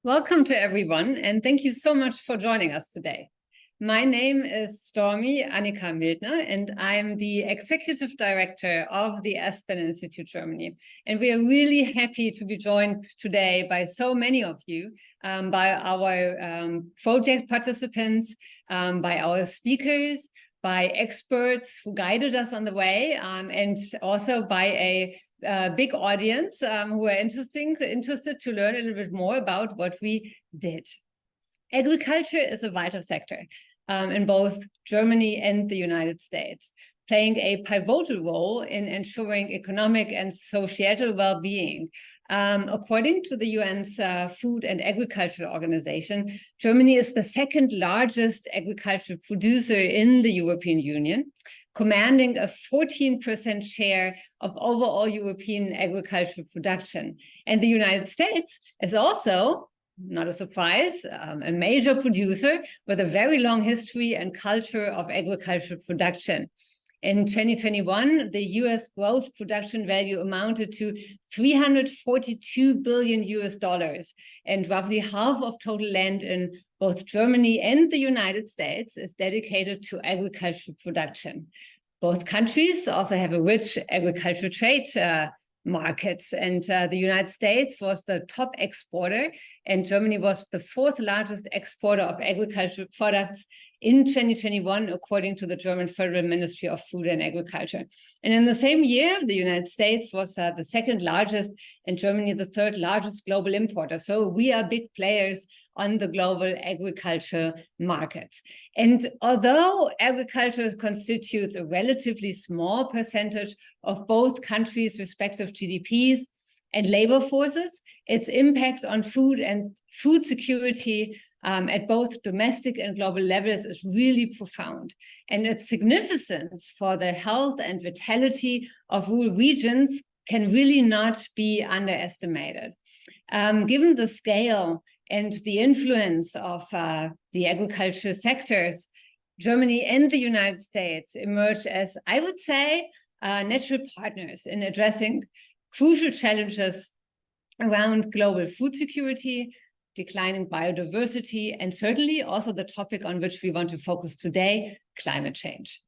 Welcome to everyone, and thank you so much for joining us today. My name is Stormy Annika Mildner, and I'm the Executive Director of the Aspen Institute Germany. And we are really happy to be joined today by so many of you, by our project participants, by our speakers, by experts who guided us on the way, and also by a big audience who are interested to learn a little bit more about what we did. Agriculture is a vital sector in both Germany and the United States, playing a pivotal role in ensuring economic and societal well-being. According to the UN's Food and Agriculture Organization, Germany is the second largest agricultural producer in the European Union, commanding a 14% share of overall European agricultural production. And the United States is also, not a surprise, a major producer with a very long history and culture of agricultural production. In 2021, the U.S. gross production value amounted to $342 billion, and roughly half of total land in both Germany and the United States is dedicated to agricultural production. Both countries also have a rich agricultural trade markets, and the United States was the top exporter, and Germany was the fourth largest exporter of agricultural products in 2021, according to the German Federal Ministry of Food and Agriculture. And in the same year, the United States was the second largest, and Germany the third largest global importer. So we are big players on the global agriculture markets. And although agriculture constitutes a relatively small percentage of both countries' respective GDPs and labor forces, its impact on food and food security at both domestic and global levels is really profound. And its significance for the health and vitality of rural regions can really not be underestimated. Given the scale and the influence of the agriculture sectors, Germany and the United States emerged as, I would say, natural partners in addressing crucial challenges around global food security, declining biodiversity, and certainly also the topic on which we want to focus today, climate change.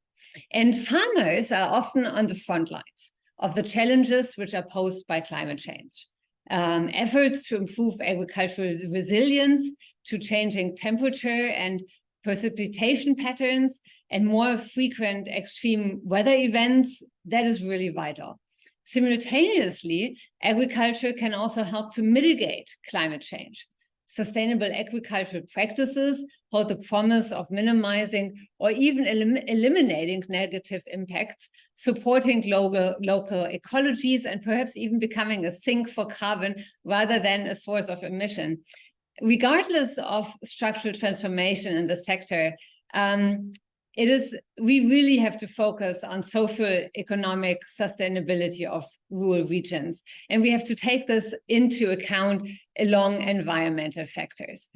And farmers are often on the front lines of the challenges which are posed by climate change. Efforts to improve agricultural resilience to changing temperature and precipitation patterns and more frequent extreme weather events, that is really vital. Simultaneously, agriculture can also help to mitigate climate change. Sustainable agricultural practices hold the promise of minimizing or even eliminating negative impacts, supporting local ecologies, and perhaps even becoming a sink for carbon rather than a source of emission. Regardless of structural transformation in the sector, we really have to focus on social economic sustainability of rural regions. And we have to take this into account along environmental factors.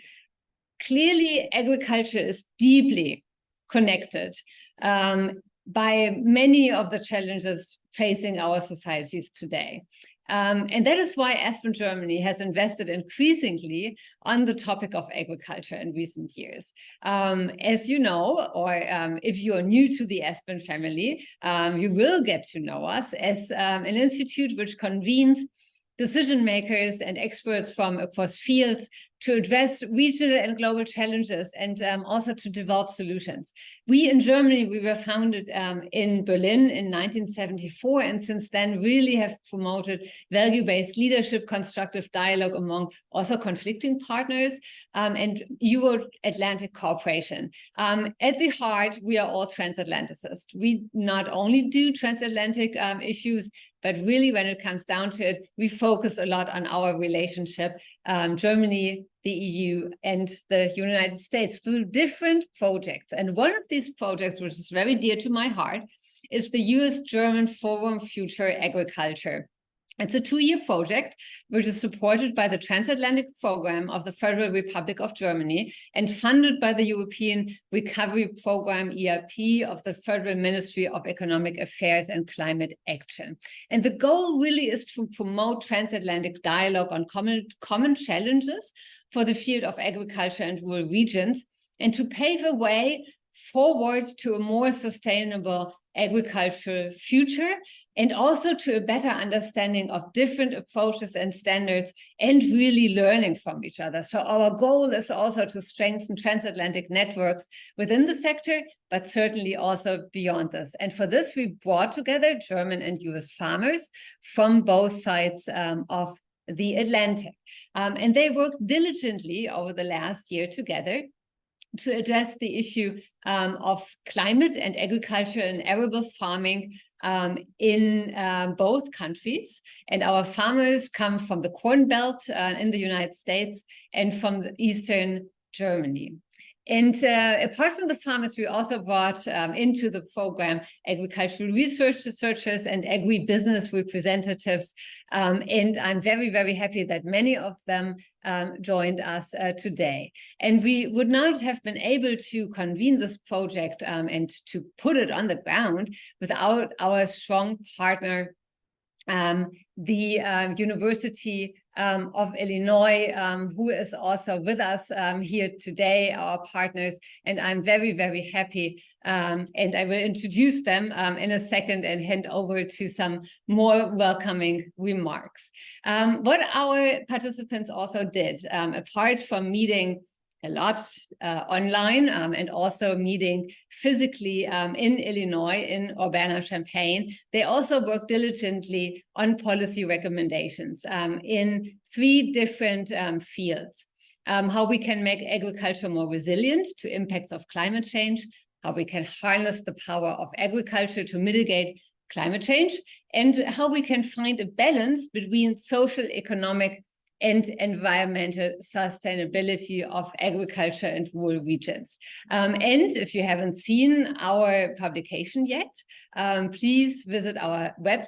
Clearly, agriculture is deeply connected by many of the challenges facing our societies today. And that is why Aspen Germany has invested increasingly on the topic of agriculture in recent years. As you know, or if you are new to the Aspen family, you will get to know us as an institute which convenes decision makers and experts from across fields to address regional and global challenges and also to develop solutions. We in Germany, we were founded in Berlin in 1974, and since then really have promoted value-based leadership, constructive dialogue among also conflicting partners, and Euro-Atlantic cooperation. At the heart, we are all transatlanticists. We not only do transatlantic issues, but really when it comes down to it, we focus a lot on our relationship, Germany, the EU, and the United States through different projects. And one of these projects, which is very dear to my heart, is the US-German Forum Future Agriculture. It's a 2-year project, which is supported by the Transatlantic program of the Federal Republic of Germany and funded by the European Recovery Program, ERP, of the Federal Ministry of Economic Affairs and Climate Action. And the goal really is to promote transatlantic dialogue on common challenges for the field of agriculture and rural regions, and to pave a way forward to a more sustainable agricultural future, and also to a better understanding of different approaches and standards, and really learning from each other. So our goal is also to strengthen transatlantic networks within the sector, but certainly also beyond this. And for this, we brought together German and U.S. farmers from both sides of the Atlantic. And they worked diligently over the last year together to address the issue of climate and agriculture and arable farming in both countries. And our farmers come from the Corn Belt in the United States and from the Eastern Germany. And apart from the farmers, we also brought into the program agricultural researchers and agribusiness representatives. And I'm very, very happy that many of them joined us today. And we would not have been able to convene this project and to put it on the ground without our strong partner, the University of Illinois, who is also with us here today, our partners, and I'm very, very happy. And I will introduce them in a second and hand over to some more welcoming remarks. What our participants also did, apart from meeting a lot online and also meeting physically in Illinois, in Urbana-Champaign, they also worked diligently on policy recommendations in 3 different fields. How we can make agriculture more resilient to impacts of climate change, how we can harness the power of agriculture to mitigate climate change, and how we can find a balance between social, economic, and environmental sustainability of agriculture and rural regions. And if you haven't seen our publication yet, please visit our web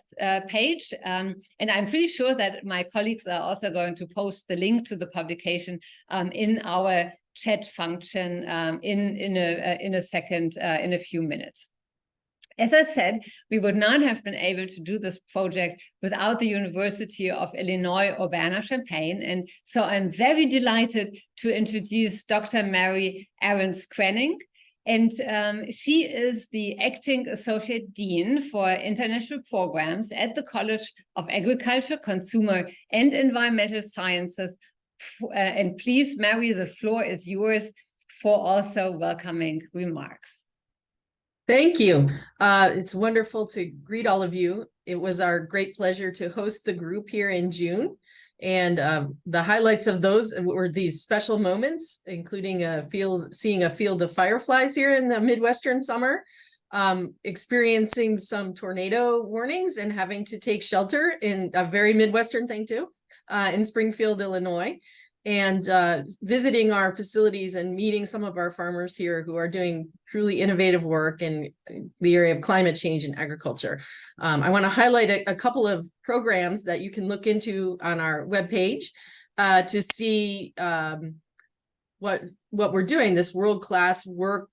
page. And I'm pretty sure that my colleagues are also going to post the link to the publication in our chat function in a second, in a few minutes. As I said, we would not have been able to do this project without the University of Illinois Urbana-Champaign. And so I'm very delighted to introduce Dr. Mary Ahrens-Krenning. And she is the Acting Associate Dean for International Programs at the College of Agriculture, Consumer, and Environmental Sciences. And please, Mary, the floor is yours for also welcoming remarks. Thank you. It's wonderful to greet all of you. It was our great pleasure to host the group here in June. And the highlights of those were these special moments, including seeing a field of fireflies here in the Midwestern summer, experiencing some tornado warnings and having to take shelter in a very Midwestern thing too, in Springfield, Illinois. And visiting our facilities and meeting some of our farmers here who are doing truly innovative work in the area of climate change and agriculture. I want to highlight a couple of programs that you can look into on our webpage to see what we're doing. This world-class work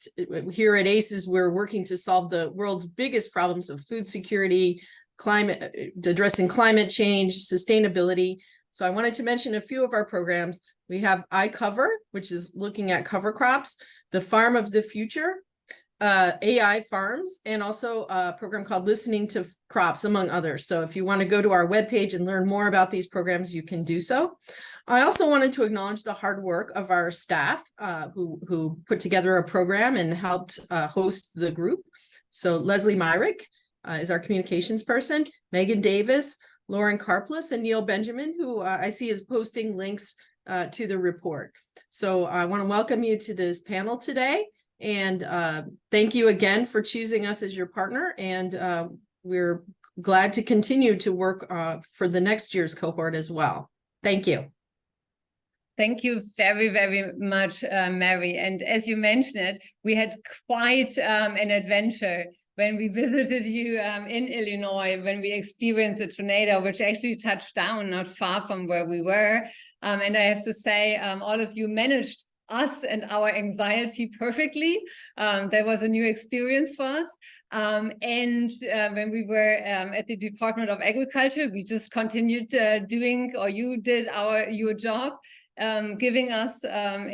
here at ACES. We're working to solve the world's biggest problems of food security, addressing climate change, sustainability. So I wanted to mention a few of our programs. We have iCover, which is looking at cover crops, the Farm of the Future, AI farms, and also a program called Listening to Crops, among others. So if you want to go to our webpage and learn more about these programs, you can do so. I also wanted to acknowledge the hard work of our staff who put together a program and helped host the group. So Leslie Myrick is our communications person, Megan Davis, Lauren Karplus, and Neil Benjamin, who I see is posting links to the report. So I want to welcome you to this panel today. And thank you again for choosing us as your partner. And we're glad to continue to work for the next year's cohort as well. Thank you. Thank you very, very much, Mary. And as you mentioned it, we had quite an adventure when we visited you in Illinois, when we experienced a tornado, which actually touched down not far from where we were. And I have to say, all of you managed us and our anxiety perfectly. That was a new experience for us. And when we were at the Department of Agriculture, we just continued doing, or you did your job, giving us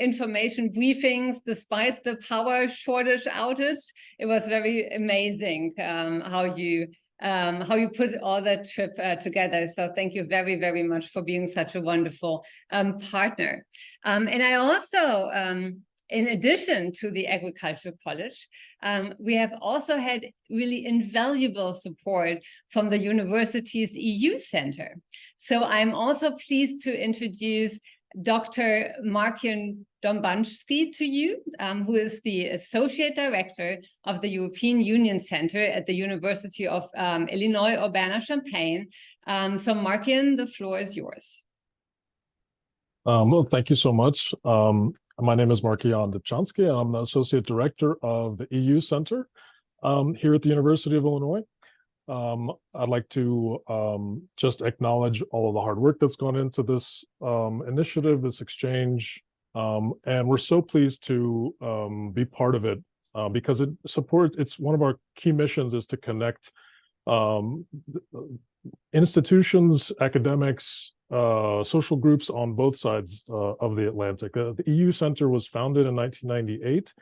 information briefings despite the power shortage outage. It was very amazing how you put all that trip together. So thank you very, very much for being such a wonderful partner. And I also, in addition to the Agricultural College, we have also had really invaluable support from the university's EU Center. So I'm also pleased to introduce Dr. Markian Dombanski to you, who is the Associate Director of the European Union Center at the University of Illinois Urbana-Champaign. So Markian, the floor is yours. Well, thank you so much. My name is Markian Dombanski, and I'm the Associate Director of the EU Center here at the University of Illinois. I'd like to just acknowledge all of the hard work that's gone into this initiative, this exchange, and we're so pleased to be part of it because it's one of our key missions is to connect institutions, academics, social groups on both sides of the Atlantic. The EU Center was founded in 1998,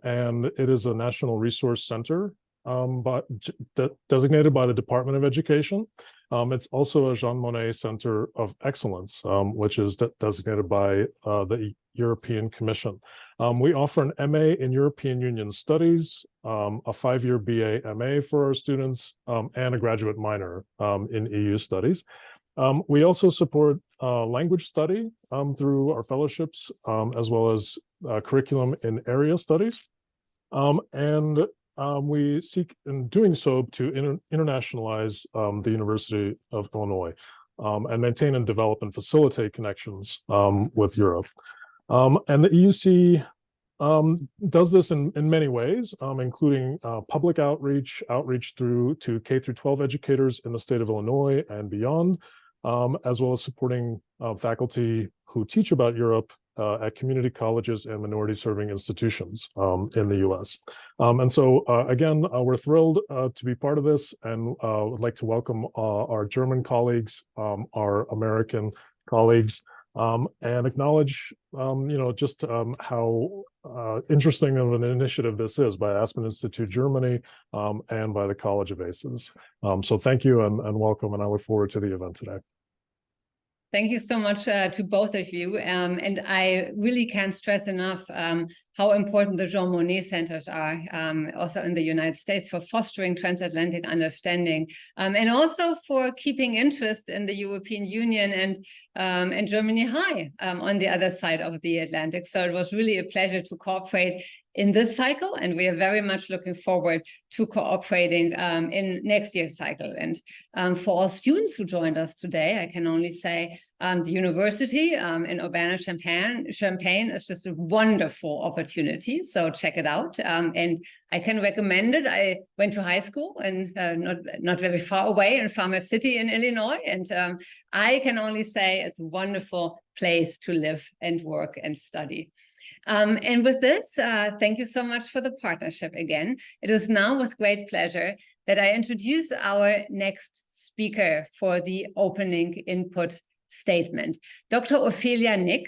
and it is a national resource center designated by the Department of Education. It's also a Jean Monnet Center of Excellence, which is designated by the European Commission. We offer an MA in European Union Studies, a 5-year BA MA for our students, and a graduate minor in EU Studies. We also support language study through our fellowships, as well as curriculum in area studies. And we seek, in doing so, to internationalize the University of Illinois and maintain and develop and facilitate connections with Europe. And the EUC does this in many ways, including public outreach through to K through 12 educators in the state of Illinois and beyond, as well as supporting faculty who teach about Europe at community colleges and minority-serving institutions in the U.S. And so, again, we're thrilled to be part of this, and would like to welcome our German colleagues, our American colleagues, and acknowledge, just how interesting of an initiative this is by Aspen Institute Germany and by the College of ACES. So thank you and welcome, and I look forward to the event today. Thank you so much to both of you. And I really can't stress enough how important the Jean Monnet centers are, also in the United States, for fostering transatlantic understanding, and also for keeping interest in the European Union and Germany high on the other side of the Atlantic. So it was really a pleasure to cooperate in this cycle, and we are very much looking forward to cooperating in next year's cycle. And for all students who joined us today, I can only say the university in Urbana-Champaign is just a wonderful opportunity, so check it out. And I can recommend it. I went to high school and not very far away in Farmer City in Illinois, and I can only say it's a wonderful place to live and work and study. And with this, thank you so much for the partnership again. It is now with great pleasure that I introduce our next speaker for the opening input statement. Dr. Ophelia Nick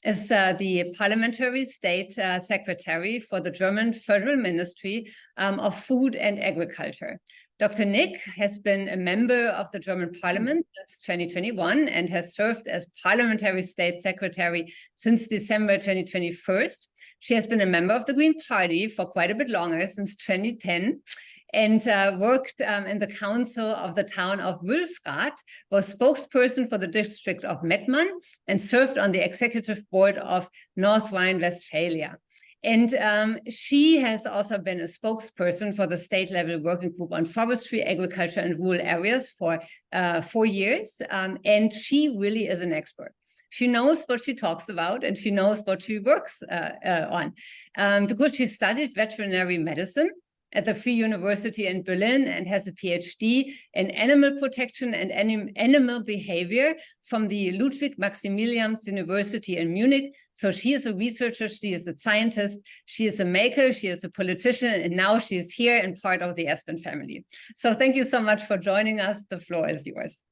is the Parliamentary State Secretary for the German Federal Ministry of Food and Agriculture. Dr. Nick has been a member of the German Parliament since 2021 and has served as Parliamentary State Secretary since December 2021. She has been a member of the Green Party for quite a bit longer, since 2010, and worked in the council of the town of Wülfrath, was spokesperson for the district of Mettmann, and served on the executive board of North Rhine-Westphalia. And she has also been a spokesperson for the state-level working group on forestry, agriculture, and rural areas for 4 years. And she really is an expert. She knows what she talks about, and she knows what she works on, because she studied veterinary medicine at the Free University in Berlin and has a PhD in animal protection and animal behavior from the Ludwig-Maximilians University in Munich. So she is a researcher, she is a scientist, she is a maker, she is a politician, and now she is here and part of the Aspen family. So thank you so much for joining us. The floor is yours.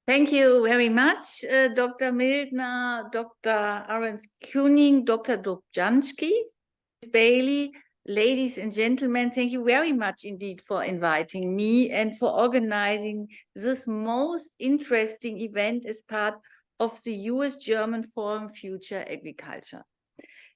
Thank you very much, Dr. Mildner, Dr. Ahrens-Kuning, Dr. Dobzhansky, Ms. Bailey, ladies and gentlemen, thank you very much indeed for inviting me and for organizing this most interesting event as part of the U.S.-German Forum Future Agriculture.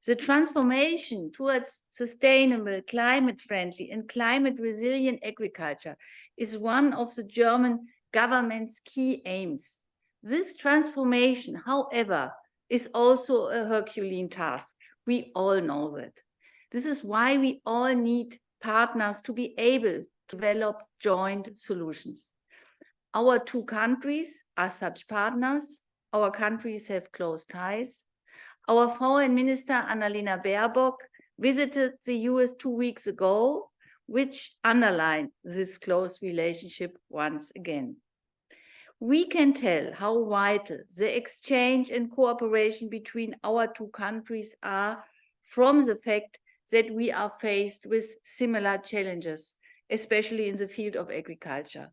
The transformation towards sustainable, climate-friendly and climate-resilient agriculture is one of the German government's key aims. This transformation, however, is also a Herculean task. We all know that. This is why we all need partners to be able to develop joint solutions. Our two countries are such partners. Our countries have close ties. Our Foreign Minister Annalena Baerbock visited the US 2 weeks ago, which underlined this close relationship once again. We can tell how vital the exchange and cooperation between our two countries are from the fact that we are faced with similar challenges, especially in the field of agriculture.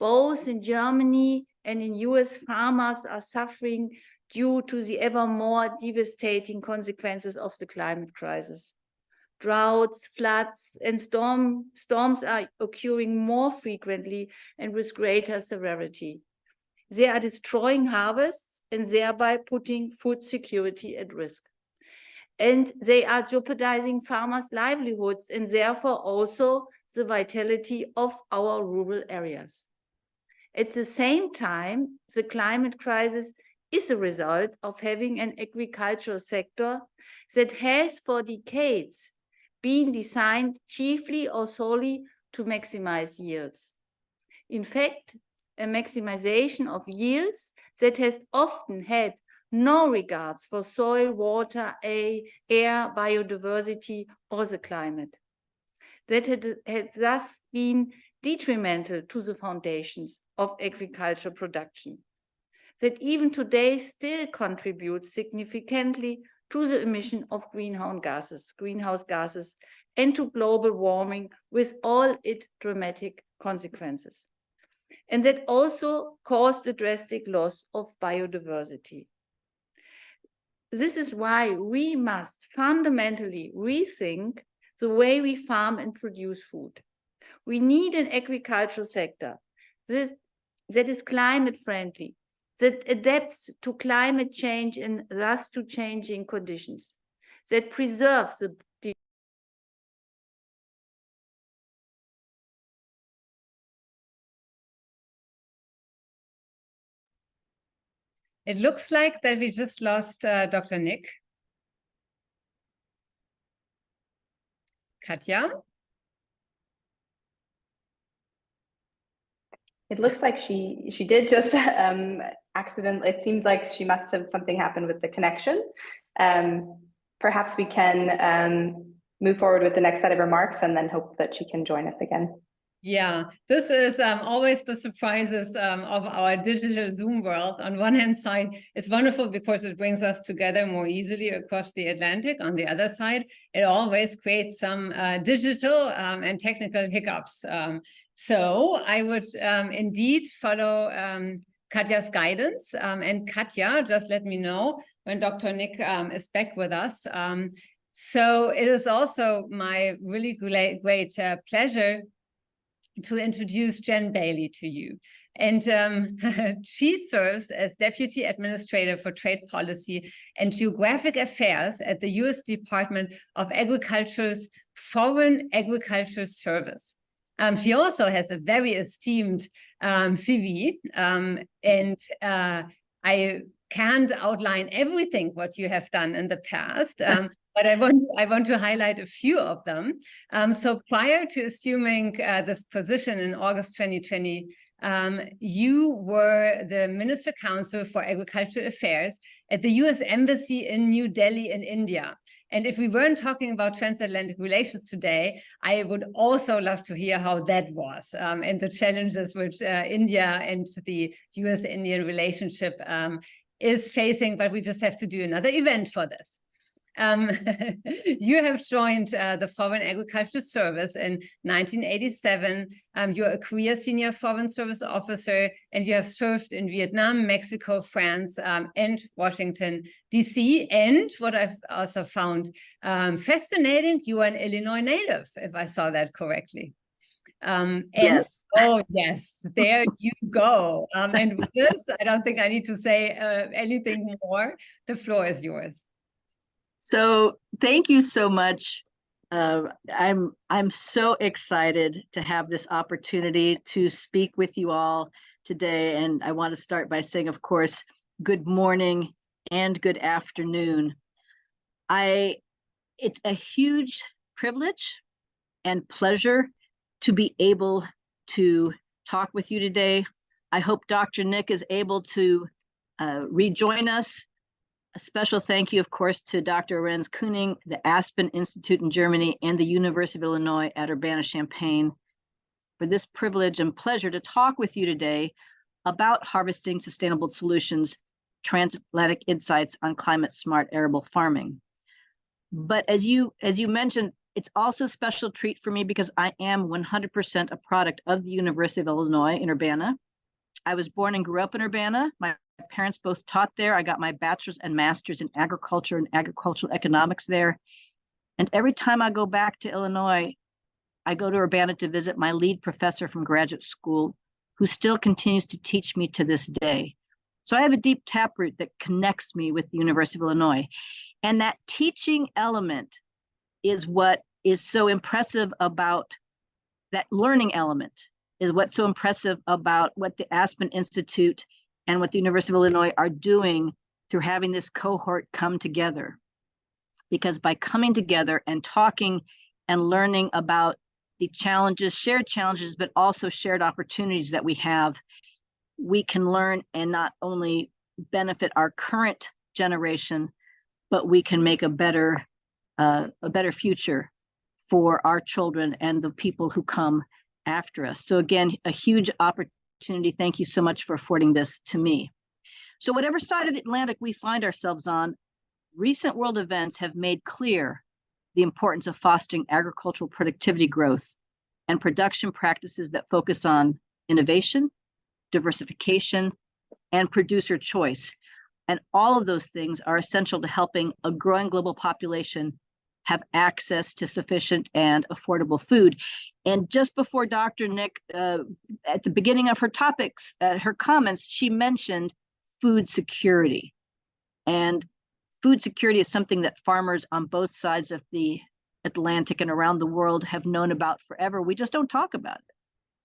Both in Germany and in US, farmers are suffering due to the ever more devastating consequences of the climate crisis. Droughts, floods, and storms are occurring more frequently and with greater severity. They are destroying harvests and thereby putting food security at risk. And they are jeopardizing farmers' livelihoods and therefore also the vitality of our rural areas. At the same time, the climate crisis is a result of having an agricultural sector that has for decades been designed chiefly or solely to maximize yields. In fact, a maximization of yields that has often had no regards for soil, water, air, biodiversity, or the climate. That has thus been detrimental to the foundations of agriculture production. That even today still contributes significantly to the emission of greenhouse gases, and to global warming with all its dramatic consequences. And that also caused a drastic loss of biodiversity. This is why we must fundamentally rethink the way we farm and produce food. We need an agricultural sector that is climate friendly, that adapts to climate change and thus to changing conditions, that preserves the It looks like that we just lost Dr. Nick. Katja? It looks like she did just accidentally. It seems like she must have something happened with the connection. Perhaps we can move forward with the next set of remarks and then hope that she can join us again. Yeah, this is always the surprises of our digital Zoom world. On one hand side, it's wonderful because it brings us together more easily across the Atlantic. On the other side, it always creates some digital and technical hiccups. So I would indeed follow Katja's guidance. And Katja, just let me know when Dr. Nick is back with us. So it is also my really great pleasure to introduce Jen Bailey to you. And she serves as Deputy Administrator for Trade Policy and Geographic Affairs at the U.S. Department of Agriculture's Foreign Agriculture Service. She also has a very esteemed CV, and I can't outline everything what you have done in the past, but I want to highlight a few of them. So prior to assuming this position in August 2020, You were the Minister Counsel for Agricultural Affairs at the U.S. Embassy in New Delhi in India. And if we weren't talking about transatlantic relations today, I would also love to hear how that was and the challenges which India and the U.S.-Indian relationship is facing, but we just have to do another event for this. You have joined the Foreign Agricultural Service in 1987. You're a career senior Foreign Service officer, and you have served in Vietnam, Mexico, France, and Washington, D.C. And what I've also found fascinating, you are an Illinois native, if I saw that correctly. Yes. Oh, yes, there you go. And with this, I don't think I need to say anything more. The floor is yours. So thank you so much. I'm so excited to have this opportunity to speak with you all today. And I want to start by saying, of course, good morning and good afternoon. It's a huge privilege and pleasure to be able to talk with you today. I hope Dr. Nick is able to rejoin us. A special thank you, of course, to Dr. Arends Koning, the Aspen Institute in Germany, and the University of Illinois at Urbana-Champaign for this privilege and pleasure to talk with you today about harvesting sustainable solutions, transatlantic insights on climate-smart arable farming. But as you mentioned, it's also a special treat for me because I am 100% a product of the University of Illinois in Urbana. I was born and grew up in Urbana. My parents both taught there. I got my bachelor's and master's in agriculture and agricultural economics there. And every time I go back to Illinois, I go to Urbana to visit my lead professor from graduate school, who still continues to teach me to this day. So I have a deep taproot that connects me with the University of Illinois. And that teaching element is what is so impressive about that learning element, is what's so impressive about what the Aspen Institute and what the University of Illinois are doing through having this cohort come together. Because by coming together and talking and learning about the challenges, shared challenges, but also shared opportunities that we have, we can learn and not only benefit our current generation, but we can make a better future for our children and the people who come after us. So again, a huge opportunity. Thank you so much for affording this to me. So whatever side of the Atlantic we find ourselves on, recent world events have made clear the importance of fostering agricultural productivity growth and production practices that focus on innovation, diversification, and producer choice. And all of those things are essential to helping a growing global population have access to sufficient and affordable food. And just before Dr. Nick, at the beginning of her topics, her comments, she mentioned food security. And food security is something that farmers on both sides of the Atlantic and around the world have known about forever. We just don't talk about it.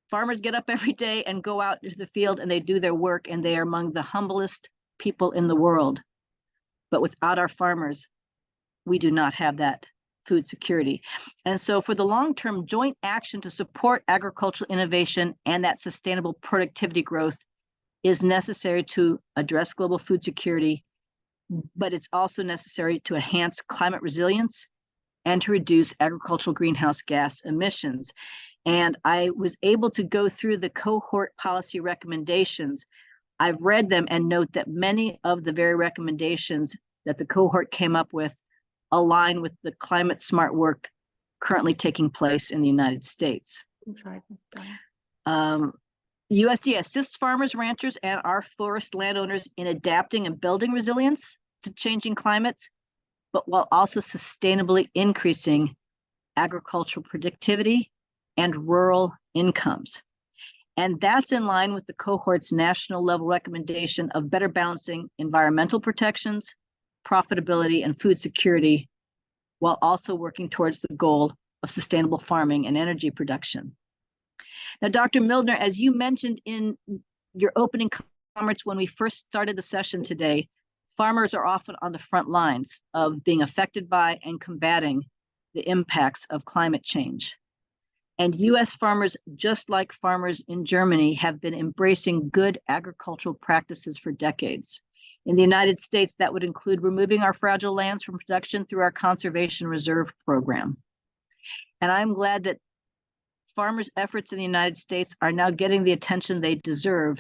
Farmers get up every day and go out into the field and they do their work, and they are among the humblest people in the world. But without our farmers, we do not have that food security. And so for the long-term, joint action to support agricultural innovation and that sustainable productivity growth is necessary to address global food security, but it's also necessary to enhance climate resilience and to reduce agricultural greenhouse gas emissions. And I was able to go through the cohort policy recommendations. I've read them and note that many of the very recommendations that the cohort came up with align with the climate smart work currently taking place in the United States. USDA assists farmers, ranchers, and our forest landowners in adapting and building resilience to changing climates, but while also sustainably increasing agricultural productivity and rural incomes. And that's in line with the cohort's national level recommendation of better balancing environmental protections, profitability, and food security, while also working towards the goal of sustainable farming and energy production. Now, Dr. Mildner, as you mentioned in your opening comments when we first started the session today, farmers are often on the front lines of being affected by and combating the impacts of climate change. And U.S. farmers, just like farmers in Germany, have been embracing good agricultural practices for decades. In the United States, that would include removing our fragile lands from production through our Conservation Reserve Program. And I'm glad that farmers' efforts in the United States are now getting the attention they deserve,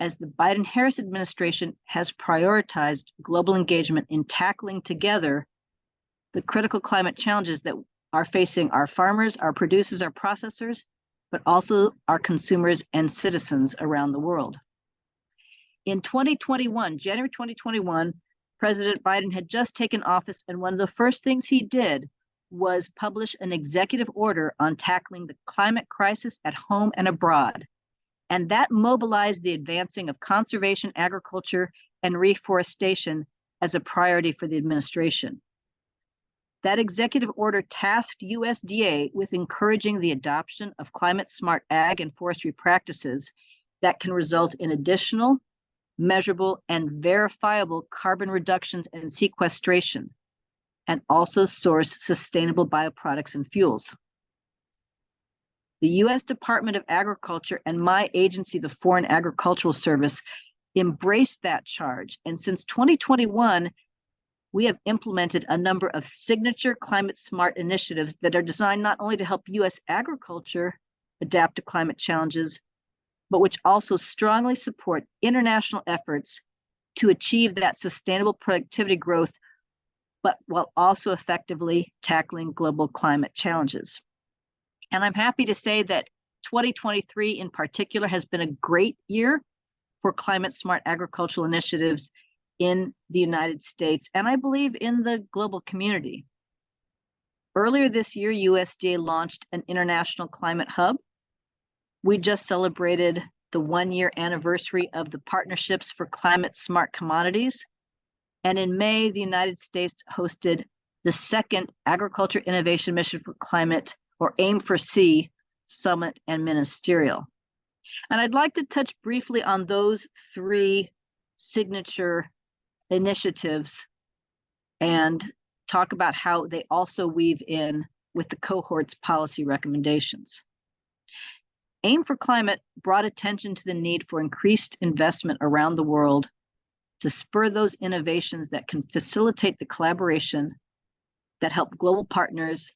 as the Biden-Harris administration has prioritized global engagement in tackling together the critical climate challenges that are facing our farmers, our producers, our processors, but also our consumers and citizens around the world. In 2021, January 2021, President Biden had just taken office, and one of the first things he did was publish an executive order on tackling the climate crisis at home and abroad. And that mobilized the advancing of conservation, agriculture, and reforestation as a priority for the administration. That executive order tasked USDA with encouraging the adoption of climate-smart ag and forestry practices that can result in additional, measurable, and verifiable carbon reductions and sequestration, and also source sustainable bioproducts and fuels. The U.S. Department of Agriculture and my agency, the Foreign Agricultural Service, embraced that charge. And since 2021, we have implemented a number of signature climate smart initiatives that are designed not only to help U.S. agriculture adapt to climate challenges, but which also strongly support international efforts to achieve that sustainable productivity growth, but while also effectively tackling global climate challenges. And I'm happy to say that 2023 in particular has been a great year for climate smart agricultural initiatives in the United States, and I believe in the global community. Earlier this year, USDA launched an international climate hub. We just celebrated the 1-year anniversary of the Partnerships for Climate Smart Commodities. And in May, the United States hosted the second Agriculture Innovation Mission for Climate, or AIM4C, Summit and Ministerial. And I'd like to touch briefly on those 3 signature initiatives and talk about how they also weave in with the cohort's policy recommendations. AIM for Climate brought attention to the need for increased investment around the world to spur those innovations that can facilitate the collaboration that help global partners,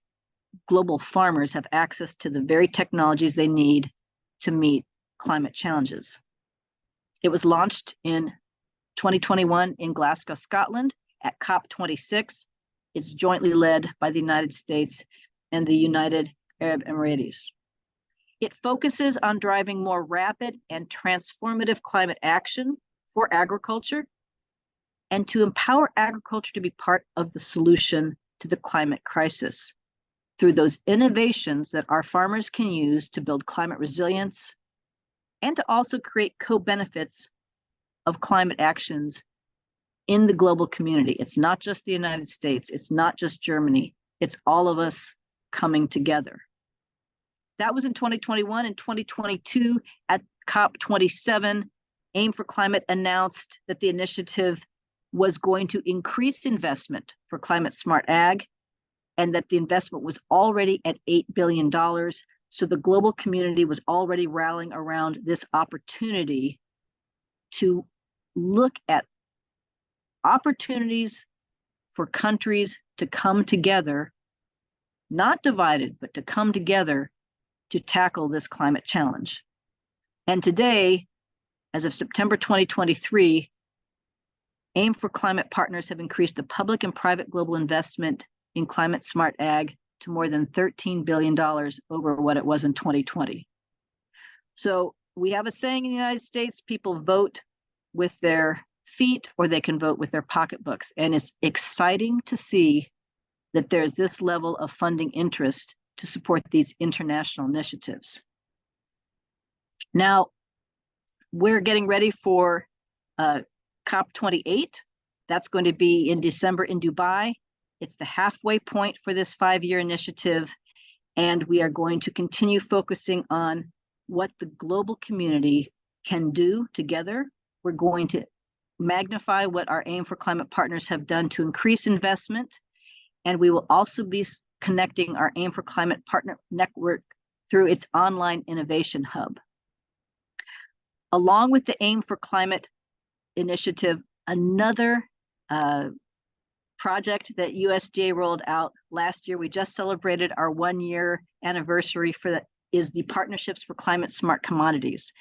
global farmers have access to the very technologies they need to meet climate challenges. It was launched in 2021 in Glasgow, Scotland at COP26. It's jointly led by the United States and the United Arab Emirates. It focuses on driving more rapid and transformative climate action for agriculture and to empower agriculture to be part of the solution to the climate crisis through those innovations that our farmers can use to build climate resilience and to also create co-benefits of climate actions in the global community. It's not just the United States, it's not just Germany, it's all of us coming together. That was in 2021. In 2022, at COP27, AIM for Climate announced that the initiative was going to increase investment for climate smart ag, and that the investment was already at $8 billion. So the global community was already rallying around this opportunity to look at opportunities for countries to come together, not divided, but to come together to tackle this climate challenge. And today, as of September 2023, AIM for Climate partners have increased the public and private global investment in climate smart ag to more than $13 billion over what it was in 2020. So we have a saying in the United States, people vote with their feet or they can vote with their pocketbooks. And it's exciting to see that there's this level of funding interest to support these international initiatives. Now, we're getting ready for COP28. That's going to be in December in Dubai. It's the halfway point for this 5-year initiative, and we are going to continue focusing on what the global community can do together. We're going to magnify what our AIM for Climate partners have done to increase investment, and we will also be connecting our AIM for Climate partner network through its online innovation hub. Along with the Aim for Climate initiative, another project that USDA rolled out last year, we just celebrated our 1-year anniversary for that, is the Partnerships for Climate Smart Commodities.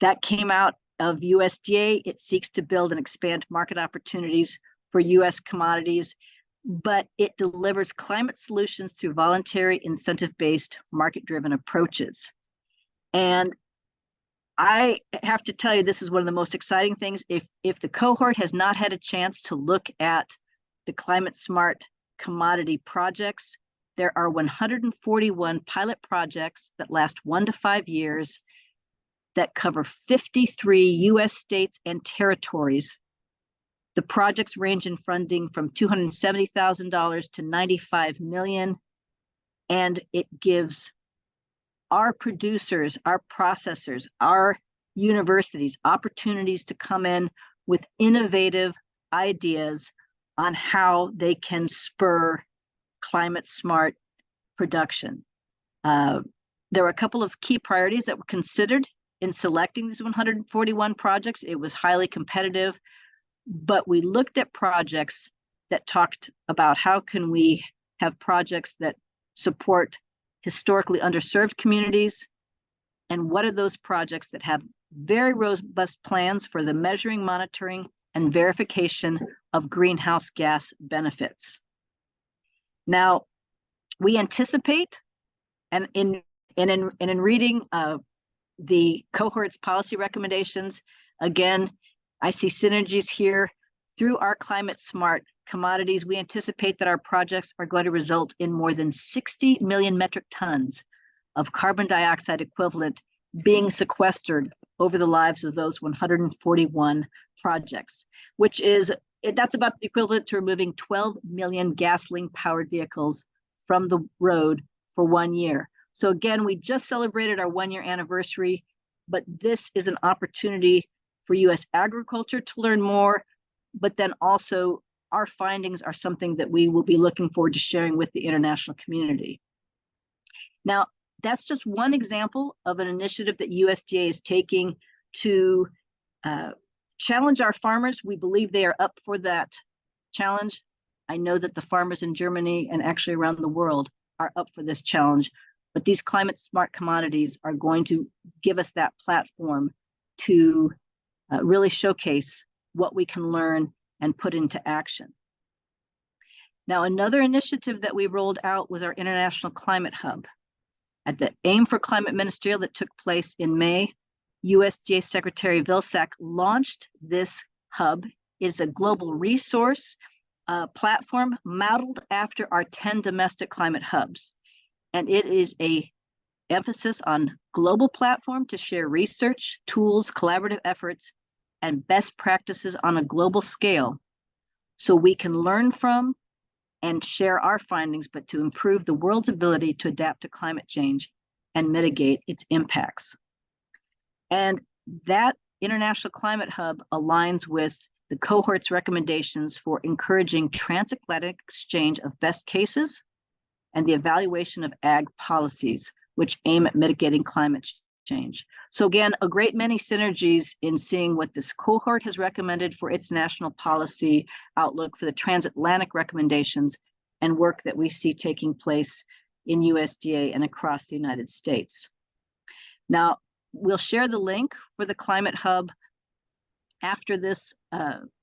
That came out of USDA. It seeks to build and expand market opportunities for US commodities, but it delivers climate solutions through voluntary, incentive-based, market-driven approaches. And I have to tell you, this is one of the most exciting things. If the cohort has not had a chance to look at the climate smart commodity projects, there are 141 pilot projects that last 1 to 5 years that cover 53 US states and territories. The projects range in funding from $270,000 to $95 million, and it gives our producers, our processors, our universities opportunities to come in with innovative ideas on how they can spur climate smart production. There were a couple of key priorities that were considered in selecting these 141 projects. It was highly competitive, but we looked at projects that talked about how can we have projects that support historically underserved communities, and what are those projects that have very robust plans for the measuring, monitoring, and verification of greenhouse gas benefits. Now, we anticipate, and in reading the cohort's policy recommendations, again, I see synergies here. Through our climate smart commodities, we anticipate that our projects are going to result in more than 60 million metric tons of carbon dioxide equivalent being sequestered over the lives of those 141 projects, which is, that's about the equivalent to removing 12 million gasoline-powered vehicles from the road for 1 year. So again, we just celebrated our 1-year anniversary, but this is an opportunity for US agriculture to learn more, but then also our findings are something that we will be looking forward to sharing with the international community. Now, that's just one example of an initiative that USDA is taking to challenge our farmers. We believe they are up for that challenge. I know that the farmers in Germany and actually around the world are up for this challenge, but these climate smart commodities are going to give us that platform to really showcase what we can learn and put into action. Now, another initiative that we rolled out was our International Climate Hub. At the Aim for Climate Ministerial that took place in May, USDA Secretary Vilsack launched this hub. It's a global resource platform modeled after our 10 domestic climate hubs. And it is an emphasis on global platform to share research, tools, collaborative efforts, and best practices on a global scale, so we can learn from and share our findings, but to improve the world's ability to adapt to climate change and mitigate its impacts. And that International Climate Hub aligns with the cohort's recommendations for encouraging transatlantic exchange of best cases and the evaluation of ag policies, which aim at mitigating climate change. So again, a great many synergies in seeing what this cohort has recommended for its national policy outlook for the transatlantic recommendations and work that we see taking place in USDA and across the United States. Now, we'll share the link for the Climate Hub after this,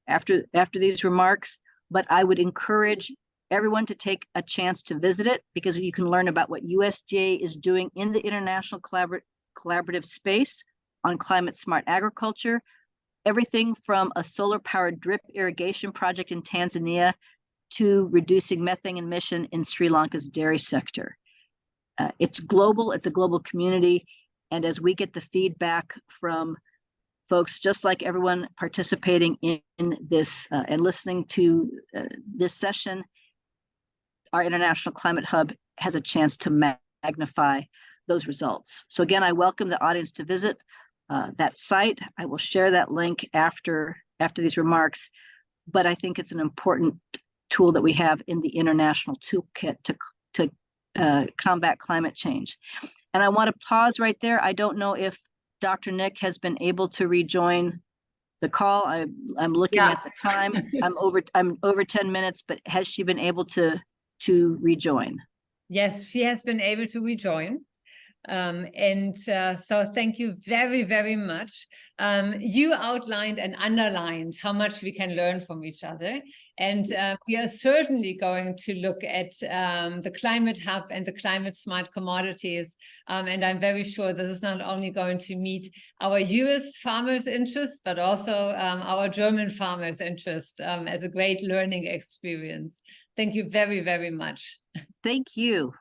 after these remarks, but I would encourage everyone to take a chance to visit it, because you can learn about what USDA is doing in the international collaborative space on climate smart agriculture, everything from a solar powered drip irrigation project in Tanzania to reducing methane emission in Sri Lanka's dairy sector. It's global, it's a global community. And as we get the feedback from folks, just like everyone participating in this and listening to this session, our International Climate Hub has a chance to magnify those results. So again, I welcome the audience to visit that site. I will share that link after these remarks, but I think it's an important tool that we have in the international toolkit to combat climate change. And I want to pause right there. I don't know if Dr. Nick has been able to rejoin the call. I'm looking at the time. I'm over 10 minutes, but has she been able to rejoin? Yes, she has been able to rejoin. So thank you very, very much. You outlined and underlined how much we can learn from each other. And we are certainly going to look at the Climate Hub and the climate smart commodities. And I'm very sure this is not only going to meet our US farmers' interest, but also our German farmers' interest as a great learning experience. Thank you very, very much. Thank you.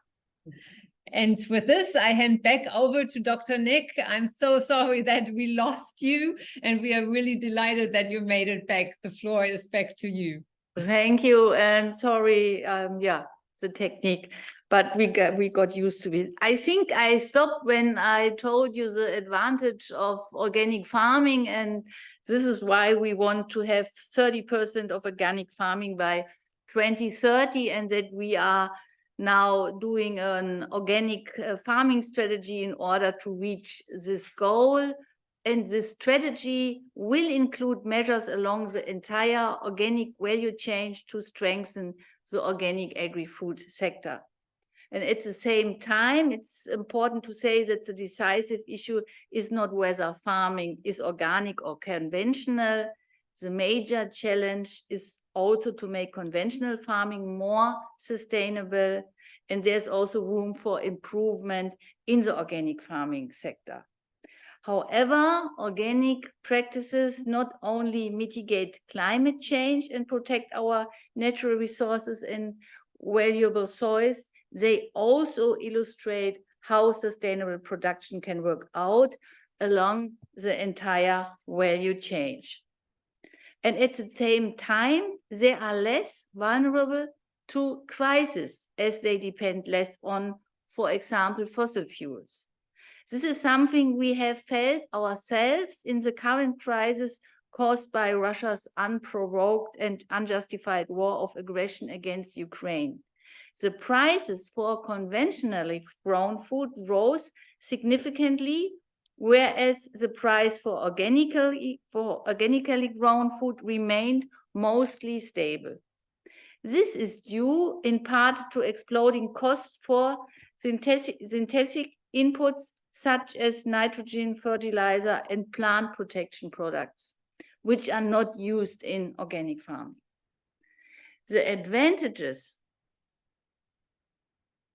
And with this, I hand back over to Dr. Nick. I'm so sorry that we lost you, and we are really delighted that you made it back. The floor is back to you. Thank you, and sorry, the technique, but we got used to it. I think I stopped when I told you the advantage of organic farming, and this is why we want to have 30% of organic farming by 2030, and that we are now doing an organic farming strategy in order to reach this goal. And this strategy will include measures along the entire organic value chain to strengthen the organic agri-food sector. And at the same time, it's important to say that the decisive issue is not whether farming is organic or conventional. The major challenge is also to make conventional farming more sustainable, and there's also room for improvement in the organic farming sector. However, organic practices not only mitigate climate change and protect our natural resources and valuable soils, they also illustrate how sustainable production can work out along the entire value chain. And at the same time, they are less vulnerable to crisis as they depend less on, for example, fossil fuels. This is something we have felt ourselves in the current crisis caused by Russia's unprovoked and unjustified war of aggression against Ukraine. The prices for conventionally grown food rose significantly, whereas the price for organically grown food remained mostly stable. This is due in part to exploding costs for synthetic inputs such as nitrogen fertilizer and plant protection products, which are not used in organic farming. The advantages,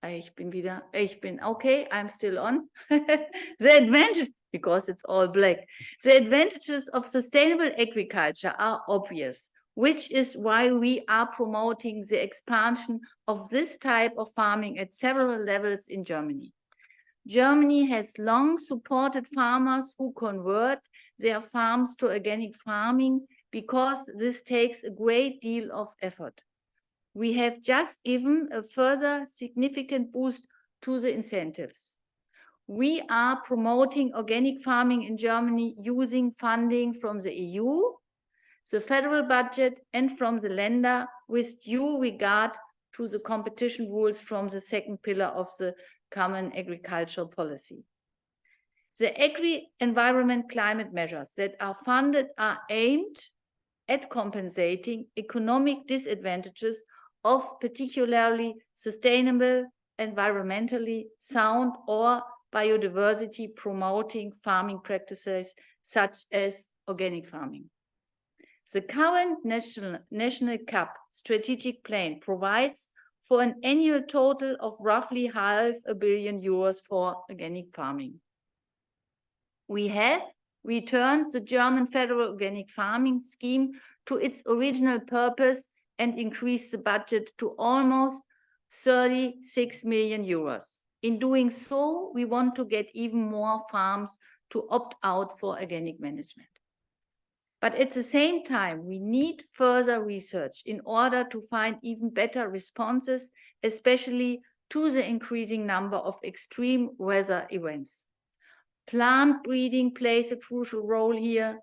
okay, I'm still on. The advantage, because it's all black. The advantages of sustainable agriculture are obvious, which is why we are promoting the expansion of this type of farming at several levels in Germany. Germany has long supported farmers who convert their farms to organic farming because this takes a great deal of effort. We have just given a further significant boost to the incentives. We are promoting organic farming in Germany using funding from the EU, the federal budget, and from the Länder with due regard to the competition rules from the second pillar of the Common Agricultural Policy. The agri-environment climate measures that are funded are aimed at compensating economic disadvantages of particularly sustainable, environmentally sound, or biodiversity promoting farming practices such as organic farming. The current National CAP strategic plan provides for an annual total of roughly €500 million for organic farming. We have returned the German federal organic farming scheme to its original purpose and increased the budget to almost €36 million. In doing so, we want to get even more farms to opt out for organic management. But at the same time, we need further research in order to find even better responses, especially to the increasing number of extreme weather events. Plant breeding plays a crucial role here.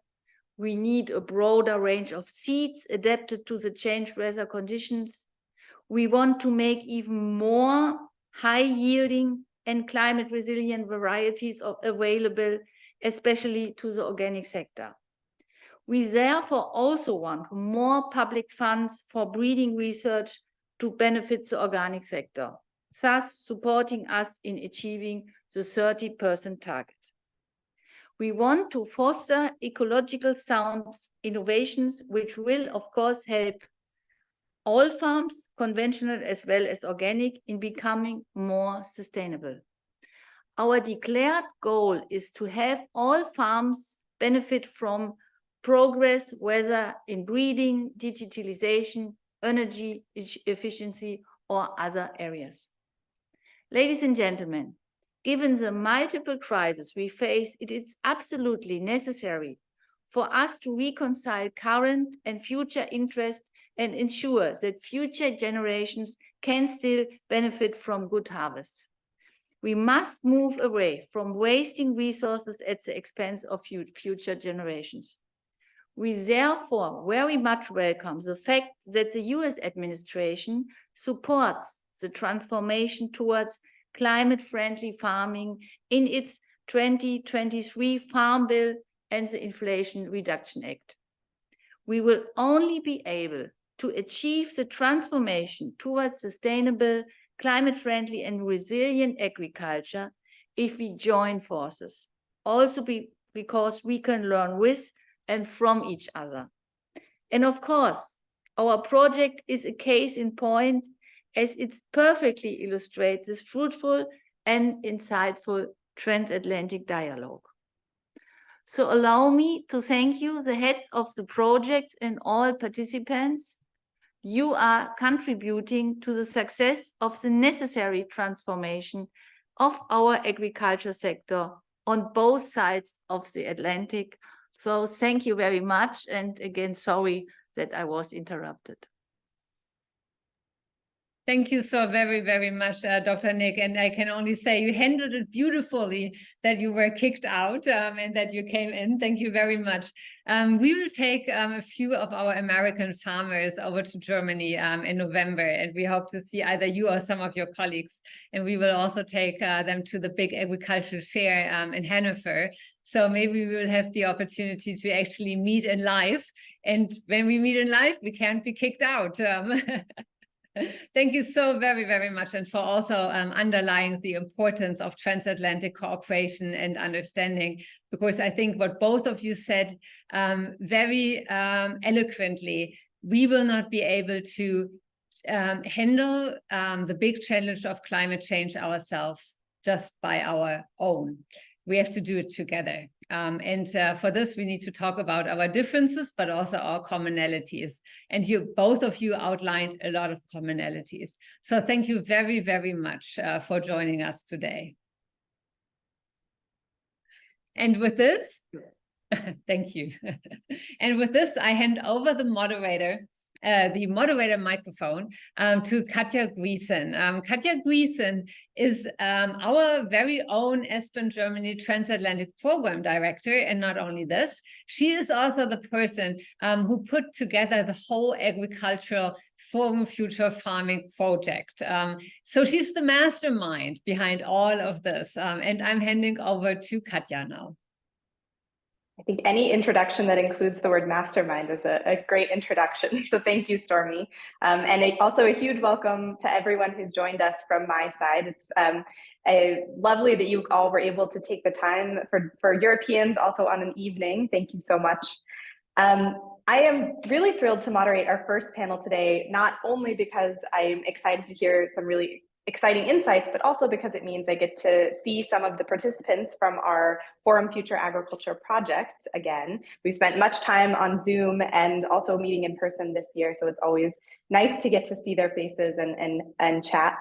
We need a broader range of seeds adapted to the changed weather conditions. We want to make even more high-yielding and climate-resilient varieties available, especially to the organic sector. We therefore also want more public funds for breeding research to benefit the organic sector, thus supporting us in achieving the 30% target. We want to foster ecological sound innovations, which will, of course, help all farms, conventional as well as organic, in becoming more sustainable. Our declared goal is to have all farms benefit from progress, whether in breeding, digitalization, energy efficiency, or other areas. Ladies and gentlemen, given the multiple crises we face, it is absolutely necessary for us to reconcile current and future interests and ensure that future generations can still benefit from good harvests. We must move away from wasting resources at the expense of future generations. We therefore very much welcome the fact that the US administration supports the transformation towards climate-friendly farming in its 2023 Farm Bill and the Inflation Reduction Act. We will only be able to achieve the transformation towards sustainable, climate-friendly and resilient agriculture if we join forces, also because we can learn with and from each other. And of course, our project is a case in point, as it perfectly illustrates this fruitful and insightful transatlantic dialogue. So allow me to thank you, the heads of the projects and all participants. You are contributing to the success of the necessary transformation of our agriculture sector on both sides of the Atlantic. So thank you very much. And again, sorry that I was interrupted. Thank you so very, very much, Dr. Nick. And I can only say you handled it beautifully, that you were kicked out and that you came in. Thank you very much. We will take a few of our American farmers over to Germany in November, and we hope to see either you or some of your colleagues. And we will also take them to the big agricultural fair in Hanover. So maybe we will have the opportunity to actually meet in live. And when we meet in live, we can't be kicked out. Thank you so very, very much, and for also underlying the importance of transatlantic cooperation and understanding, because I think what both of you said very eloquently, we will not be able to handle the big challenge of climate change ourselves just by our own. We have to do it together. And for this, we need to talk about our differences, but also our commonalities. And both of you outlined a lot of commonalities. So thank you very, very much for joining us today. And with this, thank you. And with this, I hand over the moderator microphone to Katja Griesen. Katja Griesen is our very own Aspen Germany Transatlantic Program Director, and not only this, she is also the person who put together the whole agricultural Forum Future Farming project. So she's the mastermind behind all of this, and I'm handing over to Katja now. I think any introduction that includes the word mastermind is a great introduction. So thank you, Stormy. And also a huge welcome to everyone who's joined us from my side. It's lovely that you all were able to take the time for Europeans also on an evening. Thank you so much. I am really thrilled to moderate our first panel today, not only because I'm excited to hear some really exciting insights, but also because it means I get to see some of the participants from our Forum Future Agriculture project again. We spent much time on Zoom and also meeting in person this year, so it's always nice to get to see their faces and chat.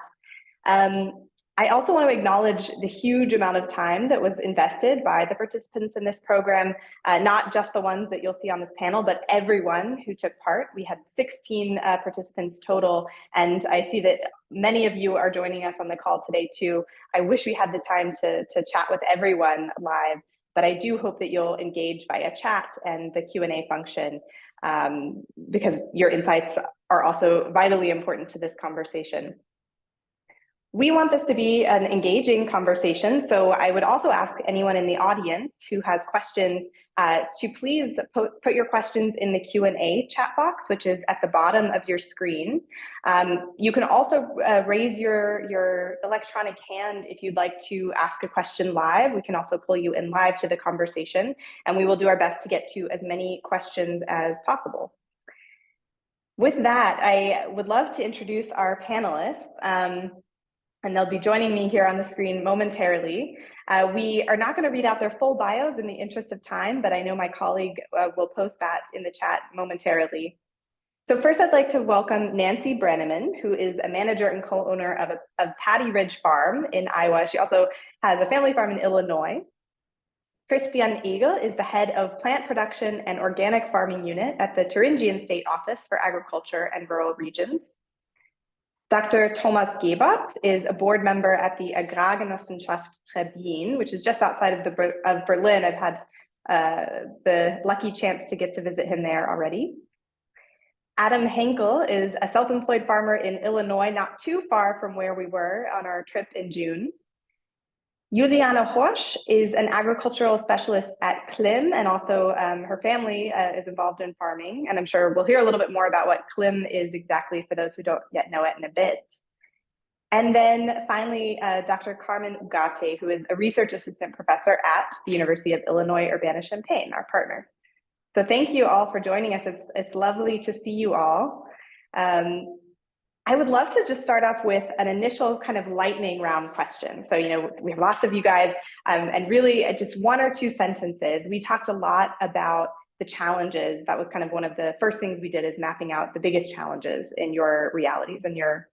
I also want to acknowledge the huge amount of time that was invested by the participants in this program, not just the ones that you'll see on this panel, but everyone who took part. We had 16 participants total, and I see that many of you are joining us on the call today too. I wish we had the time to chat with everyone live, but I do hope that you'll engage via chat and the Q&A function, because your insights are also vitally important to this conversation. We want this to be an engaging conversation, so I would also ask anyone in the audience who has questions to please put your questions in the Q&A chat box, which is at the bottom of your screen. You can also raise your electronic hand if you'd like to ask a question live. We can also pull you in live to the conversation, and we will do our best to get to as many questions as possible. With that, I would love to introduce our panelists. And they'll be joining me here on the screen momentarily. We are not going to read out their full bios in the interest of time, but I know my colleague will post that in the chat momentarily. So first, I'd like to welcome Nancy Brenneman, who is a manager and co-owner of Paddy Ridge Farm in Iowa. She also has a family farm in Illinois. Christian Egel is the head of plant production and organic farming unit at the Thuringian State Office for Agriculture and Rural Regions. Dr. Thomas Gebert is a board member at the Agrargenossenschaft Trebin, which is just outside of Berlin. I've had the lucky chance to get to visit him there already. Adam Henkel is a self-employed farmer in Illinois, not too far from where we were on our trip in June. Juliana Horsch is an agricultural specialist at Klim, and also her family is involved in farming. And I'm sure we'll hear a little bit more about what Klim is exactly for those who don't yet know it in a bit. And then finally, Dr. Carmen Ugarte, who is a research assistant professor at the University of Illinois Urbana-Champaign, our partner. So thank you all for joining us. It's lovely to see you all. I would love to just start off with an initial kind of lightning round question. So, we have lots of you guys, and really just one or two sentences. We talked a lot about the challenges. That was kind of one of the first things we did, is mapping out the biggest challenges in your realities and your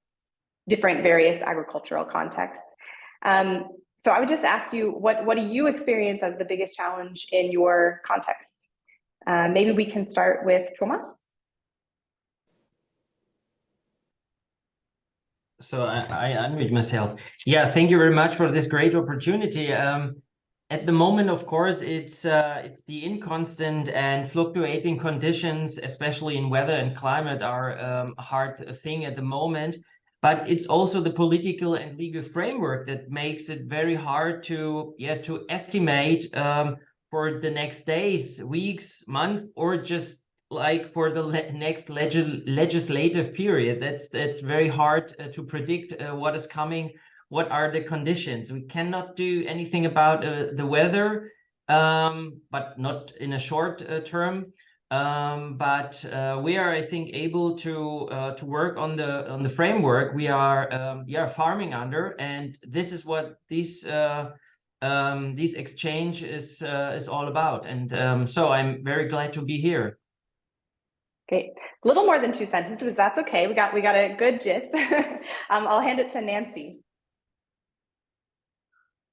different various agricultural contexts. So I would just ask you, what do you experience as the biggest challenge in your context? Maybe we can start with Thomas. So I unmute myself. Yeah, thank you very much for this great opportunity. At the moment, of course, it's the inconstant and fluctuating conditions, especially in weather and climate, are a hard thing at the moment. But it's also the political and legal framework that makes it very hard to estimate for the next days, weeks, months, or just like for the next legislative period. That's very hard to predict what is coming, what are the conditions. We cannot do anything about the weather, but not in a short term. But we are, I think, able to work on the framework we are farming under, and this is what this exchange is all about. And so I'm very glad to be here. Great. A little more than two sentences, but that's okay. We got a good gist. I'll hand it to Nancy.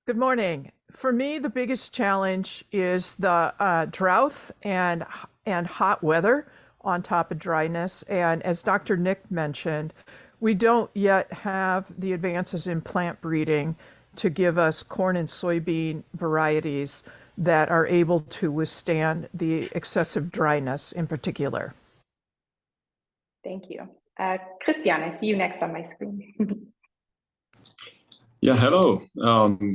Good morning. For me, the biggest challenge is the drought and hot weather on top of dryness. And as Dr. Nick mentioned, we don't yet have the advances in plant breeding to give us corn and soybean varieties that are able to withstand the excessive dryness in particular. Thank you. Christian, I see you next on my screen. Yeah, hello.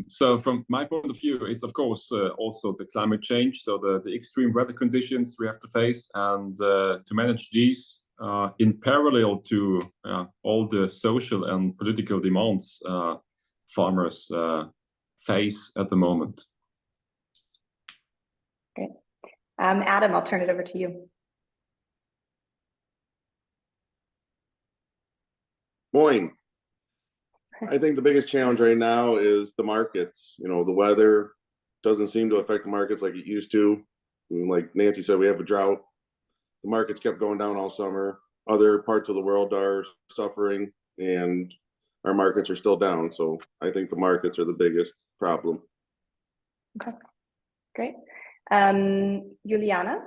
So from my point of view, it's of course also the climate change, so the extreme weather conditions we have to face, and to manage these in parallel to all the social and political demands farmers face at the moment. Great. Adam, I'll turn it over to you. Morning. I think the biggest challenge right now is the markets. The weather doesn't seem to affect the markets like it used to. Like Nancy said, we have a drought. The markets kept going down all summer. Other parts of the world are suffering, and our markets are still down. So I think the markets are the biggest problem. Okay, great. Juliana?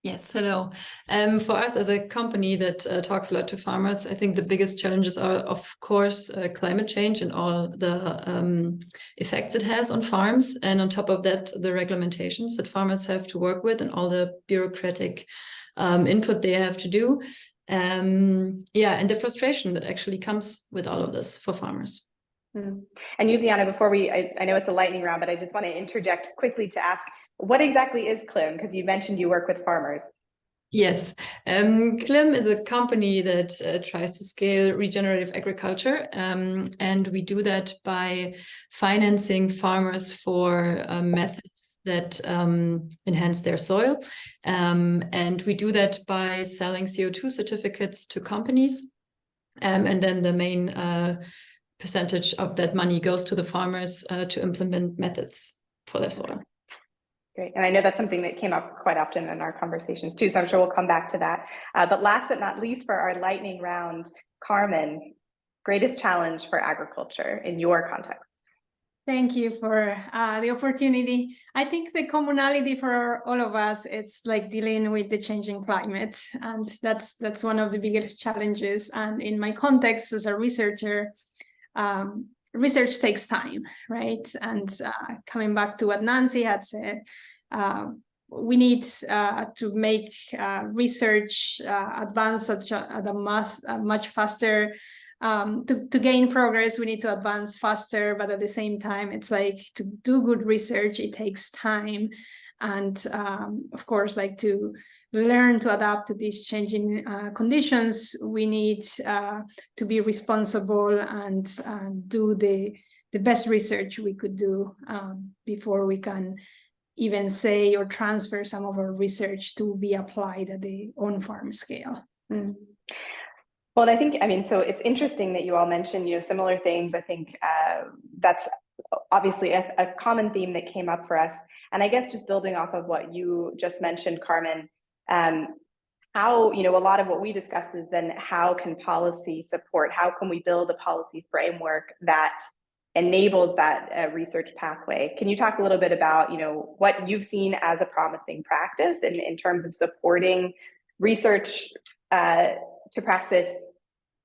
Yes, hello. For us as a company that talks a lot to farmers, I think the biggest challenges are, of course, climate change and all the effects it has on farms. And on top of that, the regulations that farmers have to work with and all the bureaucratic input they have to do. Yeah, and the frustration that actually comes with all of this for farmers. And Juliana, before I know it's a lightning round, but I just want to interject quickly to ask, what exactly is CLIM? Because you mentioned you work with farmers. Yes, CLIM is a company that tries to scale regenerative agriculture, and we do that by financing farmers for methods that enhance their soil, and we do that by selling CO2 certificates to companies, and then the main percentage of that money goes to the farmers to implement methods for their soil. Great. And I know that's something that came up quite often in our conversations too, so I'm sure we'll come back to that. But last but not least for our lightning round, Carmen, greatest challenge for agriculture in your context? Thank you for the opportunity. I think the commonality for all of us, it's like dealing with the changing climate. And that's one of the biggest challenges. And in my context as a researcher, research takes time, right? And coming back to what Nancy had said, we need to make research advance at a much faster. To gain progress, we need to advance faster, but at the same time, it's like to do good research, it takes time. And of course, like to learn to adapt to these changing conditions, we need to be responsible and do the best research we could do before we can even say or transfer some of our research to be applied at the on-farm scale. Mm. Well, I think, I mean, so it's interesting that you all mentioned, similar things. I think that's obviously a common theme that came up for us. And I guess just building off of what you just mentioned, Carmen, how, a lot of what we discussed is then how can policy support, how can we build a policy framework that enables that research pathway? Can you talk a little bit about, what you've seen as a promising practice in terms of supporting research to practice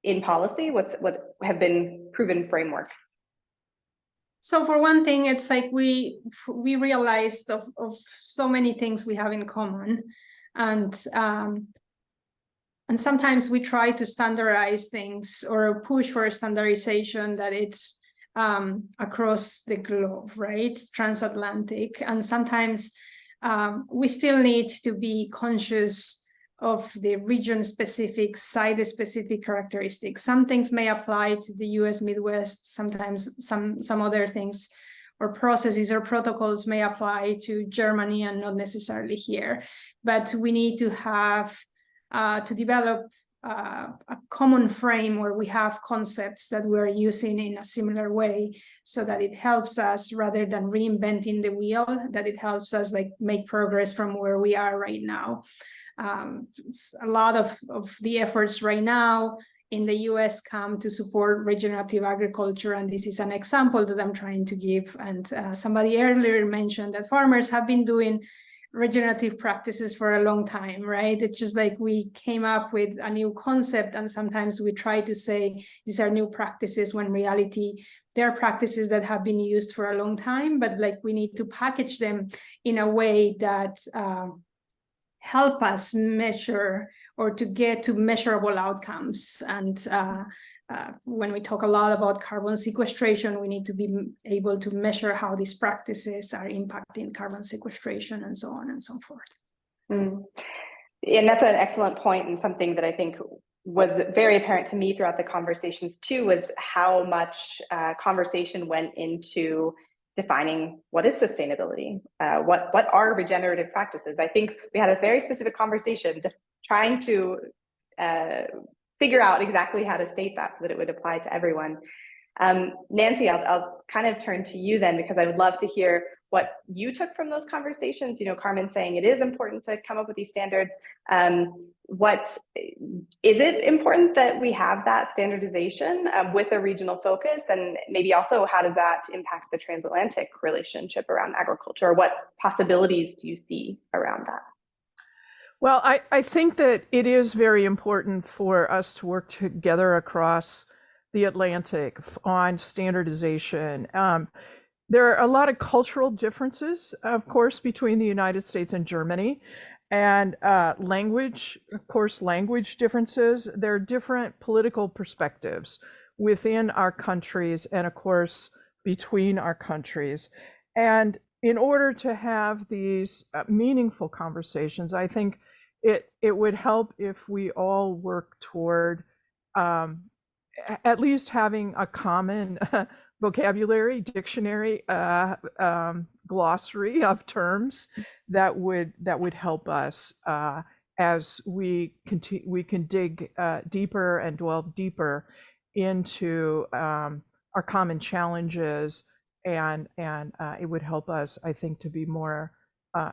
in policy? What have been proven frameworks? So for one thing, it's like we realized of so many things we have in common, and sometimes we try to standardize things or push for a standardization that it's across the globe, right? Transatlantic, and sometimes we still need to be conscious of the region-specific, site-specific characteristics. Some things may apply to the U.S. Midwest, sometimes some other things or processes or protocols may apply to Germany and not necessarily here. But we need to have, to develop a common frame where we have concepts that we're using in a similar way so that it helps us, rather than reinventing the wheel, that it helps us like make progress from where we are right now. A lot of the efforts right now in the US come to support regenerative agriculture, and this is an example that I'm trying to give. And somebody earlier mentioned that farmers have been doing regenerative practices for a long time, right? It's just like we came up with a new concept, and sometimes we try to say these are new practices when in reality they're practices that have been used for a long time, but like we need to package them in a way that help us measure or to get to measurable outcomes. And when we talk a lot about carbon sequestration, we need to be able to measure how these practices are impacting carbon sequestration and so on and so forth. Mm. And that's an excellent point, and something that I think was very apparent to me throughout the conversations too, was how much conversation went into defining what is sustainability, what are regenerative practices. I think we had a very specific conversation trying to figure out exactly how to state that so that it would apply to everyone. Nancy, I'll kind of turn to you then, because I would love to hear what you took from those conversations. Carmen saying it is important to come up with these standards. What is it important that we have that standardization with a regional focus, and maybe also how does that impact the transatlantic relationship around agriculture? What possibilities do you see around that? Well, I think that it is very important for us to work together across the Atlantic on standardization. There are a lot of cultural differences, of course, between the United States and Germany. And language, of course, language differences. There are different political perspectives within our countries and, of course, between our countries. And in order to have these meaningful conversations, I think it would help if we all work toward at least having a common vocabulary, dictionary, glossary of terms that would help us as we can dig deeper and delve deeper into our common challenges, and it would help us, I think, to be more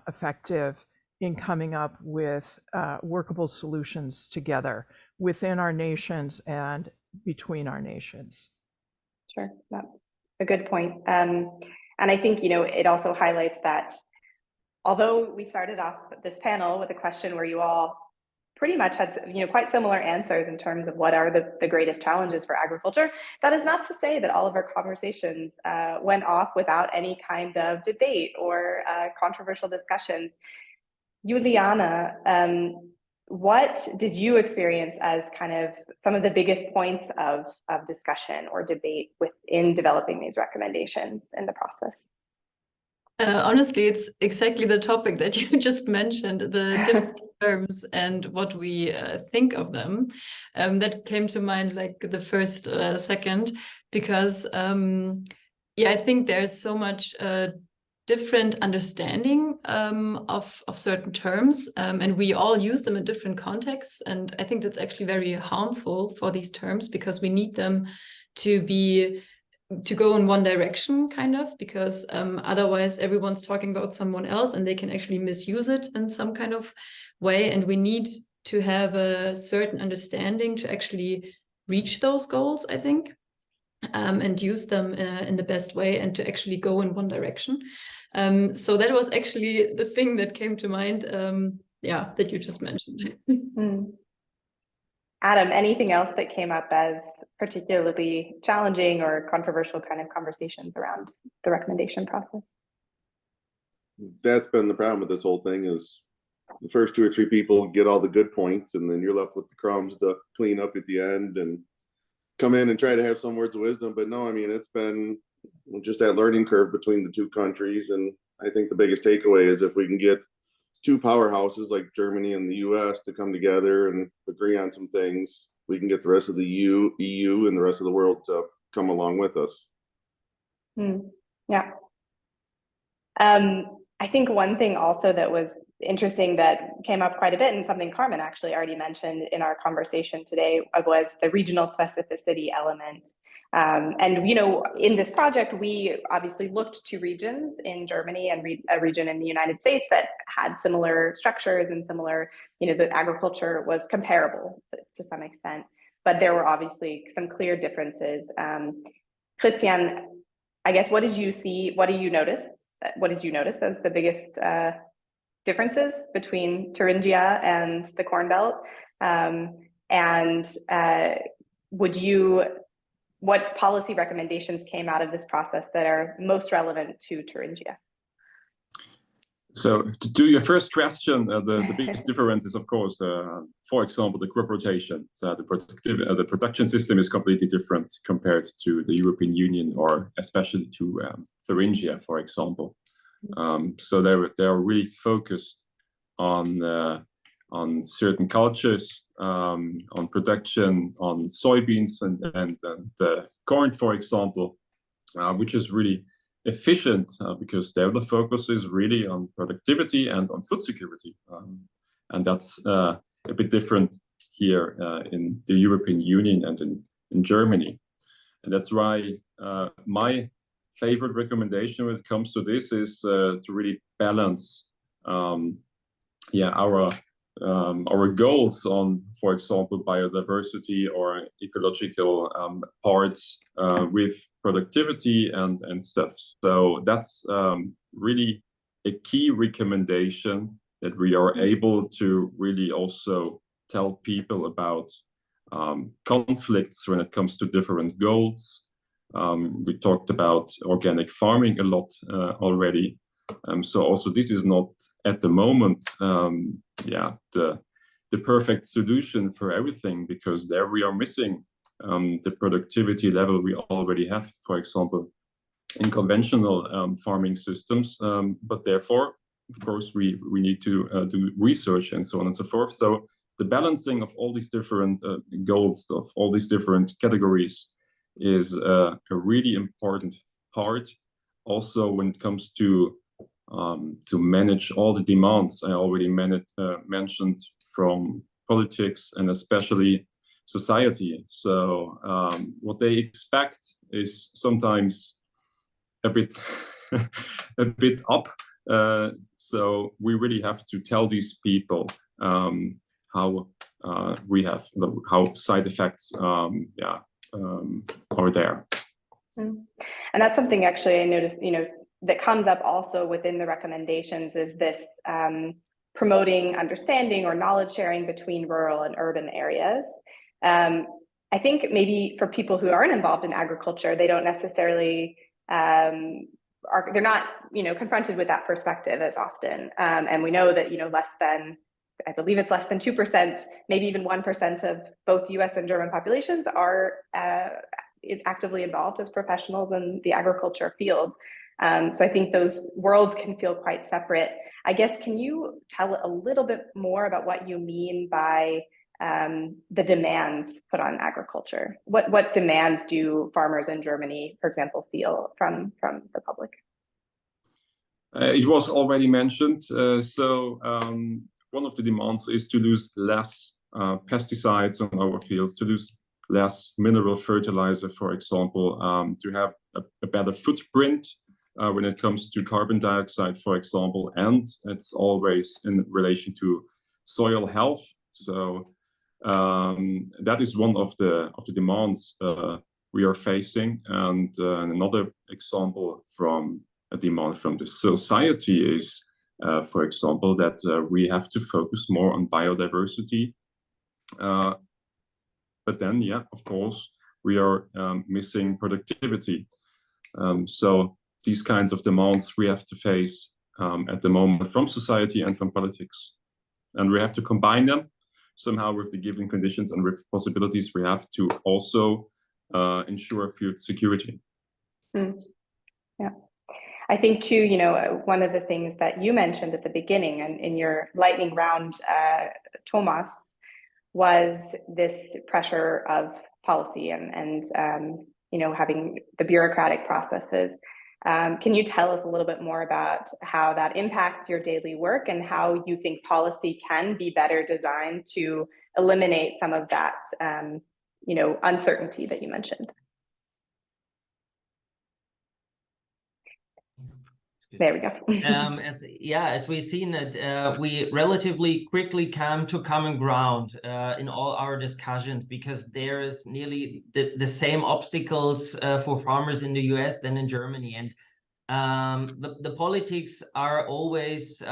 effective in coming up with workable solutions together within our nations and between our nations. Sure, that's a good point. And I think, it also highlights that although we started off this panel with a question where you all pretty much had, quite similar answers in terms of what are the greatest challenges for agriculture, that is not to say that all of our conversations went off without any kind of debate or controversial discussions. Juliana, what did you experience as kind of some of the biggest points of discussion or debate within developing these recommendations in the process? Honestly, it's exactly the topic that you just mentioned, the different terms and what we think of them. That came to mind like the first second, because I think there's so much different understanding of certain terms, and we all use them in different contexts. And I think that's actually very harmful for these terms, because we need them to go in one direction, kind of, because otherwise everyone's talking about someone else and they can actually misuse it in some kind of way. And we need to have a certain understanding to actually reach those goals, I think, and use them in the best way and to actually go in one direction. So that was actually the thing that came to mind, that you just mentioned. Adam, anything else that came up as particularly challenging or controversial kind of conversations around the recommendation process? That's been the problem with this whole thing, is the first 2 or 3 people get all the good points, and then you're left with the crumbs to clean up at the end and come in and try to have some words of wisdom. But no, I mean, it's been just that learning curve between the 2 countries. And I think the biggest takeaway is if we can get 2 powerhouses like Germany and the U.S. to come together and agree on some things, we can get the rest of the EU and the rest of the world to come along with us. Yeah. I think one thing also that was interesting that came up quite a bit, and something Carmen actually already mentioned in our conversation today, was the regional specificity element. And, in this project, we obviously looked to regions in Germany and a region in the United States that had similar structures and similar, the agriculture was comparable to some extent, but there were obviously some clear differences. Christian, I guess, what did you see? What did you notice as the biggest differences between Thuringia and the Corn Belt? What policy recommendations came out of this process that are most relevant to Thuringia? So to do your first question, the biggest difference is, of course, for example, the crop rotation. So the production system is completely different compared to the European Union, or especially to Thuringia, for example. So they are really focused on certain cultures, on production, on soybeans and the corn, for example, which is really efficient because there the focus is really on productivity and on food security. And that's a bit different here in the European Union and in Germany. And that's why my favorite recommendation when it comes to this is to really balance our goals on, for example, biodiversity or ecological parts with productivity and stuff. So that's really a key recommendation, that we are able to really also tell people about conflicts when it comes to different goals. We talked about organic farming a lot already. So also this is not at the moment, the perfect solution for everything, because there we are missing the productivity level we already have, for example, in conventional farming systems. But therefore, of course, we need to do research and so on and so forth. So the balancing of all these different goals, of all these different categories, is a really important part. Also, when it comes to manage all the demands I already mentioned from politics and especially society. So what they expect is sometimes a bit a bit up. So we really have to tell these people how side effects are there. And that's something actually I noticed, that comes up also within the recommendations, is this promoting understanding or knowledge sharing between rural and urban areas. I think maybe for people who aren't involved in agriculture, they don't necessarily they're not confronted with that perspective as often. And we know that I believe it's less than 2%, maybe even 1% of both U.S. and German populations are actively involved as professionals in the agriculture field. So I think those worlds can feel quite separate. I guess, can you tell a little bit more about what you mean by the demands put on agriculture? What demands do farmers in Germany, for example, feel from the public? It was already mentioned. One of the demands is to use less pesticides on our fields, to use less mineral fertilizer, for example, to have a better footprint when it comes to carbon dioxide, for example, and it's always in relation to soil health. So that is one of the demands we are facing. And another example from a demand from the society is, for example, that we have to focus more on biodiversity. But then, of course, we are missing productivity. So these kinds of demands we have to face at the moment from society and from politics. And we have to combine them somehow with the given conditions and with possibilities we have to also ensure food security. Yeah. I think too, one of the things that you mentioned at the beginning and in your lightning round, Thomas, was this pressure of policy and having the bureaucratic processes. Can you tell us a little bit more about how that impacts your daily work and how you think policy can be better designed to eliminate some of that, uncertainty that you mentioned? There we go. As we've seen it, we relatively quickly come to common ground in all our discussions, because there is nearly the same obstacles for farmers in the US than in Germany. And the politics are always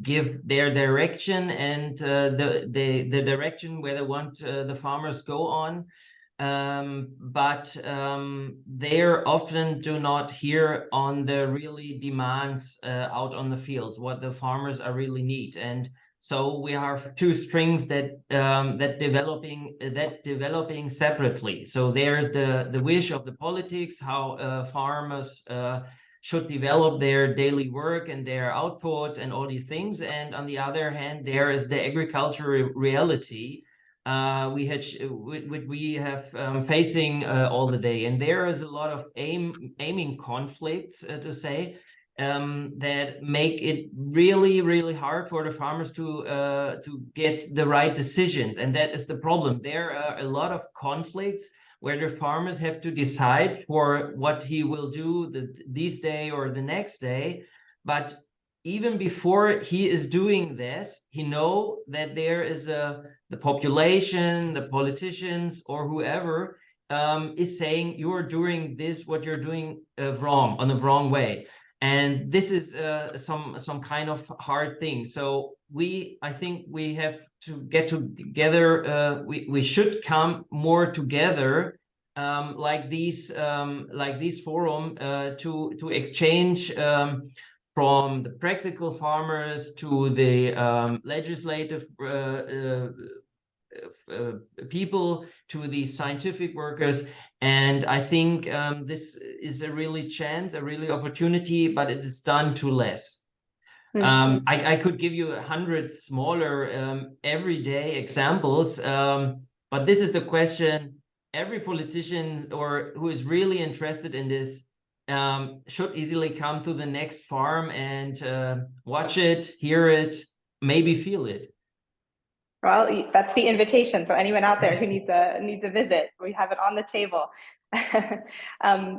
give their direction and the direction where they want the farmers go on. But they often do not hear on the really demands out on the fields, what the farmers are really need. And so we have two strings that developing separately. So there's the wish of the politics, how farmers should develop their daily work and their output and all these things. And on the other hand, there is the agricultural reality we have facing all the day. And there is a lot of aiming conflicts, to say, that make it really, really hard for the farmers to get the right decisions. And that is the problem. There are a lot of conflicts where the farmers have to decide for what he will do this day or the next day. But even before he is doing this, he know that there is the population, the politicians, or whoever is saying you're doing this, what you're doing wrong, on the wrong way. And this is some kind of hard thing. So I think we have to get together. We should come more together, like these forum to exchange from the practical farmers to the legislative people, to the scientific workers. And I think this is a really chance, a really opportunity, but it is done too less. I could give you 100 smaller everyday examples, but this is the question every politician or who is really interested in this should easily come to the next farm and watch it, hear it, maybe feel it. Well, that's the invitation. So anyone out there who needs a visit, we have it on the table.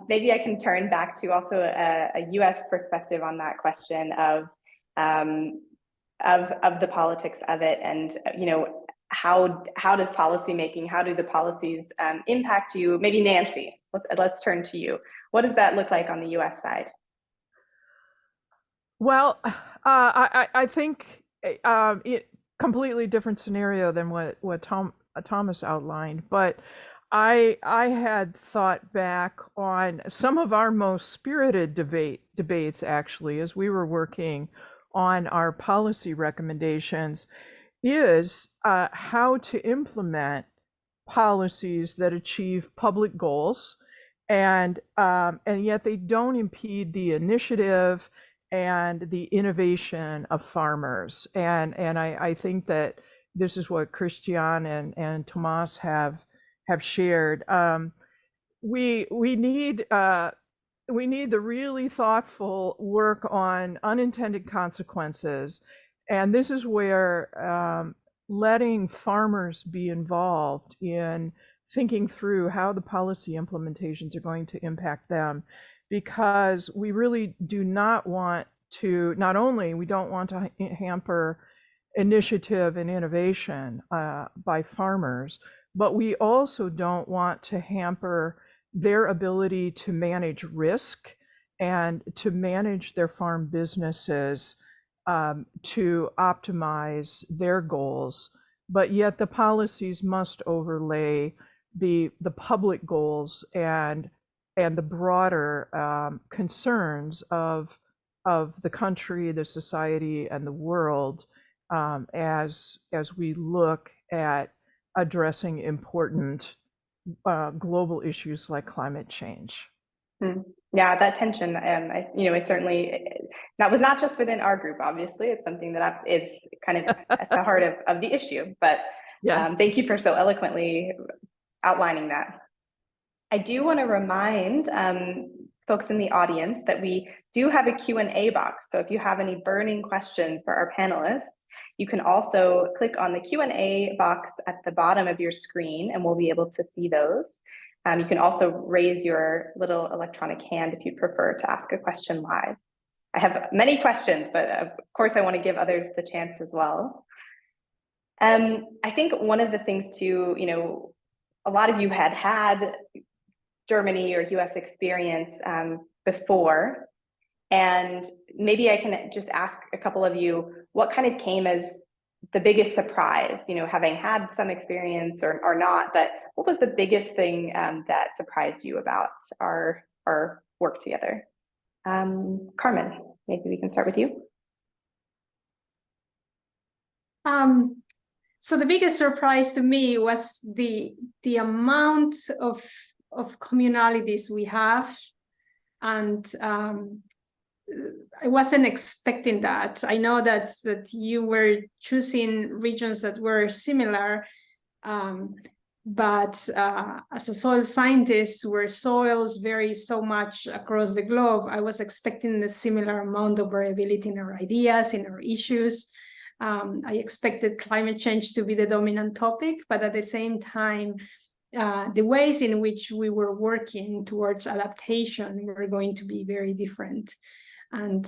Maybe I can turn back to also a U.S. perspective on that question of the politics of it, and how does policy making, how do the policies impact you? Maybe Nancy, let's turn to you. What does that look like on the U.S. side? Well, I think it completely different scenario than what Thomas outlined, but I had thought back on some of our most spirited debates actually as we were working on our policy recommendations is how to implement policies that achieve public goals and yet they don't impede the initiative and the innovation of farmers. And I think that this is what Christian and Tomas have shared. We need the really thoughtful work on unintended consequences. And this is where letting farmers be involved in thinking through how the policy implementations are going to impact them, because we really do not want to, not only we don't want to hamper initiative and innovation by farmers, but we also don't want to hamper their ability to manage risk and to manage their farm businesses to optimize their goals. But yet the policies must overlay the public goals and the broader concerns of the country, the society, and the world as we look at addressing important global issues like climate change. Yeah, that tension, it certainly, that was not just within our group, obviously. It's something that is kind of at the heart of the issue, but yeah. Thank you for so eloquently outlining that. I do want to remind folks in the audience that we do have a Q&A box. So if you have any burning questions for our panelists, you can also click on the Q&A box at the bottom of your screen and we'll be able to see those. You can also raise your little electronic hand if you prefer to ask a question live. I have many questions, but of course I want to give others the chance as well. I think one of the things too, a lot of you had Germany or US experience before, and maybe I can just ask a couple of you, what kind of came as the biggest surprise, having had some experience or not, but what was the biggest thing that surprised you about our work together? Carmen, maybe we can start with you. So the biggest surprise to me was the amount of communalities we have, and I wasn't expecting that. I know that you were choosing regions that were similar, but as a soil scientist, where soils vary so much across the globe, I was expecting a similar amount of variability in our ideas, in our issues. I expected climate change to be the dominant topic, but at the same time, the ways in which we were working towards adaptation were going to be very different. And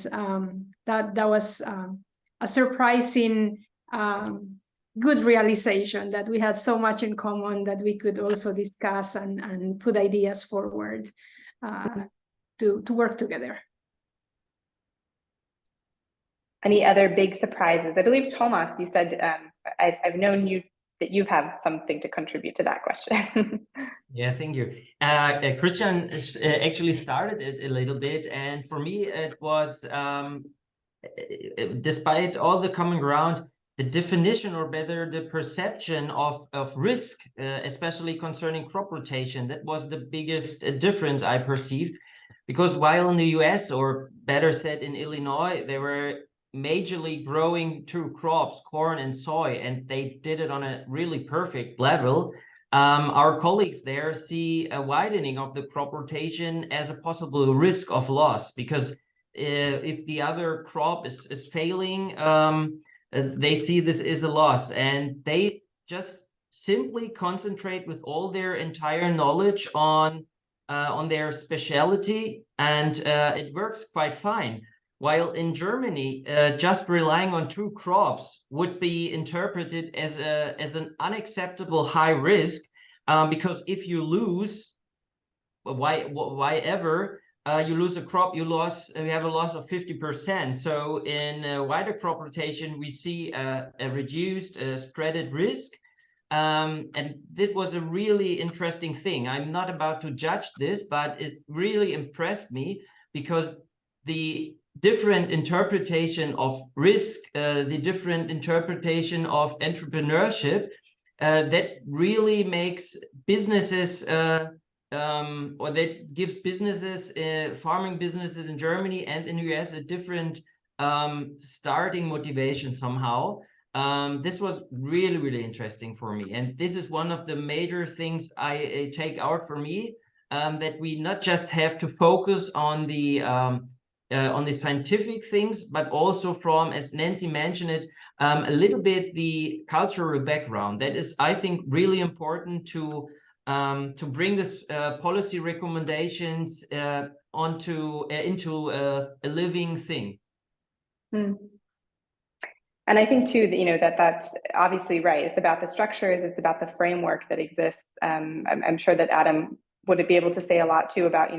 that was a surprising good realization that we had so much in common that we could also discuss and put ideas forward to work together. Any other big surprises? I believe, Thomas, you said, I've known you that you have something to contribute to that question. Yeah, thank you. Christian actually started it a little bit, and for me it was despite all the common ground, the definition, or better the perception of risk, especially concerning crop rotation, that was the biggest difference I perceived. Because while in the US, or better said in Illinois, they were majorly growing two crops, corn and soy, and they did it on a really perfect level. Our colleagues there see a widening of the crop rotation as a possible risk of loss, because if the other crop is failing, they see this is a loss, and they just simply concentrate with all their entire knowledge on their specialty, and it works quite fine. While in Germany, just relying on two crops would be interpreted as an unacceptable high risk, because if you lose, why ever, you lose a crop, you have a loss of 50%. So in wider crop rotation, we see a reduced spreaded risk. And this was a really interesting thing. I'm not about to judge this, but it really impressed me, because the different interpretation of risk, the different interpretation of entrepreneurship, that really makes businesses or that gives businesses, farming businesses in Germany and in the US, a different starting motivation somehow. This was really, really interesting for me. And this is one of the major things I take out for me, that we not just have to focus on the scientific things, but also from, as Nancy mentioned it, a little bit the cultural background. That is, I think, really important to bring this policy recommendations into a living thing. And I think too that that's obviously right. It's about the structures. It's about the framework that exists. I'm sure that Adam would be able to say a lot too about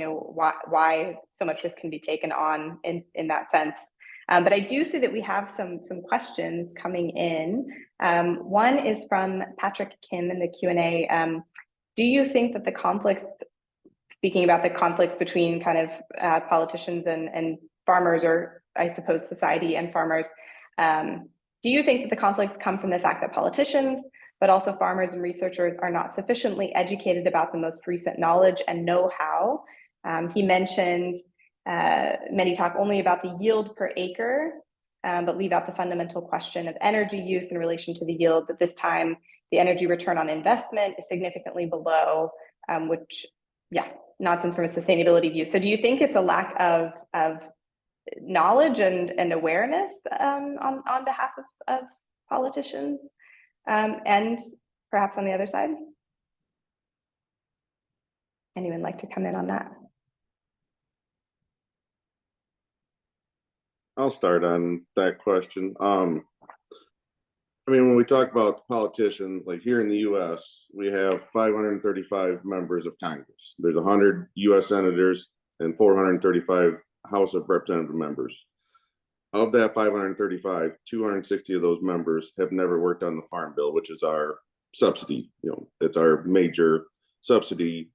why so much risk can be taken on in that sense. But I do see that we have some questions coming in. One is from Patrick Kim in the Q&A. Do you think that the conflicts, speaking about the conflicts between kind of politicians and farmers, or I suppose society and farmers, do you think that the conflicts come from the fact that politicians, but also farmers and researchers, are not sufficiently educated about the most recent knowledge and know-how? He mentions many talk only about the yield per acre, but leave out the fundamental question of energy use in relation to the yields. At this time, the energy return on investment is significantly below, which, yeah, nonsense from a sustainability view. So do you think it's a lack of knowledge and awareness on behalf of politicians, and perhaps on the other side? Anyone like to come in on that? I'll start on that question. I mean, when we talk about politicians, like here in the U.S., we have 535 members of Congress. There's 100 U.S. senators and 435 House of Representative members. Of that 535, 260 of those members have never worked on the Farm Bill, which is our subsidy. It's our major subsidy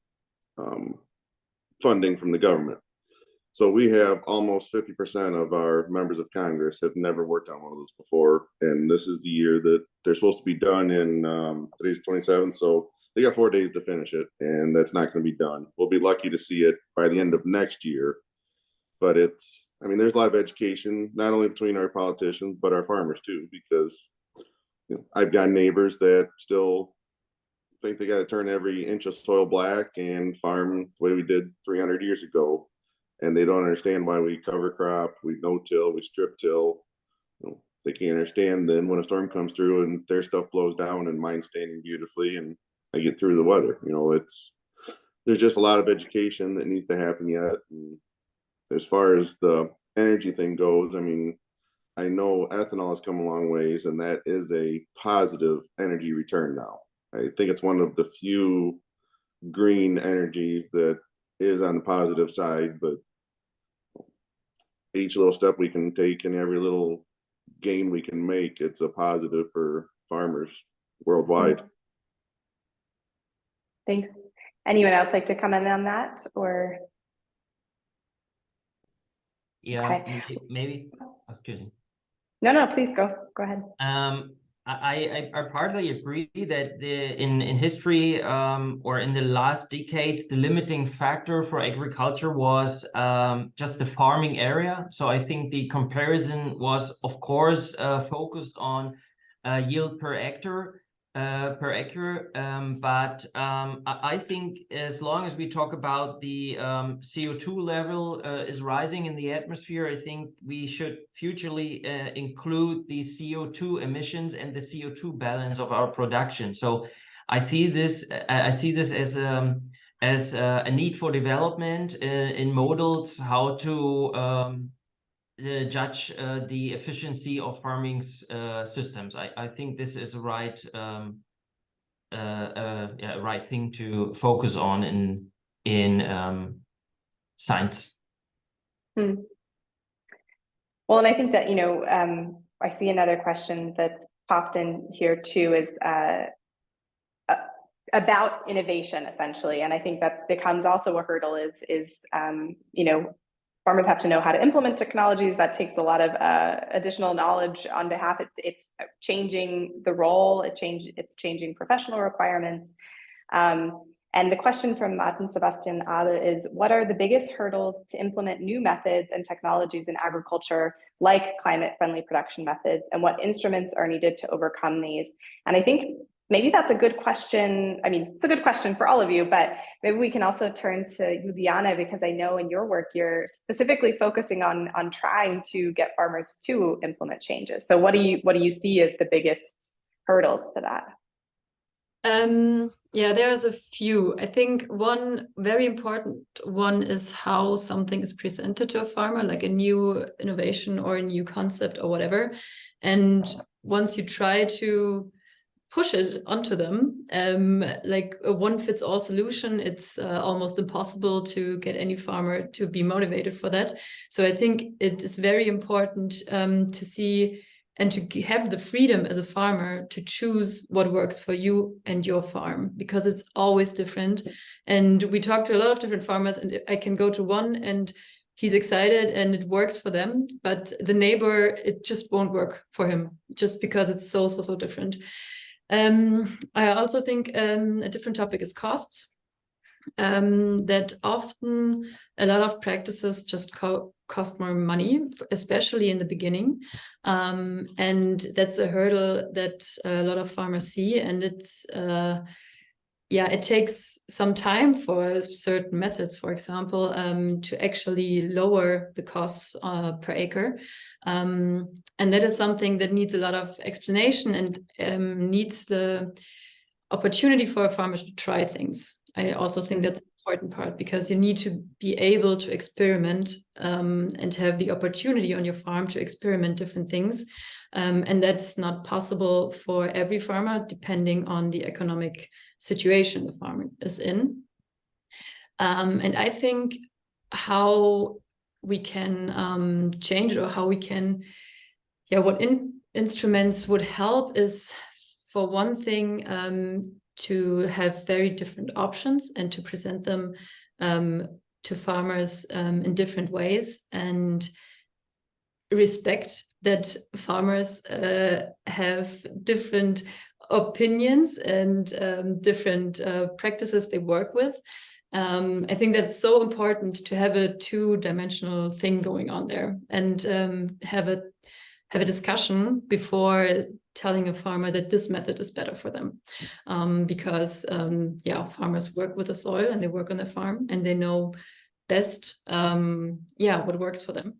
funding from the government. So we have almost 50% of our members of Congress have never worked on one of those before. And this is the year that they're supposed to be done in, today's 27th. So they got 4 days to finish it, and that's not going to be done. We'll be lucky to see it by the end of next year. But I mean, there's a lot of education, not only between our politicians, but our farmers too, because I've got neighbors that still think they got to turn every inch of soil black and farm the way we did 300 years ago. And they don't understand why we cover crop, we no-till, we strip-till. They can't understand then when a storm comes through and their stuff blows down and mine's standing beautifully and I get through the weather. There's just a lot of education that needs to happen yet. And as far as the energy thing goes, I mean, I know ethanol has come a long ways, and that is a positive energy return now. I think it's one of the few green energies that is on the positive side, but each little step we can take and every little gain we can make, it's a positive for farmers worldwide. Thanks. Anyone else like to comment on that? Or Yeah, maybe. Excuse me. No, please go ahead. I partly agree that in history or in the last decades, the limiting factor for agriculture was just the farming area. So I think the comparison was, of course, focused on yield per acre. But I think as long as we talk about the CO2 level is rising in the atmosphere, I think we should futurely include the CO2 emissions and the CO2 balance of our production. So I see this as a need for development in models, how to judge the efficiency of farming systems. I think this is a right right thing to focus on in science. Well, and I think that, I see another question that's popped in here too is about innovation, essentially. And I think that becomes also a hurdle is farmers have to know how to implement technologies. That takes a lot of additional knowledge on behalf. It's changing the role. It's changing professional requirements. And the question from Martin Sebastian Ahle is, what are the biggest hurdles to implement new methods and technologies in agriculture, like climate-friendly production methods, and what instruments are needed to overcome these? And I think maybe that's a good question. I mean, it's a good question for all of you, but maybe we can also turn to Juliana, because I know in your work, you're specifically focusing on trying to get farmers to implement changes. So what do you see as the biggest hurdles to that? Yeah, there's a few. I think one very important one is how something is presented to a farmer, like a new innovation or a new concept or whatever. And once you try to push it onto them, like a one-fits-all solution, it's almost impossible to get any farmer to be motivated for that. So I think it is very important to see and to have the freedom as a farmer to choose what works for you and your farm, because it's always different. And we talk to a lot of different farmers, and I can go to one and he's excited and it works for them, but the neighbor, it just won't work for him, just because it's so different. I also think a different topic is costs. That often a lot of practices just cost more money, especially in the beginning. And that's a hurdle that a lot of farmers see. And it's, it takes some time for certain methods, for example, to actually lower the costs per acre. And that is something that needs a lot of explanation and needs the opportunity for a farmer to try things. I also think that's an important part, because you need to be able to experiment and have the opportunity on your farm to experiment different things. And that's not possible for every farmer, depending on the economic situation the farmer is in. And I think how we can change it, or how we can, what instruments would help is, for one thing, to have very different options and to present them to farmers in different ways, and respect that farmers have different opinions and different practices they work with. I think that's so important to have a two-dimensional thing going on there, and have a discussion before telling a farmer that this method is better for them, because farmers work with the soil and they work on the farm and they know best what works for them.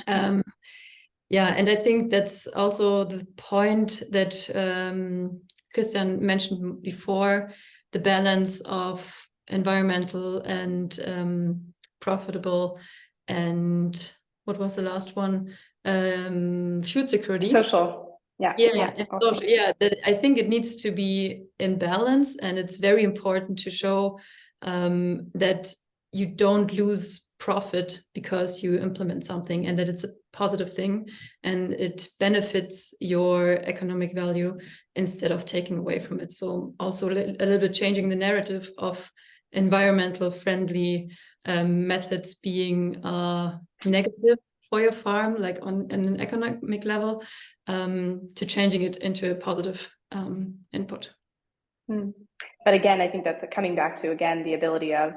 And I think that's also the point that Christian mentioned before, the balance of environmental and profitable, and what was the last one? Food security. Social. That I think it needs to be in balance, and it's very important to show that you don't lose profit because you implement something, and that it's a positive thing and it benefits your economic value instead of taking away from it. So also a little bit changing the narrative of environmental friendly methods being negative for your farm, like on an economic level, to changing it into a positive input. But again, I think that's coming back to, again, the ability of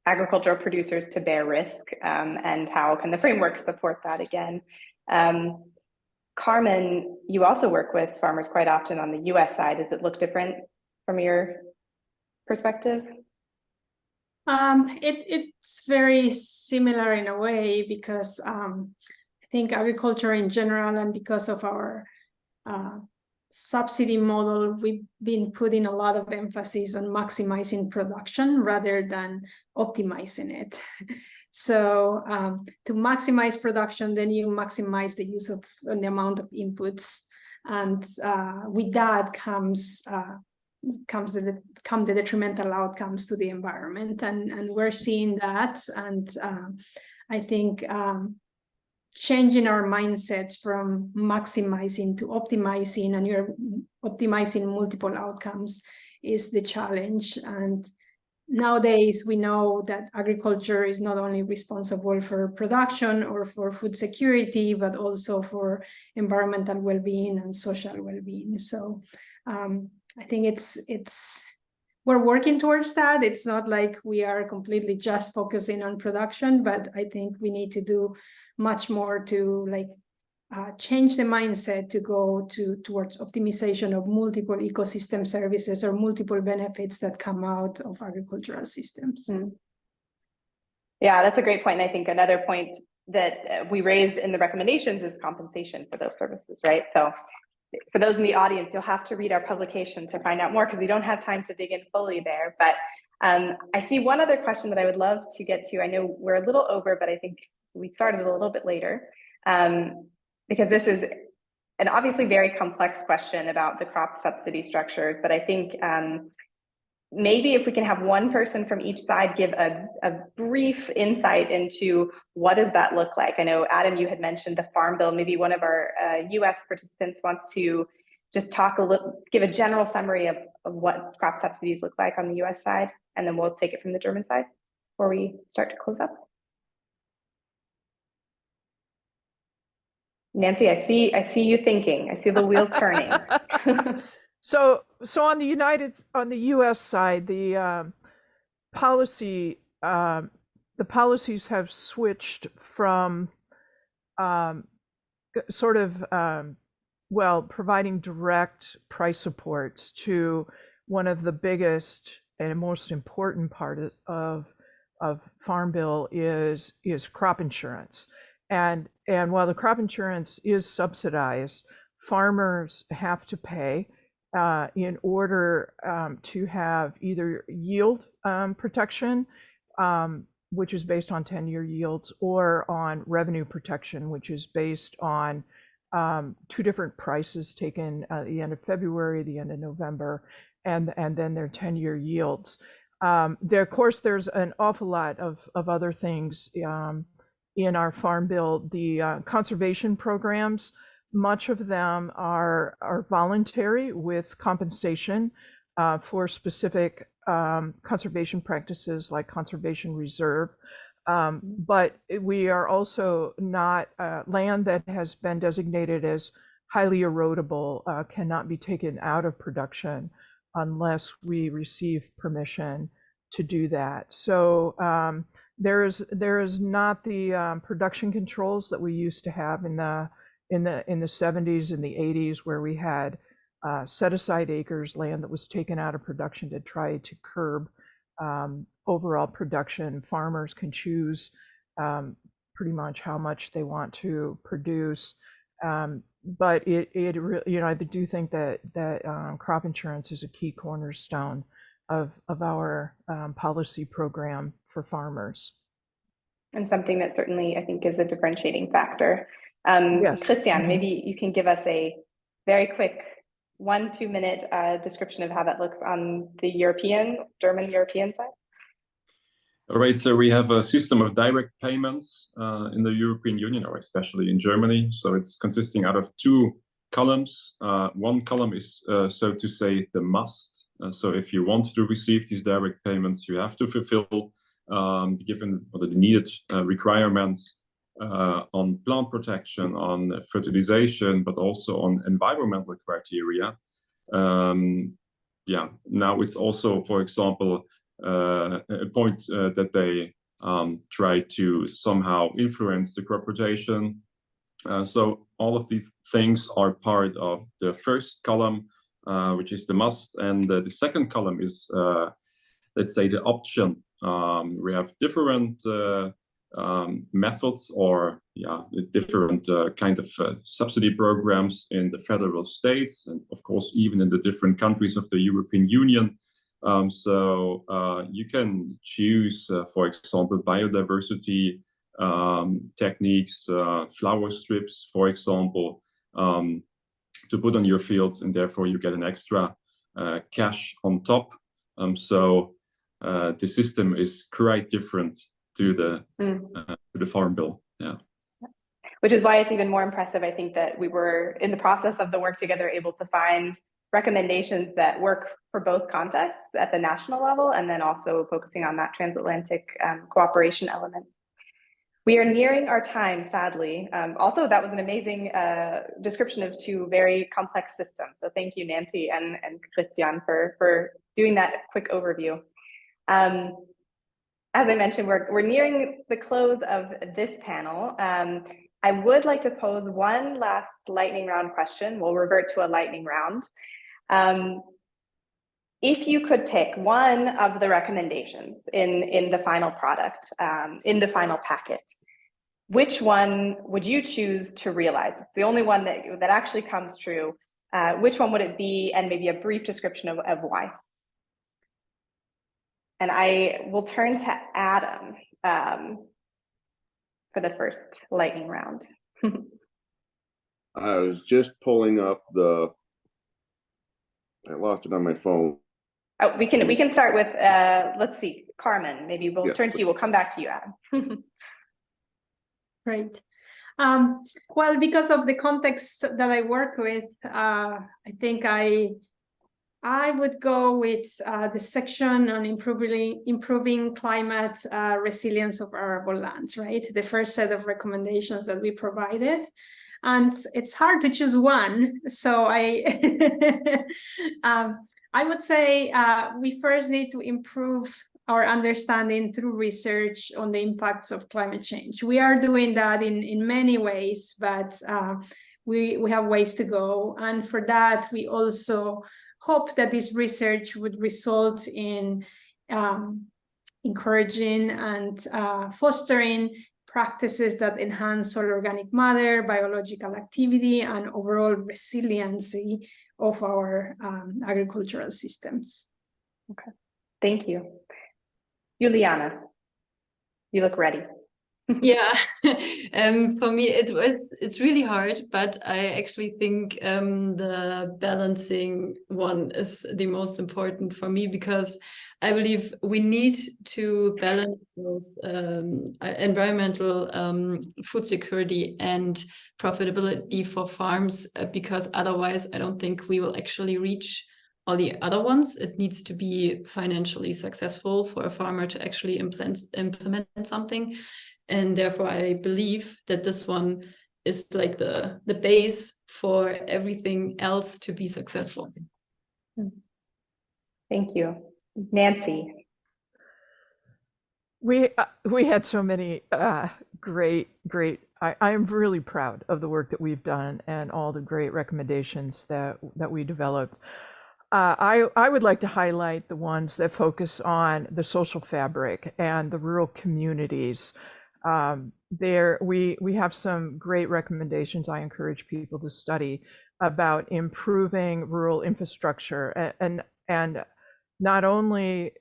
agricultural producers to bear risk, and how can the framework support that again. Carmen, you also work with farmers quite often on the U.S. side. Does it look different from your perspective? It's very similar in a way, because I think agriculture in general, and because of our subsidy model, we've been putting a lot of emphasis on maximizing production rather than optimizing it. So to maximize production, then you maximize the use of the amount of inputs, and with that comes the detrimental outcomes to the environment, and we're seeing that. And I think changing our mindsets from maximizing to optimizing, and you're optimizing multiple outcomes, is the challenge. And nowadays we know that agriculture is not only responsible for production or for food security, but also for environmental well-being and social well-being. So I think we're working towards that. It's not like we are completely just focusing on production, but I think we need to do much more to change the mindset to go towards optimization of multiple ecosystem services or multiple benefits that come out of agricultural systems. Yeah, that's a great point. And I think another point that we raised in the recommendations is compensation for those services, right? So for those in the audience, you'll have to read our publication to find out more, because we don't have time to dig in fully there. But I see one other question that I would love to get to. I know we're a little over, but I think we started a little bit later, because this is an obviously very complex question about the crop subsidy structures. But I think maybe if we can have one person from each side give a brief insight into what does that look like. I know, Adam, you had mentioned the Farm Bill. Maybe one of our U.S. participants wants to just give a general summary of what crop subsidies look like on the U.S. side, and then we'll take it from the German side before we start to close up. Nancy, I see you thinking. I see the wheels turning. So on the U.S. side, the policies have switched from providing direct price supports to one of the biggest and most important parts of Farm Bill is crop insurance. And while the crop insurance is subsidized, farmers have to pay in order to have either yield protection, which is based on 10-year yields, or on revenue protection, which is based on two different prices taken at the end of February, the end of November, and then their 10-year yields. Of course, there's an awful lot of other things in our Farm Bill. The conservation programs, much of them are voluntary with compensation for specific conservation practices like conservation reserve. But we are also not, land that has been designated as highly erodible cannot be taken out of production unless we receive permission to do that. So there is not the production controls that we used to have in the 70s and the 80s, where we had set aside acres, land that was taken out of production to try to curb overall production. Farmers can choose pretty much how much they want to produce. But I do think that crop insurance is a key cornerstone of our policy program for farmers. And something that certainly I think is a differentiating factor. Yes. Christian, maybe you can give us a very quick 1-2 minute description of how that looks on the German European side. All right, so we have a system of direct payments in the European Union, or especially in Germany. So it's consisting out of two columns. One column is, so to say, the must. So if you want to receive these direct payments, you have to fulfill the given or the needed requirements on plant protection, on fertilization, but also on environmental criteria. Yeah, now it's also, for example, a point that they try to somehow influence the crop rotation. So all of these things are part of the first column, which is the must, and the second column is, let's say, the option. We have different methods, or different kind of subsidy programs in the federal states, and of course even in the different countries of the European Union. So you can choose, for example, biodiversity techniques, flower strips, for example, to put on your fields, and therefore you get an extra cash on top. So the system is quite different to the Farm Bill. Yeah. Which is why it's even more impressive, I think, that we were in the process of the work together able to find recommendations that work for both contexts at the national level, and then also focusing on that transatlantic cooperation element. We are nearing our time, sadly. Also, that was an amazing description of two very complex systems. So thank you, Nancy and Christian, for doing that quick overview. As I mentioned, we're nearing the close of this panel. I would like to pose one last lightning round question. We'll revert to a lightning round. If you could pick one of the recommendations in the final product, in the final packet, which one would you choose to realize? It's the only one that actually comes true. Which one would it be, and maybe a brief description of why? And I will turn to Adam for the first lightning round. I was just pulling up I lost it on my phone. Oh, we can start with, let's see, Carmen, maybe we'll turn to you. We'll come back to you, Adam. Great. Well, because of the context that I work with, I think I would go with the section on improving climate resilience of arable lands, right? The first set of recommendations that we provided. And it's hard to choose one. So I would say we first need to improve our understanding through research on the impacts of climate change. We are doing that in many ways, but we have ways to go. And for that, we also hope that this research would result in encouraging and fostering practices that enhance soil organic matter, biological activity, and overall resiliency of our agricultural systems. Okay, thank you. Juliana, you look ready. Yeah, for me it's really hard, but I actually think the balancing one is the most important for me, because I believe we need to balance those environmental food security and profitability for farms, because otherwise I don't think we will actually reach all the other ones. It needs to be financially successful for a farmer to actually implement something. And therefore, I believe that this one is like the base for everything else to be successful. Thank you. Nancy. We had so many great, I am really proud of the work that we've done and all the great recommendations that we developed. I would like to highlight the ones that focus on the social fabric and the rural communities. We have some great recommendations I encourage people to study about improving rural infrastructure and not only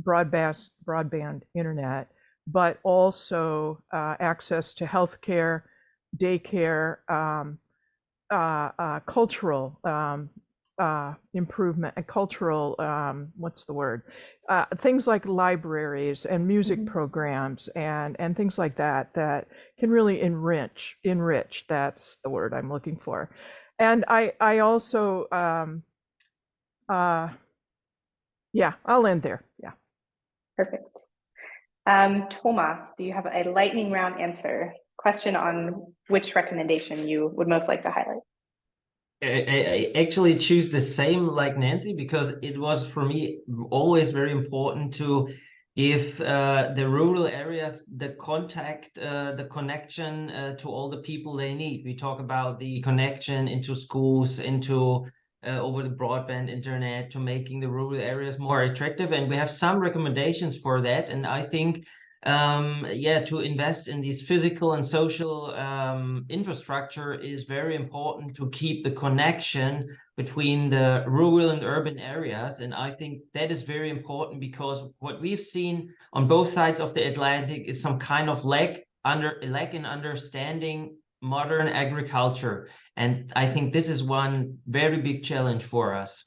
broadband internet, but also access to healthcare, daycare, cultural improvement, and cultural, things like libraries and music programs and things like that can really enrich, that's the word I'm looking for. And I also, yeah, I'll end there. Yeah. Perfect. Thomas, do you have a lightning round answer? Question on which recommendation you would most like to highlight? I actually choose the same like Nancy, because it was for me always very important to give the rural areas the contact, the connection to all the people they need. We talk about the connection into schools, into over the broadband internet, to making the rural areas more attractive. And we have some recommendations for that. And I think to invest in these physical and social infrastructure is very important to keep the connection between the rural and urban areas. And I think that is very important, because what we've seen on both sides of the Atlantic is some kind of lack in understanding modern agriculture. And I think this is one very big challenge for us.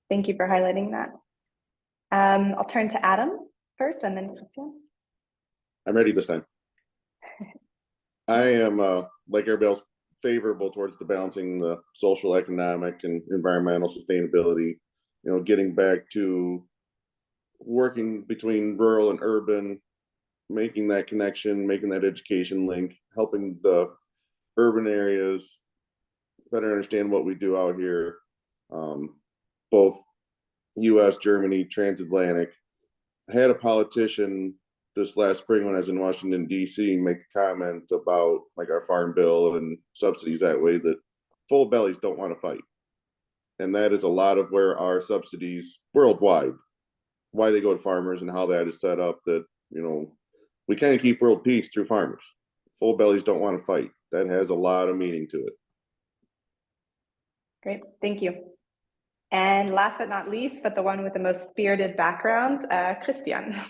Thank you for highlighting that. I'll turn to Adam first, and then Christian. I'm ready this time. I am, like everybody else, favorable towards the balancing the social, economic, and environmental sustainability. You know, getting back to working between rural and urban, making that connection, making that education link, helping the urban areas better understand what we do out here. Both U.S., Germany, Transatlantic. I had a politician this last spring when I was in Washington, D.C., make a comment about like our farm bill and subsidies that way, that full bellies don't want to fight. And that is a lot of where our subsidies worldwide, why they go to farmers and how that is set up, that, you know, we kind of keep world peace through farmers. Full bellies don't want to fight. That has a lot of meaning to it. Great, thank you. And last but not least, but the one with the most spirited background, Christian.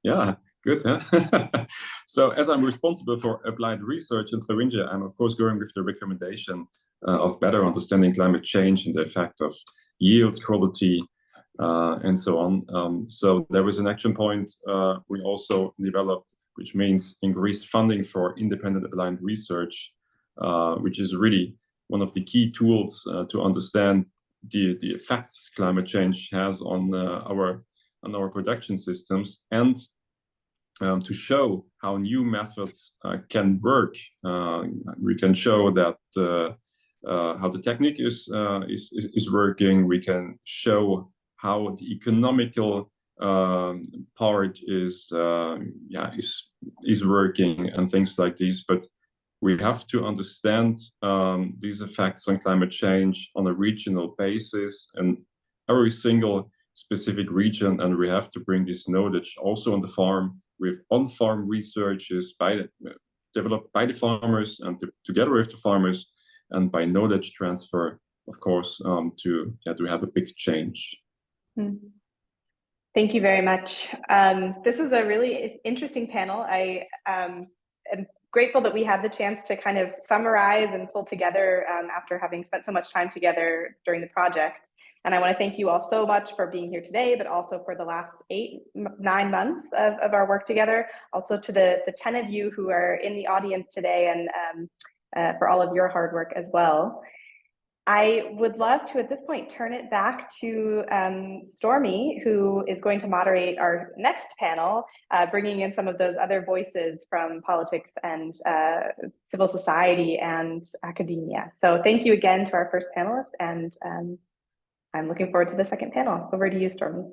Yeah, good. Huh? So as I'm responsible for applied research in Thuringia, I'm of course going with the recommendation of better understanding climate change and the effect of yield, quality, and so on. So there was an action point we also developed, which means increased funding for independent applied research, which is really one of the key tools to understand the effects climate change has on our production systems, and to show how new methods can work. We can show that how the technique is working. We can show how the economical part is working and things like this. But we have to understand these effects on climate change on a regional basis and every single specific region, and we have to bring this knowledge also on the farm with on-farm researches developed by the farmers and together with the farmers, and by knowledge transfer, of course, to have a big change. Thank you very much. This is a really interesting panel. I am grateful that we had the chance to kind of summarize and pull together after having spent so much time together during the project. And I want to thank you all so much for being here today, but also for the last 8-9 months of our work together. Also to the 10 of you who are in the audience today, and for all of your hard work as well. I would love to, at this point, turn it back to Stormy, who is going to moderate our next panel, bringing in some of those other voices from politics and civil society and academia. So thank you again to our first panelist, and I'm looking forward to the second panel. Over to you, Stormy.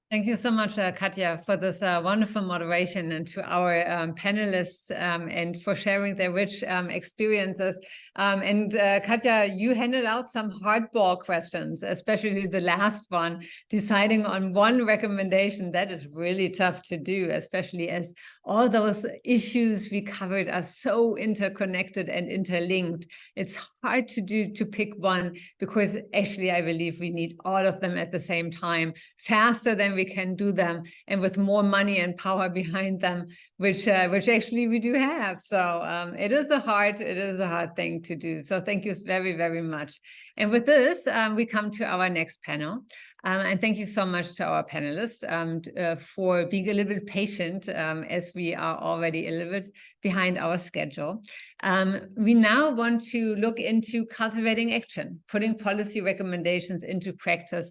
Thank you so much, Katja, for this wonderful moderation, and to our panelists and for sharing their rich experiences. Katja, you handed out some hardball questions, especially the last one, deciding on one recommendation. That is really tough to do, especially as all those issues we covered are so interconnected and interlinked. It's hard to pick one, because actually I believe we need all of them at the same time, faster than we can do them, and with more money and power behind them, which actually we do have. So it is a hard thing to do. So thank you very, very much. And with this, we come to our next panel. And thank you so much to our panelists for being a little bit patient as we are already a little bit behind our schedule. We now want to look into cultivating action, putting policy recommendations into practice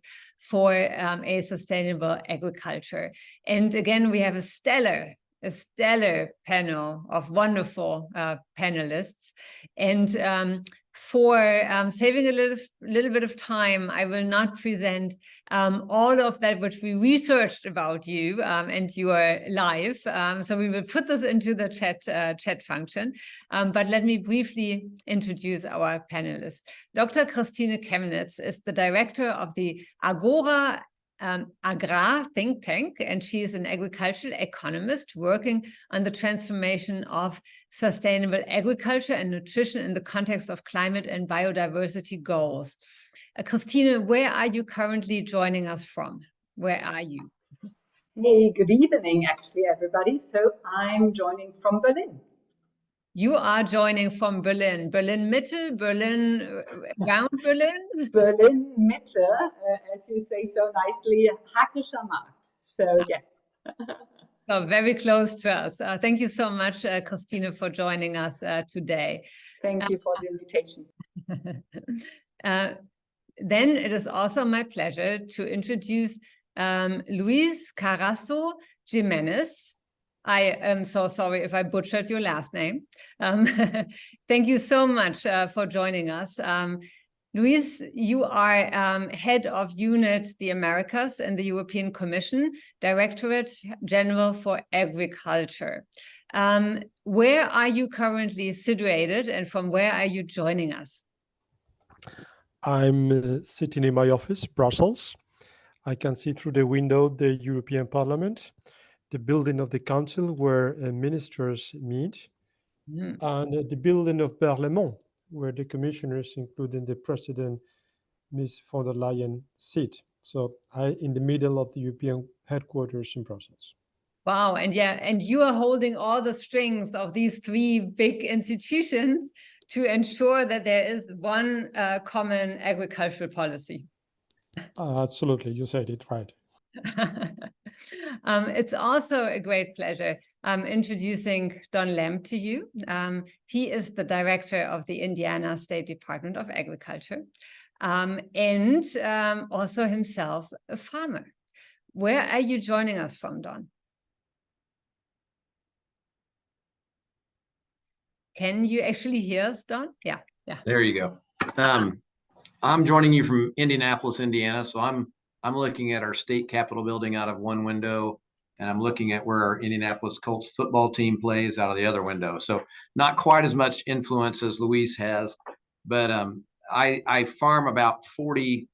for a sustainable agriculture. And again, we have a stellar panel of wonderful panelists. And for saving a little bit of time, I will not present all of that which we researched about you and your life. So we will put this into the chat function. But let me briefly introduce our panelists. Dr. Christine Chemnitz is the director of the Agora Agrar think tank, and she is an agricultural economist working on the transformation of sustainable agriculture and nutrition in the context of climate and biodiversity goals. Christine, where are you currently joining us from? Where are you? Hey, good evening, actually, everybody. So I'm joining from Berlin. You are joining from Berlin. Berlin Mitte, Berlin, around Berlin? Berlin Mitte, as you say so nicely, Hackischer Markt. So yes. So very close to us. Thank you so much, Christine, for joining us today. Thank you for the invitation. Then it is also my pleasure to introduce Luis Carazo Jimenez. I am so sorry if I butchered your last name. Thank you so much for joining us. Luis, you are head of Unit the Americas in the European Commission, Directorate General for Agriculture. Where are you currently situated, and from where are you joining us? I'm sitting in my office, Brussels. I can see through the window the European Parliament, the building of the council where ministers meet, and the building of Parlement, where the commissioners, including the president, Ms. von der Leyen, sit. So I'm in the middle of the European headquarters in Brussels. Wow, and yeah, and you are holding all the strings of these three big institutions to ensure that there is one common agricultural policy. Absolutely, you said it right. It's also a great pleasure introducing Don Lamb to you. He is the director of the Indiana State Department of Agriculture and also himself a farmer. Where are you joining us from, Don? Can you actually hear us, Don? Yeah. There you go. I'm joining you from Indianapolis, Indiana. So I'm looking at our state capitol building out of one window, and I'm looking at where our Indianapolis Colts football team plays out of the other window. So not quite as much influence as Luis has, but I farm about 40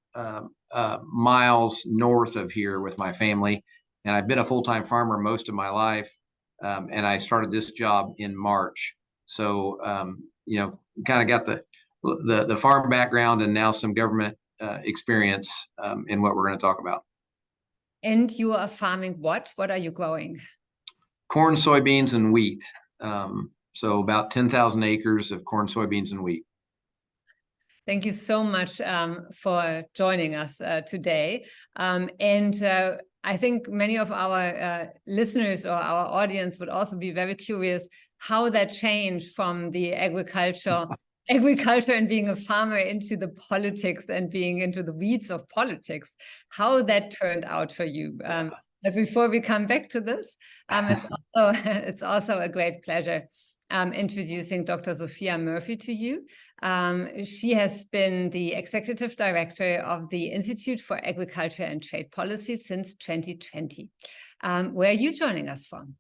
miles north of here with my family, and I've been a full-time farmer most of my life, and I started this job in March. So kind of got the farm background and now some government experience in what we're going to talk about. And you are farming what? What are you growing? Corn, soybeans, and wheat. So about 10,000 acres of corn, soybeans, and wheat. Thank you so much for joining us today. I think many of our listeners or our audience would also be very curious how that changed from the agriculture and being a farmer into the politics and being into the weeds of politics, how that turned out for you. But before we come back to this, it's also a great pleasure introducing Dr. Sophia Murphy to you. She has been the executive director of the Institute for Agriculture and Trade Policy since 2020. Where are you joining us from?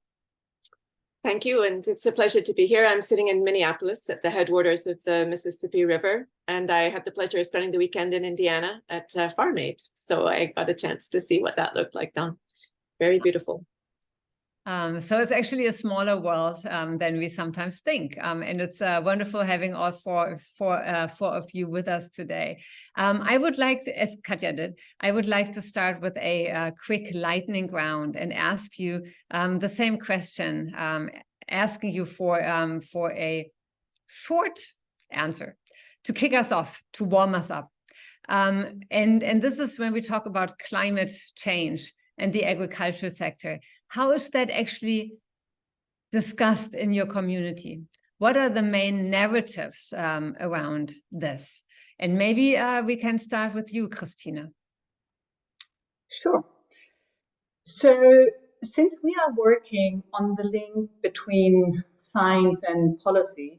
Thank you, and it's a pleasure to be here. I'm sitting in Minneapolis at the headwaters of the Mississippi River, and I had the pleasure of spending the weekend in Indiana at Farm Aid, so I got a chance to see what that looked like, Don. Very beautiful. So it's actually a smaller world than we sometimes think. And it's wonderful having all four of you with us today. I would like to, as Katja did, I would like to start with a quick lightning round and ask you the same question, asking you for a short answer to kick us off, to warm us up. And this is when we talk about climate change and the agricultural sector. How is that actually discussed in your community? What are the main narratives around this? And maybe we can start with you, Christina. Sure. So since we are working on the link between science and policy,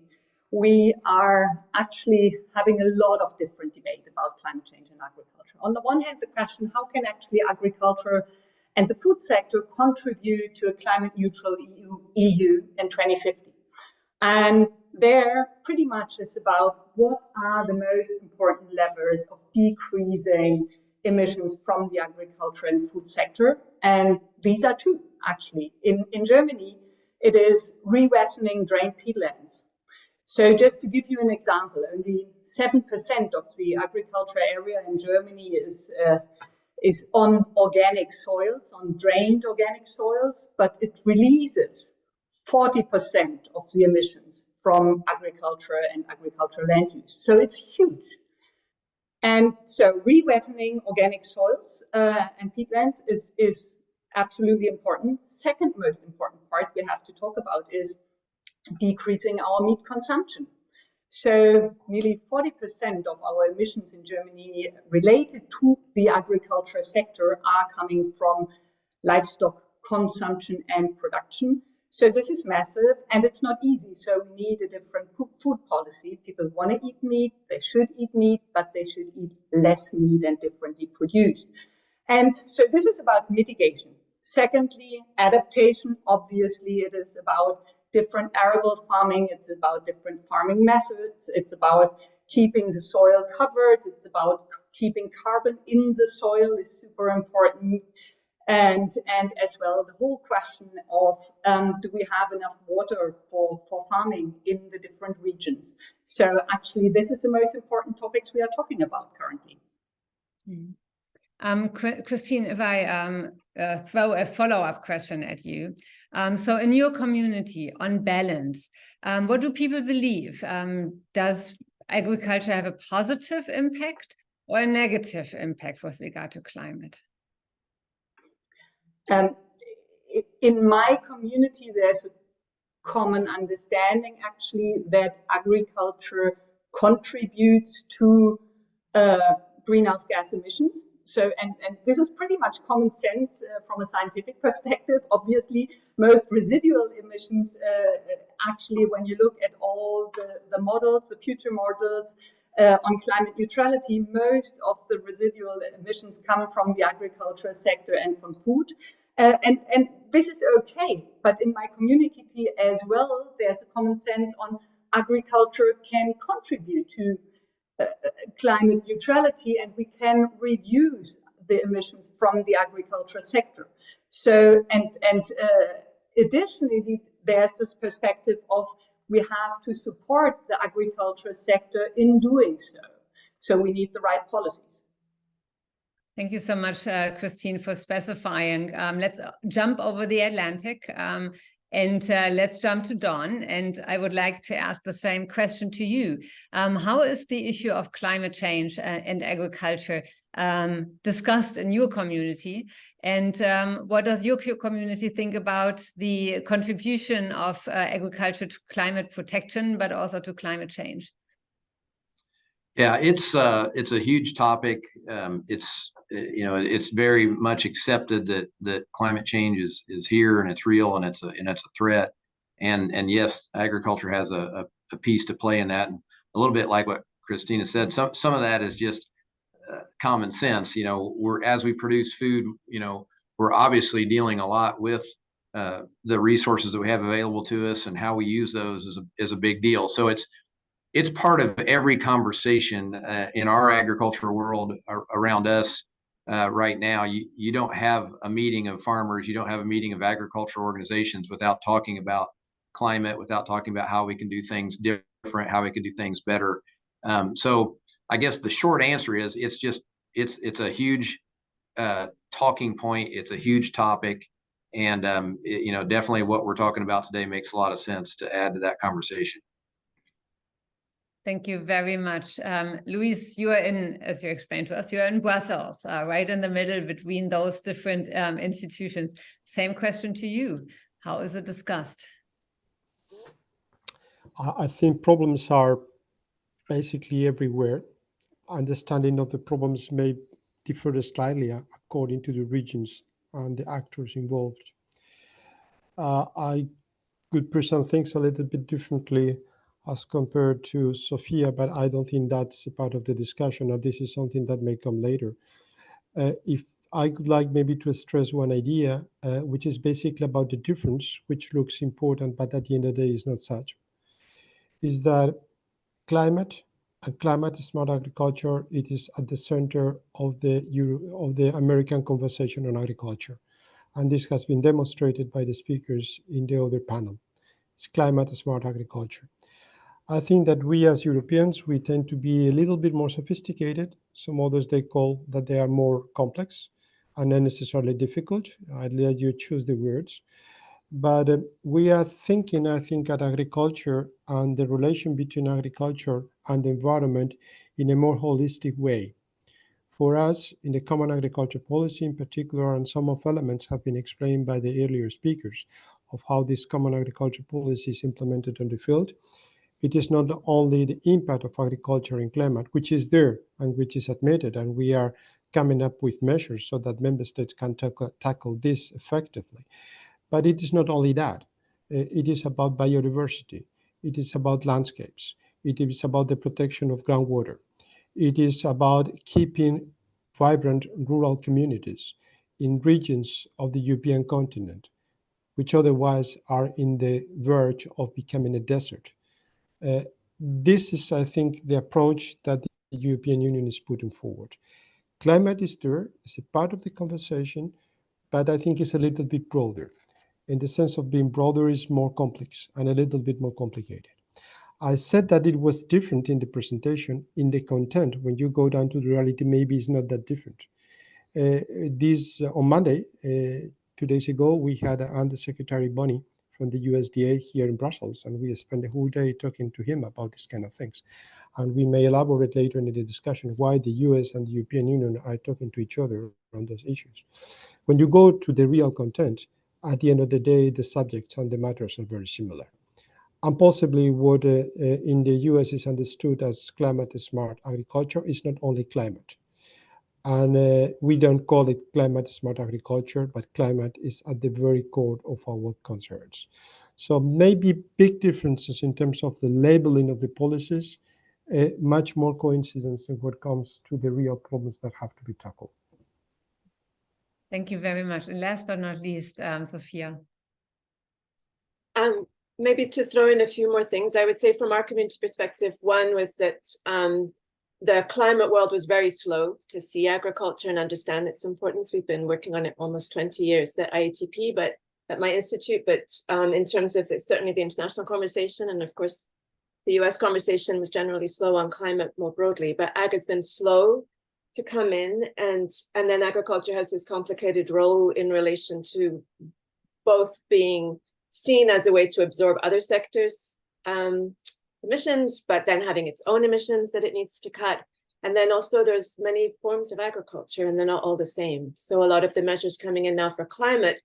we are actually having a lot of different debate about climate change and agriculture. On the one hand, the question, how can actually agriculture and the food sector contribute to a climate neutral EU in 2050? And there pretty much is about what are the most important levers of decreasing emissions from the agriculture and food sector. And these are two, actually. In Germany, it is re-wettening drained peatlands. So just to give you an example, only 7% of the agriculture area in Germany is on organic soils, on drained organic soils, but it releases 40% of the emissions from agriculture and agricultural land use. So it's huge. And so re-wettening organic soils and peatlands is absolutely important. Second most important part we have to talk about is decreasing our meat consumption. So nearly 40% of our emissions in Germany related to the agriculture sector are coming from livestock consumption and production. So this is massive and it's not easy. So we need a different food policy. People want to eat meat, they should eat meat, but they should eat less meat and differently produced. And so this is about mitigation. Secondly, adaptation. Obviously, it is about different arable farming. It's about different farming methods. It's about keeping the soil covered. It's about keeping carbon in the soil is super important. And as well, the whole question of do we have enough water for farming in the different regions? So actually, this is the most important topics we are talking about currently. Christine, if I throw a follow-up question at you. So in your community, on balance, what do people believe? Does agriculture have a positive impact or a negative impact with regard to climate? In my community, there's a common understanding actually that agriculture contributes to greenhouse gas emissions. So, and this is pretty much common sense from a scientific perspective. Obviously, most residual emissions, actually, when you look at all the models, the future models on climate neutrality, most of the residual emissions come from the agricultural sector and from food. And this is okay, but in my community as well, there's a common sense on agriculture can contribute to climate neutrality, and we can reduce the emissions from the agriculture sector. So, and additionally, there's this perspective of we have to support the agriculture sector in doing so. So we need the right policies. Thank you so much, Christine, for specifying. Let's jump over the Atlantic. And let's jump to Dawn. And I would like to ask the same question to you. How is the issue of climate change and agriculture discussed in your community? And what does your community think about the contribution of agriculture to climate protection, but also to climate change? Yeah, it's a huge topic. It's very much accepted that climate change is here and it's real and it's a threat. And yes, agriculture has a piece to play in that. And a little bit like what Christina said, some of that is just common sense. As we produce food, we're obviously dealing a lot with the resources that we have available to us, and how we use those is a big deal. So it's part of every conversation in our agricultural world around us. right now. You don't have a meeting of farmers, you don't have a meeting of agricultural organizations without talking about climate, without talking about how we can do things different, how we can do things better. So I guess the short answer is it's a huge talking point. It's a huge topic. And, definitely what we're talking about today makes a lot of sense to add to that conversation. Thank you very much. Luis, you are as you explained to us, you are in Brussels, right in the middle between those different institutions. Same question to you. How is it discussed? I think problems are basically everywhere. Understanding of the problems may differ slightly according to the regions and the actors involved. I could present things a little bit differently as compared to Sophia, but I don't think that's a part of the discussion, and this is something that may come later. If I could like maybe to stress one idea, which is basically about the difference, which looks important, but at the end of the day is not such, is that climate and climate smart agriculture, it is at the center of the American conversation on agriculture. And this has been demonstrated by the speakers in the other panel. It's climate smart agriculture. I think that we as Europeans, we tend to be a little bit more sophisticated. Some others, they call that they are more complex and not necessarily difficult. I'd let you choose the words. But we are thinking, I think, at agriculture and the relation between agriculture and the environment in a more holistic way. For us, in the Common Agriculture Policy in particular, and some of elements have been explained by the earlier speakers of how this Common Agriculture Policy is implemented on the field. It is not only the impact of agriculture in climate, which is there and which is admitted, and we are coming up with measures so that member states can tackle this effectively. But it is not only that. It is about biodiversity. It is about landscapes. It is about the protection of groundwater. It is about keeping vibrant rural communities in regions of the European continent, which otherwise are in the verge of becoming a desert. This is, I think, the approach that the European Union is putting forward. Climate is there, it's a part of the conversation, but I think it's a little bit broader. In the sense of being broader is more complex and a little bit more complicated. I said that it was different in the presentation. In the content, when you go down to the reality, maybe it's not that different. On Monday, 2 days ago, we had Undersecretary Bonny from the USDA here in Brussels, and we spent the whole day talking to him about these kind of things. And we may elaborate later in the discussion why the US and the European Union are talking to each other on those issues. When you go to the real content, at the end of the day, the subjects and the matters are very similar. And possibly what in the US is understood as climate smart agriculture is not only climate. And we don't call it climate smart agriculture, but climate is at the very core of our concerns. So maybe big differences in terms of the labeling of the policies, much more coincidence in what comes to the real problems that have to be tackled. Thank you very much. And last but not least, Sophia. Maybe to throw in a few more things, I would say from our community perspective, one was that the climate world was very slow to see agriculture and understand its importance. We've been working on it almost 20 years at IATP, but at my institute, but in terms of certainly the international conversation, and of course, the US conversation was generally slow on climate more broadly, but ag has been slow to come in, and then agriculture has this complicated role in relation to both being seen as a way to absorb other sectors' emissions, but then having its own emissions that it needs to cut. And then also there's many forms of agriculture and they're not all the same. So a lot of the measures coming in now for climate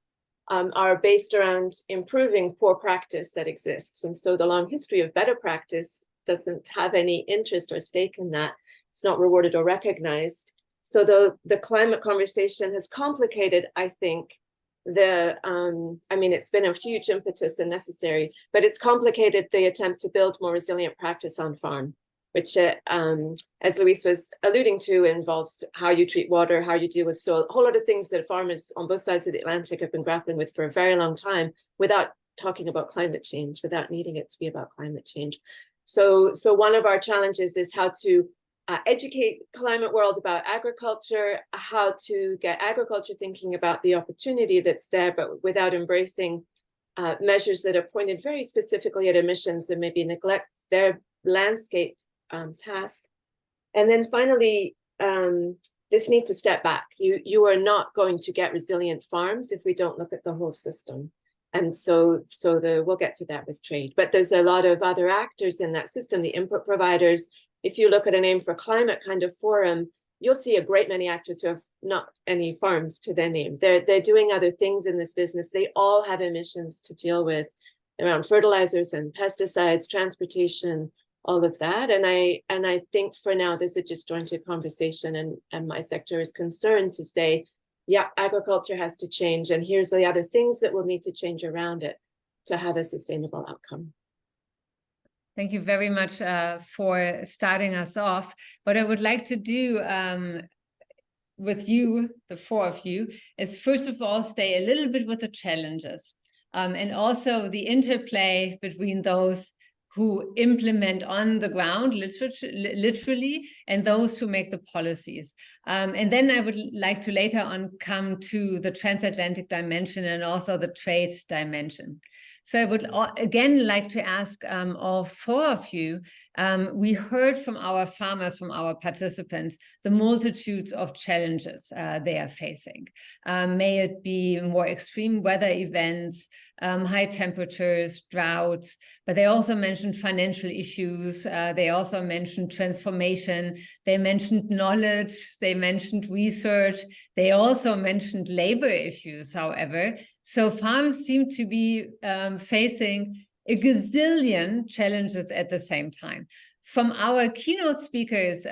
are based around improving poor practice that exists. And so the long history of better practice doesn't have any interest or stake in that. It's not rewarded or recognized. So the climate conversation has complicated, I think, it's been a huge impetus and necessary, but it's complicated the attempt to build more resilient practice on farm, which, as Luis was alluding to, involves how you treat water, how you deal with soil, a whole lot of things that farmers on both sides of the Atlantic have been grappling with for a very long time without talking about climate change, without needing it to be about climate change. So one of our challenges is how to educate climate world about agriculture, how to get agriculture thinking about the opportunity that's there, but without embracing measures that are pointed very specifically at emissions and maybe neglect their landscape task. And then finally, this need to step back. You are not going to get resilient farms if we don't look at the whole system. And so we'll get to that with trade. But there's a lot of other actors in that system, the input providers. If you look at an Aim for Climate kind of forum, you'll see a great many actors who have not any farms to their name. They're doing other things in this business. They all have emissions to deal with around fertilizers and pesticides, transportation, all of that. And I think for now, there's a disjointed conversation, and my sector is concerned to say, yeah, agriculture has to change, and here's the other things that will need to change around it to have a sustainable outcome. Thank you very much for starting us off. What I would like to do with you, the four of you, is first of all, stay a little bit with the challenges and also the interplay between those who implement on the ground, literally, and those who make the policies. And then I would like to later on come to the transatlantic dimension and also the trade dimension. So I would again like to ask all four of you, we heard from our farmers, from our participants, the multitudes of challenges they are facing. May it be more extreme weather events, high temperatures, droughts, but they also mentioned financial issues. They also mentioned transformation. They mentioned knowledge. They mentioned research. They also mentioned labor issues, however. So farms seem to be facing a gazillion challenges at the same time. From our keynote speakers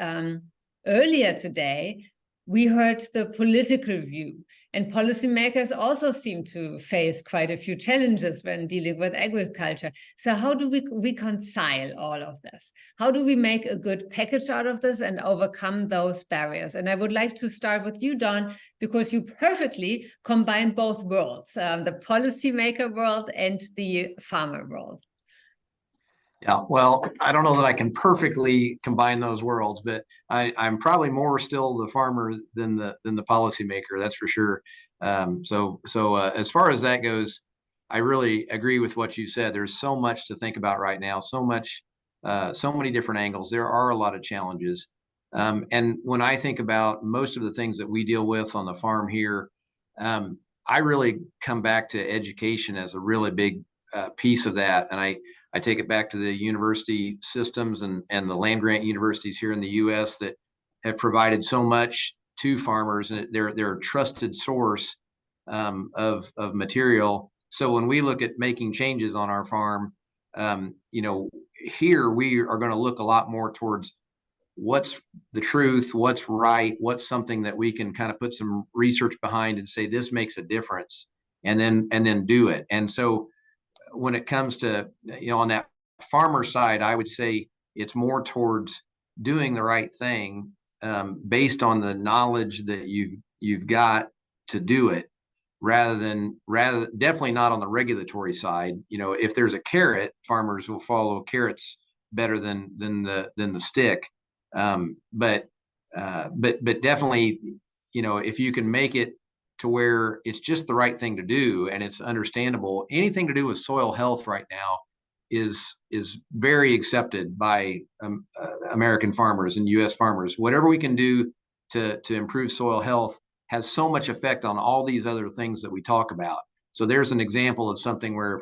earlier today, we heard the political view, and policymakers also seem to face quite a few challenges when dealing with agriculture. So how do we reconcile all of this? How do we make a good package out of this and overcome those barriers? And I would like to start with you, Dawn, because you perfectly combine both worlds, the policymaker world and the farmer world. Yeah, well, I don't know that I can perfectly combine those worlds, but I'm probably more still the farmer than the policymaker. That's for sure. So as far as that goes, I really agree with what you said. There's so much to think about right now. So many different angles. There are a lot of challenges. And when I think about most of the things that we deal with on the farm here, I really come back to education as a really big piece of that. And I take it back to the university systems and the land grant universities here in the U.S. that have provided so much to farmers, and they're a trusted source of material. So when we look at making changes on our farm, here we are going to look a lot more towards what's the truth, what's right, what's something that we can kind of put some research behind and say this makes a difference, and then do it. And so when it comes to, on that farmer side, I would say it's more towards doing the right thing based on the knowledge that you've got to do it, rather definitely not on the regulatory side. If there's a carrot, farmers will follow carrots better than the stick. But definitely, if you can make it to where it's just the right thing to do and it's understandable, anything to do with soil health right now is very accepted by American farmers and U.S. farmers. Whatever we can do to improve soil health has so much effect on all these other things that we talk about. So there's an example of something where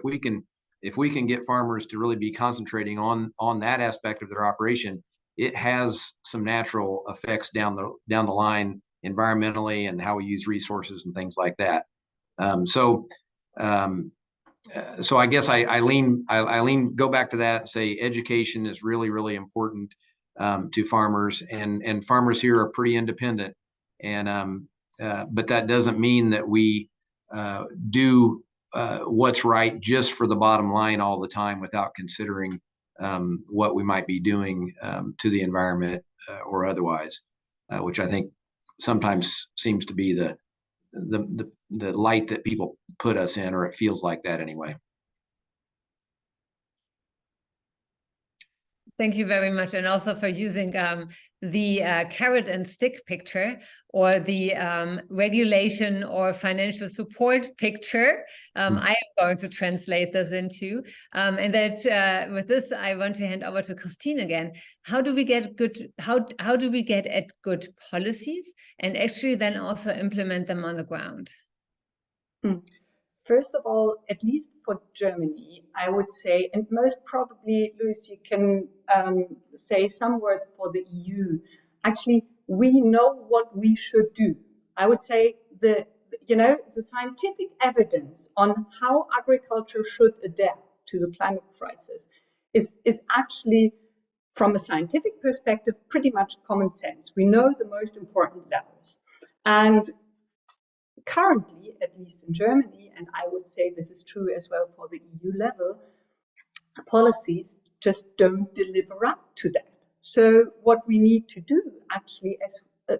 if we can get farmers to really be concentrating on that aspect of their operation, it has some natural effects down the line environmentally and how we use resources and things like that. So I guess I go back to that and say education is really, really important to farmers, and farmers here are pretty independent. And but that doesn't mean that we do what's right just for the bottom line all the time without considering what we might be doing to the environment or otherwise, which I think sometimes seems to be the light that people put us in, or it feels like that anyway. Thank you very much, and also for using the carrot and stick picture, or the regulation or financial support picture. I am going to translate this into, and that with this, I want to hand over to Christine again. How do we get good? How do we get at good policies and actually then also implement them on the ground? First of all, at least for Germany, I would say, and most probably, Luis, you can say some words for the EU. Actually, we know what we should do. I would say the scientific evidence on how agriculture should adapt to the climate crisis is actually, from a scientific perspective, pretty much common sense. We know the most important levels. And currently, at least in Germany, and I would say this is true as well for the EU level, policies just don't deliver up to that. So what we need to do actually,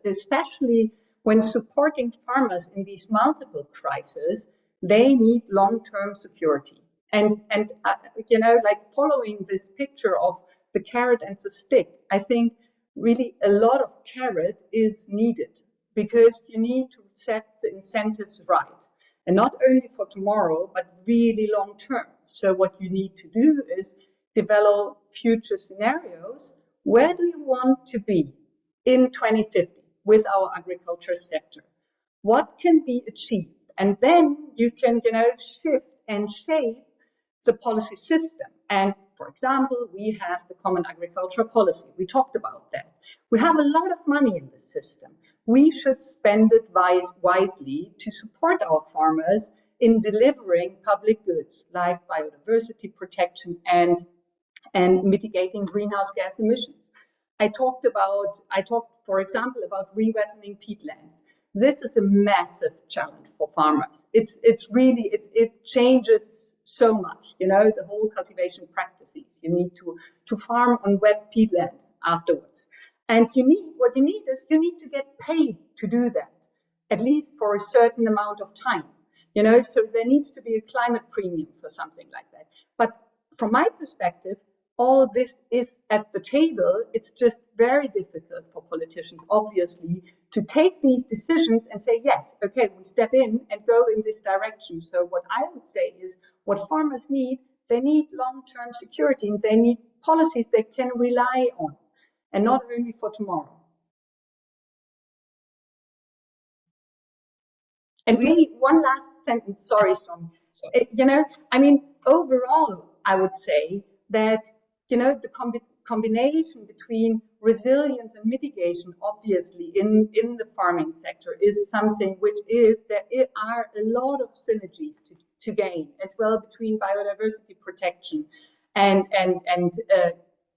especially when supporting farmers in these multiple crises, they need long-term security. And like following this picture of the carrot and the stick, I think really a lot of carrot is needed, because you need to set the incentives right, and not only for tomorrow, but really long term. So what you need to do is develop future scenarios. Where do you want to be in 2050 with our agriculture sector? What can be achieved? And then you can, shift and shape the policy system. And for example, we have the Common Agricultural Policy. We talked about that. We have a lot of money in the system. We should spend it wisely to support our farmers in delivering public goods like biodiversity protection and mitigating greenhouse gas emissions. I talked, for example, about rewetting peatlands. This is a massive challenge for farmers. It changes so much, the whole cultivation practices. You need to farm on wet peatlands afterwards. And what you need to get paid to do that, at least for a certain amount of time. So there needs to be a climate premium for something like that. But from my perspective, all this is at the table. It's just very difficult for politicians, obviously, to take these decisions and say, yes, okay, we step in and go in this direction. So what I would say is, what farmers need, they need long-term security, and they need policies they can rely on, and not only for tomorrow. And maybe one last sentence, sorry, Stormy. Overall, I would say that, the combination between resilience and mitigation, obviously, in the farming sector is something which there are a lot of synergies to gain as well between biodiversity protection and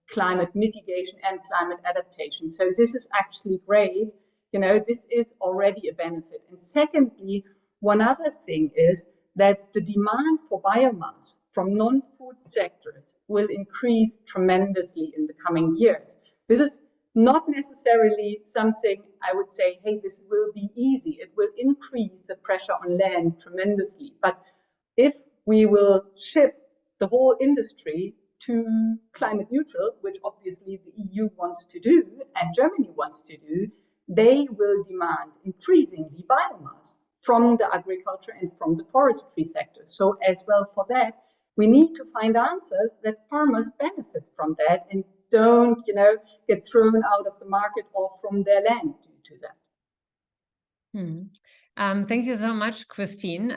climate mitigation and climate adaptation. So this is actually great. This is already a benefit. And secondly, one other thing is that the demand for biomass from non-food sectors will increase tremendously in the coming years. This is not necessarily something I would say, hey, this will be easy. It will increase the pressure on land tremendously. But if we will shift the whole industry to climate neutral, which obviously the EU wants to do and Germany wants to do, they will demand increasingly biomass from the agriculture and from the forestry sector. So as well for that, we need to find answers that farmers benefit from that and don't, get thrown out of the market or from their land due to that. Thank you so much, Christine.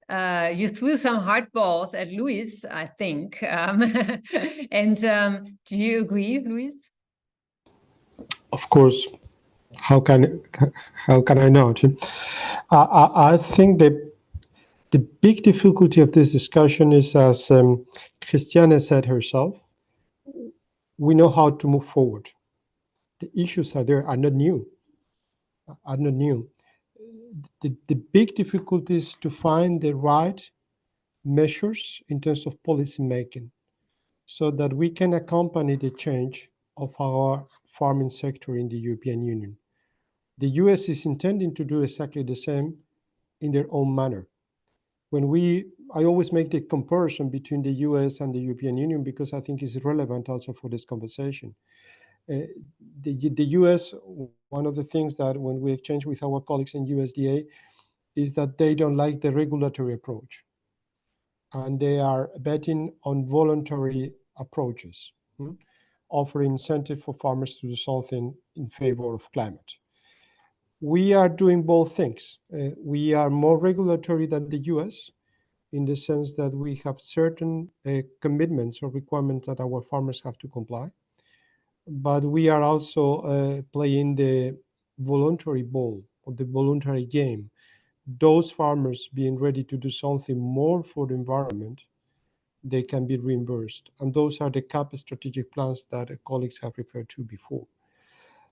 You threw some hard balls at Luis, I think. And do you agree, Luis? Of course. How can I not? I think that the big difficulty of this discussion is, as Christiane said herself, we know how to move forward. The issues are not new. The big difficulty is to find the right measures in terms of policy making, so that we can accompany the change of our farming sector in the European Union. The US is intending to do exactly the same in their own manner. I always make the comparison between the US and the European Union because I think it's relevant also for this conversation. The US, one of the things that when we exchange with our colleagues in USDA is that they don't like the regulatory approach. And they are betting on voluntary approaches, offering incentive for farmers to do something in favor of climate. We are doing both things. We are more regulatory than the US in the sense that we have certain commitments or requirements that our farmers have to comply. But we are also playing the voluntary ball or the voluntary game. Those farmers being ready to do something more for the environment, they can be reimbursed. And those are the CAP strategic plans that colleagues have referred to before.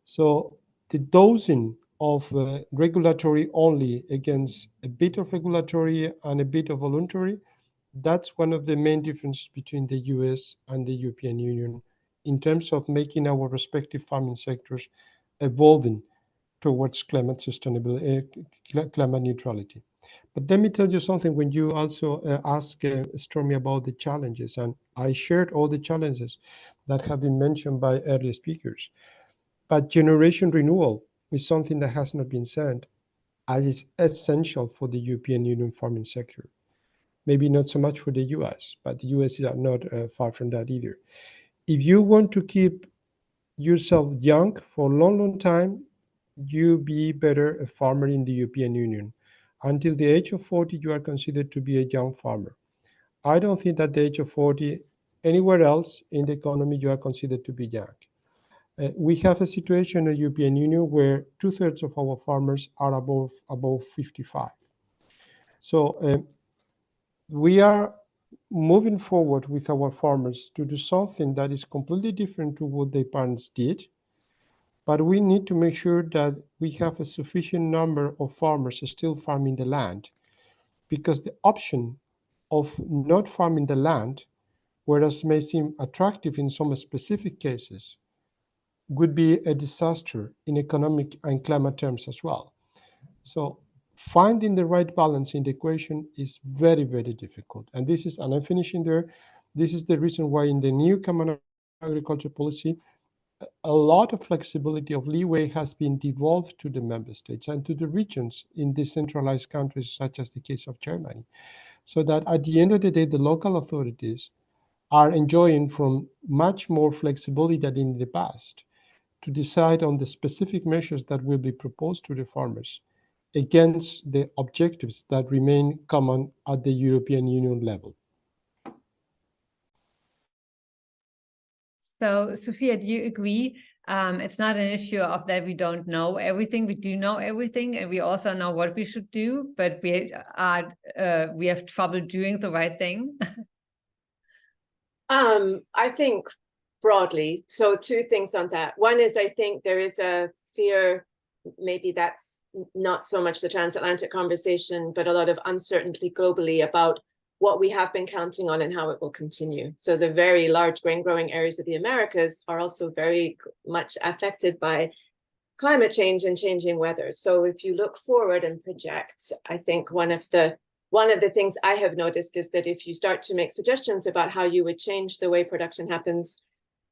So the dosing of regulatory only against a bit of regulatory and a bit of voluntary, that's one of the main differences between the US and the European Union in terms of making our respective farming sectors evolving towards climate sustainability, climate neutrality. But let me tell you something, when you also asked Stormy about the challenges, and I shared all the challenges that have been mentioned by earlier speakers. But generation renewal is something that has not been said as is essential for the European Union farming sector. Maybe not so much for the US, but the US is not far from that either. If you want to keep yourself young for a long, long time, you be better a farmer in the European Union. Until the age of 40, you are considered to be a young farmer. I don't think that the age of 40, anywhere else in the economy, you are considered to be young. We have a situation in the European Union where 2/3 of our farmers are above 55. So we are moving forward with our farmers to do something that is completely different to what their parents did. But we need to make sure that we have a sufficient number of farmers still farming the land, because the option of not farming the land, whereas may seem attractive in some specific cases, would be a disaster in economic and climate terms as well. So finding the right balance in the equation is very, very difficult. And this is, and I'm finishing there, this is the reason why in the new Common Agriculture Policy, a lot of flexibility of leeway has been devolved to the member states and to the regions in decentralized countries, such as the case of Germany, so that at the end of the day, the local authorities are enjoying from much more flexibility than in the past to decide on the specific measures that will be proposed to the farmers against the objectives that remain common at the European Union level. So, Sophia, do you agree? It's not an issue of that we don't know everything. We do know everything, and we also know what we should do, but we have trouble doing the right thing. I think broadly, so two things on that. One is I think there is a fear, maybe that's not so much the transatlantic conversation, but a lot of uncertainty globally about what we have been counting on and how it will continue. So the very large grain growing areas of the Americas are also very much affected by climate change and changing weather. So if you look forward and project, I think one of the things I have noticed is that if you start to make suggestions about how you would change the way production happens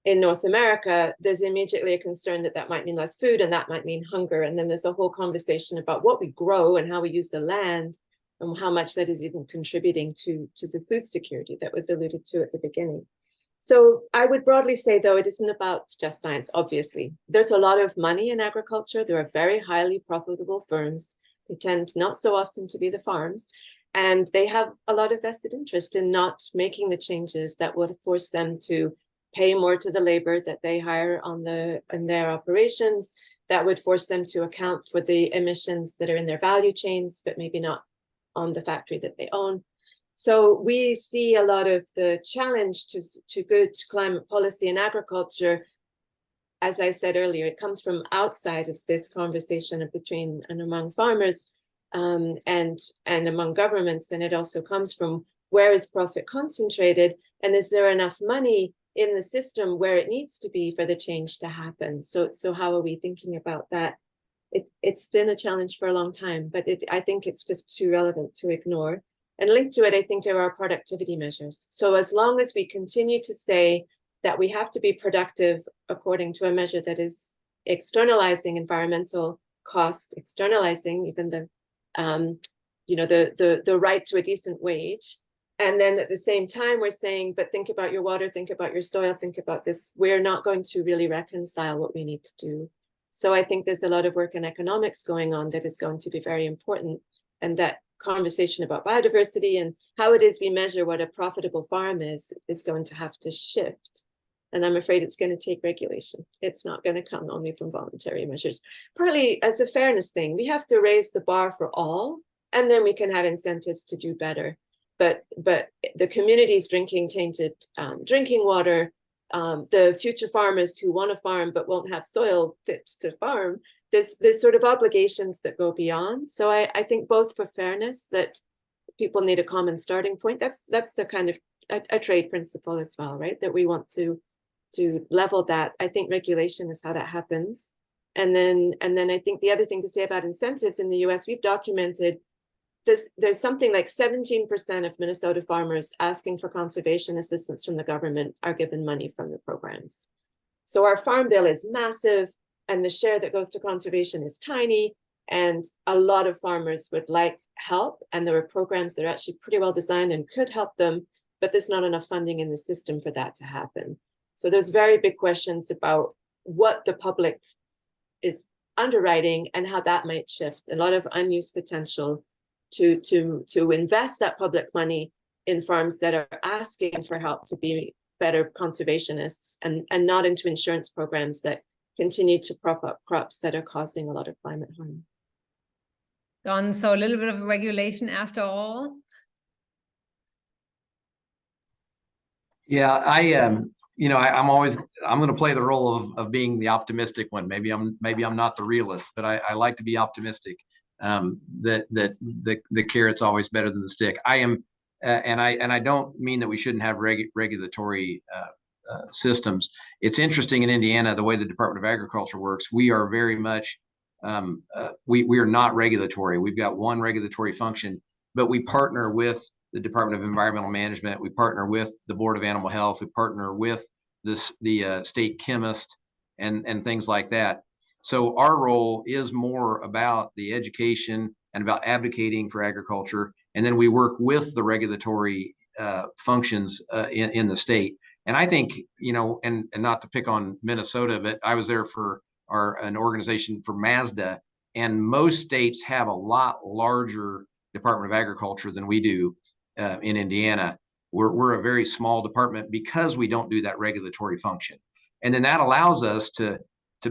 in North America, there's immediately a concern that that might mean less food and that might mean hunger. And then there's a whole conversation about what we grow and how we use the land and how much that is even contributing to the food security that was alluded to at the beginning. So I would broadly say, though, it isn't about just science, obviously. There's a lot of money in agriculture. There are very highly profitable firms. They tend not so often to be the farms. And they have a lot of vested interest in not making the changes that would force them to pay more to the labor that they hire in their operations, that would force them to account for the emissions that are in their value chains, but maybe not on the factory that they own. So we see a lot of the challenge to good climate policy in agriculture. As I said earlier, it comes from outside of this conversation between and among farmers and among governments. And it also comes from where is profit concentrated, and is there enough money in the system where it needs to be for the change to happen? So how are we thinking about that? It's been a challenge for a long time, but I think it's just too relevant to ignore. And linked to it, I think, are our productivity measures. So as long as we continue to say that we have to be productive according to a measure that is externalizing environmental cost, externalizing even the right to a decent wage, and then at the same time we're saying, but think about your water, think about your soil, think about this, we're not going to really reconcile what we need to do. So I think there's a lot of work in economics going on that is going to be very important, and that conversation about biodiversity and how it is we measure what a profitable farm is going to have to shift. And I'm afraid it's going to take regulation. It's not going to come only from voluntary measures. Partly as a fairness thing, we have to raise the bar for all, and then we can have incentives to do better. But the communities drinking tainted drinking water, the future farmers who want to farm but won't have soil fit to farm, there's sort of obligations that go beyond. So I think both for fairness, that people need a common starting point. That's the kind of a trade principle as well, right? That we want to level that. I think regulation is how that happens. And then I think the other thing to say about incentives in the US, we've documented this, there's something like 17% of Minnesota farmers asking for conservation assistance from the government are given money from the programs. So our farm bill is massive, and the share that goes to conservation is tiny, and a lot of farmers would like help, and there are programs that are actually pretty well designed and could help them, but there's not enough funding in the system for that to happen. So there's very big questions about what the public is underwriting and how that might shift. A lot of unused potential to invest that public money in farms that are asking for help to be better conservationists, and not into insurance programs that continue to prop up crops that are causing a lot of climate harm. Don, so a little bit of regulation after all. Yeah, I'm going to play the role of being the optimistic one. Maybe I'm not the realist, but I like to be optimistic. That the carrot's always better than the stick. I am, and I don't mean that we shouldn't have regulatory systems. It's interesting in Indiana, the way the Department of Agriculture works. We are very much, we are not regulatory. We've got one regulatory function, but we partner with the Department of Environmental Management. We partner with the Board of Animal Health. We partner with the state chemist and things like that. So our role is more about the education and about advocating for agriculture. And then we work with the regulatory functions in the state. And I think, and not to pick on Minnesota, but I was there for an organization for Mazda, and most states have a lot larger Department of Agriculture than we do in Indiana. We're a very small department because we don't do that regulatory function. And then that allows us to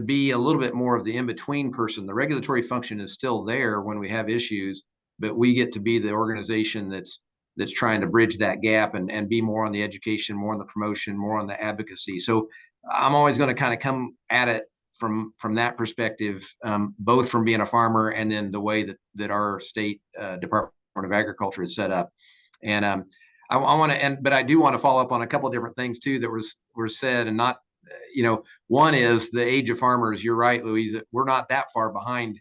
be a little bit more of the in-between person. The regulatory function is still there when we have issues, but we get to be the organization that's trying to bridge that gap and be more on the education, more on the promotion, more on the advocacy. So I'm always going to kind of come at it from that perspective, both from being a farmer and then the way that our state Department of Agriculture is set up. And I want to but I do want to follow up on a couple of different things too that were said, and not, one is the age of farmers. You're right, Louise. We're not that far behind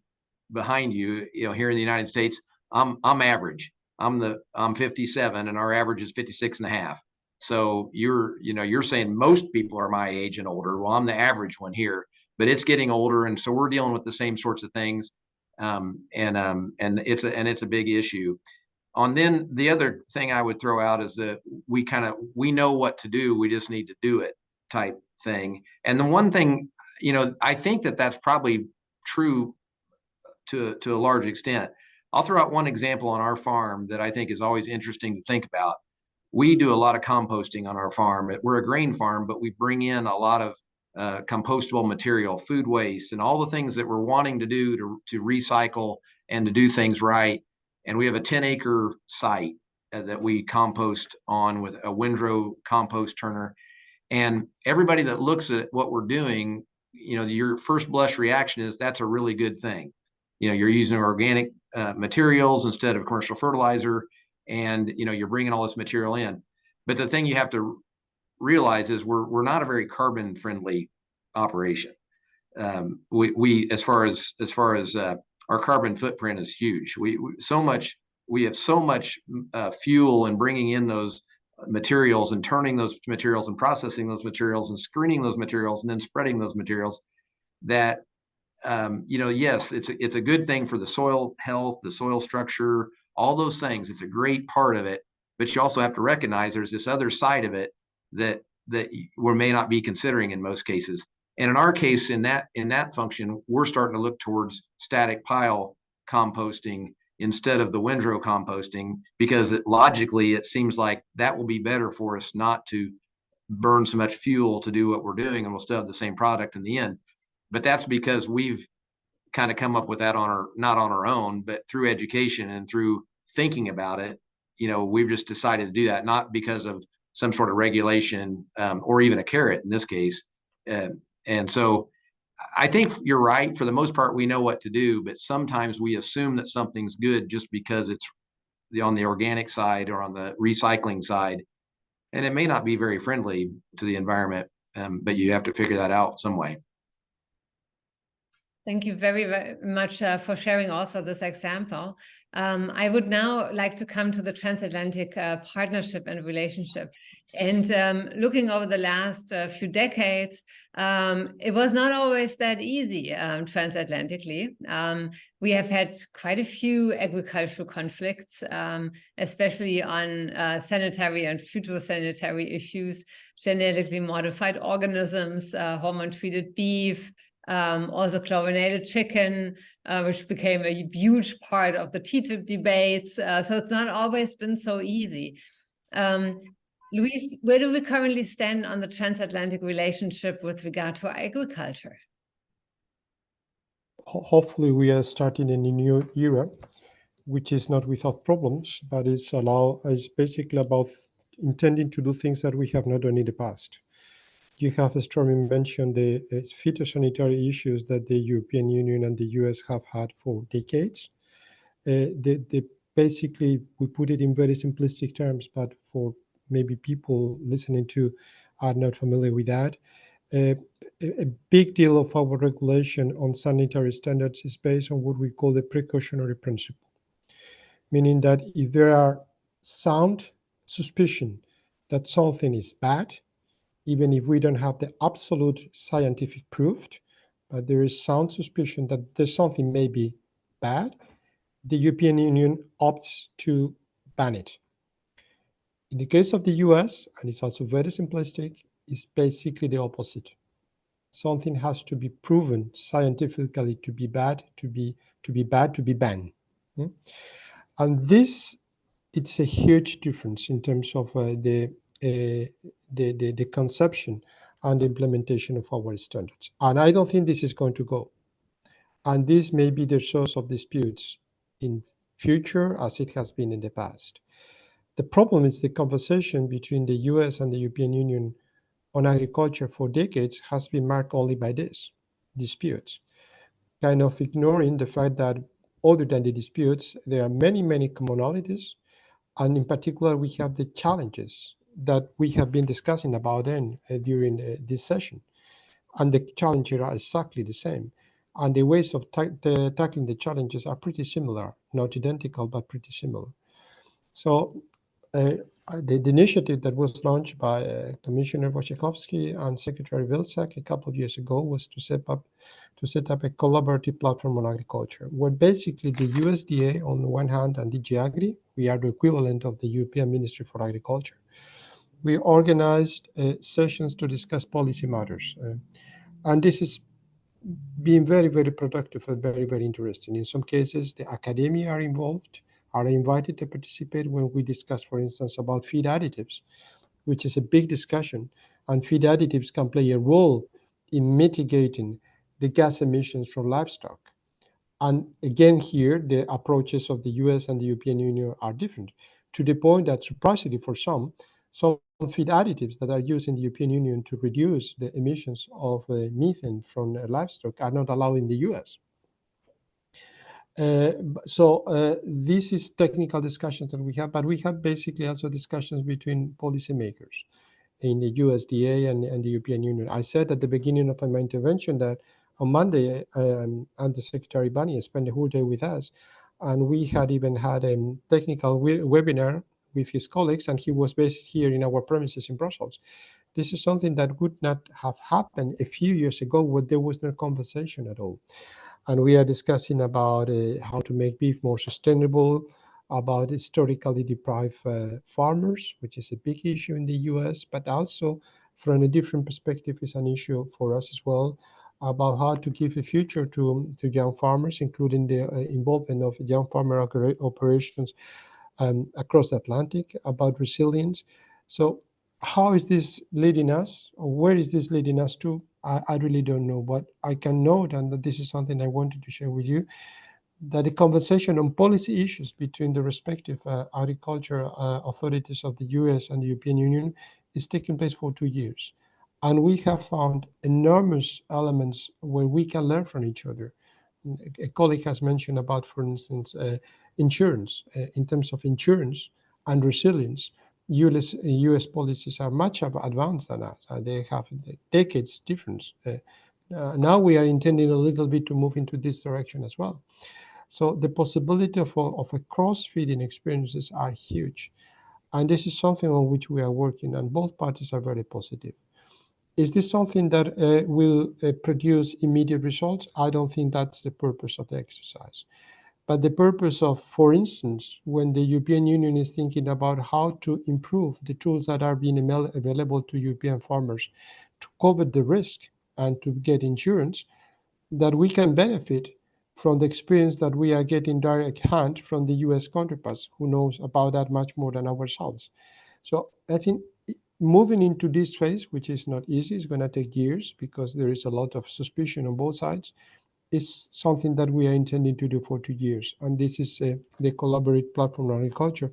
you. Here in the United States, I'm average. I'm 57, and our average is 56 and a half. So you're saying most people are my age and older. Well, I'm the average one here, but it's getting older, and so we're dealing with the same sorts of things. And it's a big issue. Then the other thing I would throw out is that we know what to do. We just need to do it type thing. And the one thing, I think that's probably true to a large extent. I'll throw out one example on our farm that I think is always interesting to think about. We do a lot of composting on our farm. We're a grain farm, but we bring in a lot of compostable material, food waste, and all the things that we're wanting to do to recycle and to do things right. And we have a 10-acre site that we compost on with a windrow compost turner. And everybody that looks at what we're doing, your first blush reaction is that's a really good thing. You're using organic materials instead of commercial fertilizer, and you're bringing all this material in. But the thing you have to realize is we're not a very carbon friendly operation. We as far as our carbon footprint is huge. So much we have so much fuel and bringing in those materials and turning those materials and processing those materials and screening those materials and then spreading those materials that, yes, it's a good thing for the soil health, the soil structure, all those things. It's a great part of it, but you also have to recognize there's this other side of it that we may not be considering in most cases. And in our case, in that function, we're starting to look towards static pile composting instead of the windrow composting, because logically it seems like that will be better for us not to burn so much fuel to do what we're doing, and we'll still have the same product in the end. But that's because we've kind of come up with that not on our own, but through education and through thinking about it. We've just decided to do that, not because of some sort of regulation or even a carrot in this case. And so I think you're right. For the most part, we know what to do, but sometimes we assume that something's good just because it's on the organic side or on the recycling side. And it may not be very friendly to the environment, but you have to figure that out some way. Thank you very, very much for sharing also this example. I would now like to come to the transatlantic partnership and relationship. And looking over the last few decades, it was not always that easy transatlantically. We have had quite a few agricultural conflicts, especially on sanitary and phytosanitary issues, genetically modified organisms, hormone-treated beef, also chlorinated chicken, which became a huge part of the TTIP debates. So it's not always been so easy. Luis, where do we currently stand on the transatlantic relationship with regard to agriculture? Hopefully we are starting a new era, which is not without problems, but it's basically about intending to do things that we have not done in the past. You have, as Stormy mentioned, the phytosanitary issues that the European Union and the US have had for decades. Basically, we put it in very simplistic terms, but for maybe people listening to are not familiar with that. A big deal of our regulation on sanitary standards is based on what we call the precautionary principle, meaning that if there are sound suspicion that something is bad, even if we don't have the absolute scientific proof, but there is sound suspicion that there's something may be bad, the European Union opts to ban it. In the case of the US, and it's also very simplistic, it's basically the opposite. Something has to be proven scientifically to be bad, to be banned. And this, it's a huge difference in terms of the conception and the implementation of our standards. And I don't think this is going to go. And this may be the source of disputes in future as it has been in the past. The problem is the conversation between the US and the European Union on agriculture for decades has been marked only by this, disputes, kind of ignoring the fact that other than the disputes, there are many, many commonalities. And in particular, we have the challenges that we have been discussing about during this session. And the challenges are exactly the same. And the ways of tackling the challenges are pretty similar, not identical, but pretty similar. So the initiative that was launched by Commissioner Wojciechowski and Secretary Vilsack a couple of years ago was to set up a collaborative platform on agriculture, where basically the USDA on the one hand and DG Agri, we are the equivalent of the European Ministry for Agriculture. We organized sessions to discuss policy matters. And this is being very, very productive and very, very interesting. In some cases, the academia are invited to participate when we discuss, for instance, about feed additives, which is a big discussion. And feed additives can play a role in mitigating the gas emissions from livestock. And again, here, the approaches of the US and the European Union are different, to the point that, surprisingly for some feed additives that are used in the European Union to reduce the emissions of methane from livestock are not allowed in the US. This is technical discussions that we have, but we have basically also discussions between policymakers in the USDA and the European Union. I said at the beginning of my intervention that on Monday, Undersecretary Bunny spent the whole day with us, And we had even had a technical webinar with his colleagues, and he was based here in our premises in Brussels. This is something that would not have happened a few years ago when there was no conversation at all. And we are discussing about how to make beef more sustainable, about historically deprived farmers, which is a big issue in the US, but also from a different perspective is an issue for us as well, about how to give a future to young farmers, including the involvement of young farmer operations across the Atlantic, about resilience. So how is this leading us, or where is this leading us to? I really don't know, but I can note, and that this is something I wanted to share with you, that the conversation on policy issues between the respective agriculture authorities of the US and the European Union is taking place for 2 years. And we have found enormous elements where we can learn from each other. A colleague has mentioned about, for instance, insurance. In terms of insurance and resilience, US policies are much advanced than us. They have decades difference. Now we are intending a little bit to move into this direction as well. So the possibility of a cross-feeding experiences are huge. And this is something on which we are working, and both parties are very positive. Is this something that will produce immediate results? I don't think that's the purpose of the exercise. But the purpose of, for instance, when the European Union is thinking about how to improve the tools that are being available to European farmers to cover the risk and to get insurance, that we can benefit from the experience that we are getting direct hand from the US counterparts, who knows about that much more than ourselves. So I think moving into this phase, which is not easy, it's going to take years because there is a lot of suspicion on both sides, is something that we are intending to do for 2 years. And this is the Collaborate Platform on Agriculture.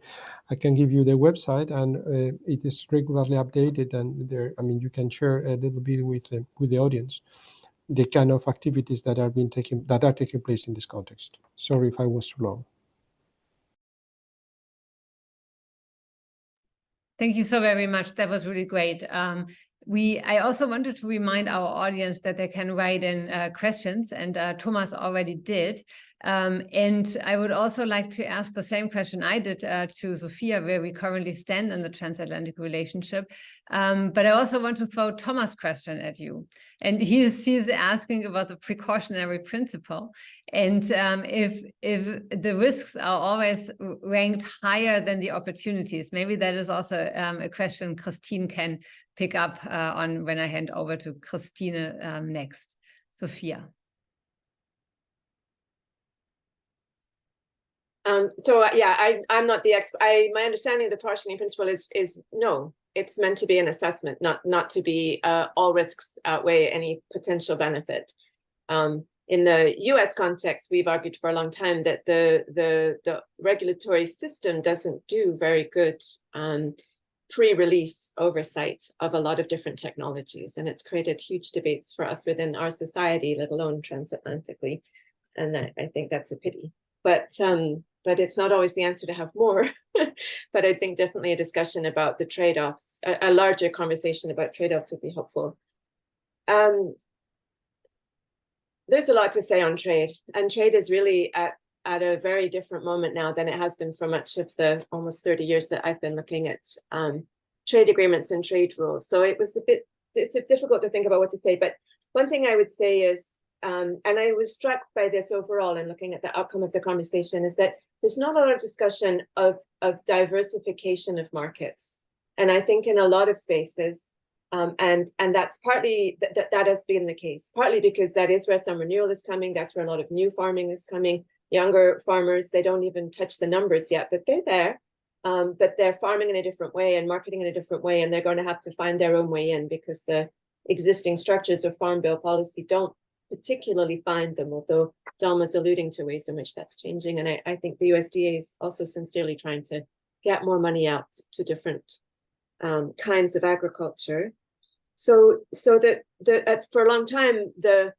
I can give you the website, and it is regularly updated, and there, I mean, you can share a little bit with the audience the kind of activities that are taking place in this context. Sorry if I was too long. Thank you so very much. That was really great. I also wanted to remind our audience that they can write in questions, and Thomas already did. And I would also like to ask the same question I did to Sophia, where we currently stand in the transatlantic relationship. But I also want to throw Thomas' question at you. And he's asking about the precautionary principle. And if the risks are always ranked higher than the opportunities, maybe that is also a question Christine can pick up on when I hand over to Christine next. Sophia. I'm not the expert. My understanding of the precautionary principle is no, it's meant to be an assessment, not to be all risks outweigh any potential benefit. In the US context, we've argued for a long time that the regulatory system doesn't do very good pre-release oversight of a lot of different technologies, and it's created huge debates for us within our society, let alone transatlantically, and I think that's a pity. But it's not always the answer to have more. But I think definitely a discussion about the trade-offs, a larger conversation about trade-offs would be helpful. There's a lot to say on trade, and trade is really at a very different moment now than it has been for much of the almost 30 years that I've been looking at trade agreements and trade rules. So it's difficult to think about what to say. But one thing I would say is, and I was struck by this overall in looking at the outcome of the conversation, is that there's not a lot of discussion of diversification of markets. And I think in a lot of spaces, and that's partly that has been the case, partly because that is where some renewal is coming. That's where a lot of new farming is coming. Younger farmers, they don't even touch the numbers yet, but they're there. But they're farming in a different way and marketing in a different way, and they're going to have to find their own way in because the existing structures of farm bill policy don't particularly find them, although Dom was alluding to ways in which that's changing. And I think the USDA is also sincerely trying to get more money out to different kinds of agriculture. So that for a long time, the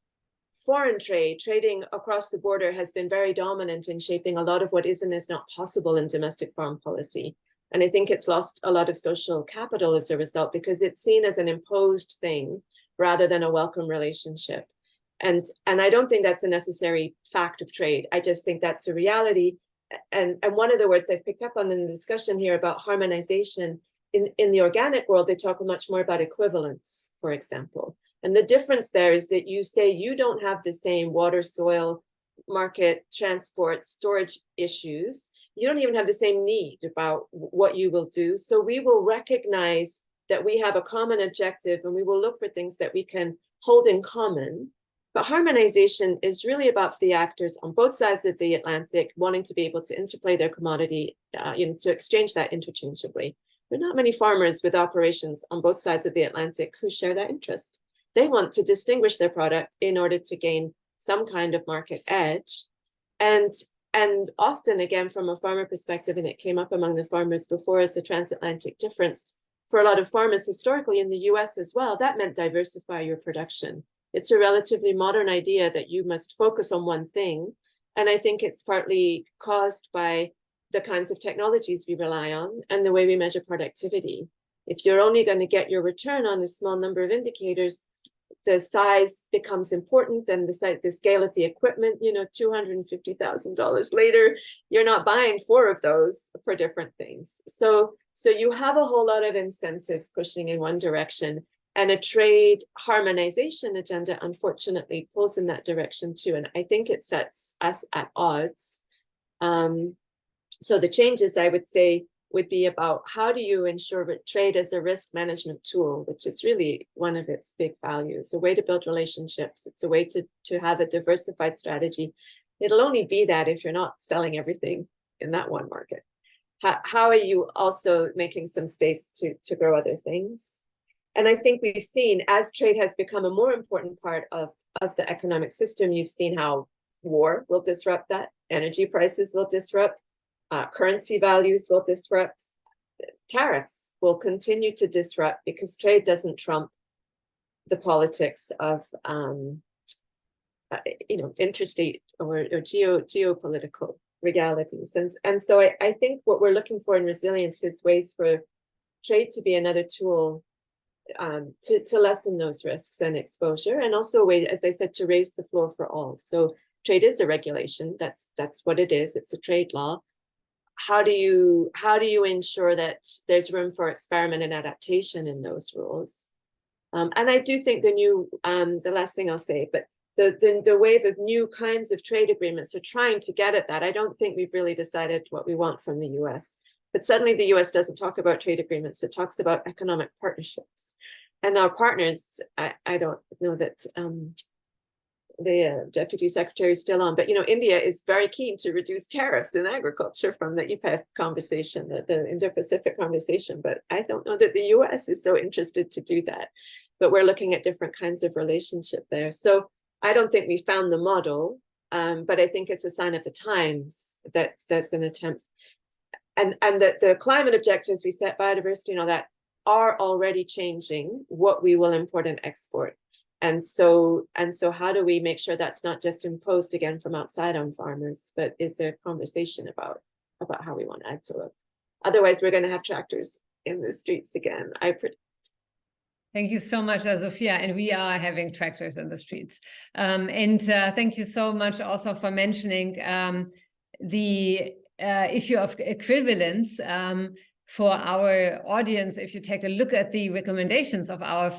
foreign trading across the border has been very dominant in shaping a lot of what is and is not possible in domestic farm policy. And I think it's lost a lot of social capital as a result, because it's seen as an imposed thing rather than a welcome relationship. And I don't think that's a necessary fact of trade. I just think that's a reality and one of the words I've picked up on in the discussion here about harmonization, in the organic world, they talk much more about equivalence, for example. And the difference there is that you say you don't have the same water, soil, market, transport, storage issues. You don't even have the same need about what you will do. So we will recognize that we have a common objective, and we will look for things that we can hold in common. But harmonization is really about the actors on both sides of the Atlantic wanting to be able to interplay their commodity, to exchange that interchangeably. There are not many farmers with operations on both sides of the Atlantic who share that interest. They want to distinguish their product in order to gain some kind of market edge. And often, again, from a farmer perspective, and it came up among the farmers before as the transatlantic difference, for a lot of farmers historically in the US as well, that meant diversify your production. It's a relatively modern idea that you must focus on one thing. And I think it's partly caused by the kinds of technologies we rely on and the way we measure productivity. If you're only going to get your return on a small number of indicators, the size becomes important, then the scale of the equipment, $250,000 later, you're not buying 4 of those for different things. So you have a whole lot of incentives pushing in one direction, and a trade harmonization agenda, unfortunately, pulls in that direction too. And I think it sets us at odds. So the changes, I would say, would be about how do you ensure that trade as a risk management tool, which is really one of its big values, a way to build relationships. It's a way to have a diversified strategy. It'll only be that if you're not selling everything in that one market. How are you also making some space to grow other things? And I think we've seen, as trade has become a more important part of the economic system, you've seen how war will disrupt that, energy prices will disrupt, currency values will disrupt, tariffs will continue to disrupt, because trade doesn't trump the politics of interstate or geopolitical realities. And so I think what we're looking for in resilience is ways for trade to be another tool to lessen those risks and exposure, and also a way, as I said, to raise the floor for all. So trade is a regulation. That's what it is. It's a trade law. How do you ensure that there's room for experiment and adaptation in those rules? And I do think the last thing I'll say, but the wave of new kinds of trade agreements are trying to get at that. I don't think we've really decided what we want from the US. But suddenly the US doesn't talk about trade agreements. It talks about economic partnerships. And our partners, I don't know that the Deputy Secretary is still on, but India is very keen to reduce tariffs in agriculture from the IPEF conversation, the Indo-Pacific conversation. But I don't know that the US is so interested to do that. But we're looking at different kinds of relationship there. So I don't think we found the model, but I think it's a sign of the times that's an attempt. And that the climate objectives we set, biodiversity and all that, are already changing what we will import and export. And so how do we make sure that's not just imposed again from outside on farmers, but is there a conversation about how we want ag to look? Otherwise, we're going to have tractors in the streets again, I predict. Thank you so much, Sophia. And we are having tractors in the streets. Thank you so much also for mentioning the issue of equivalence. For our audience, if you take a look at the recommendations of our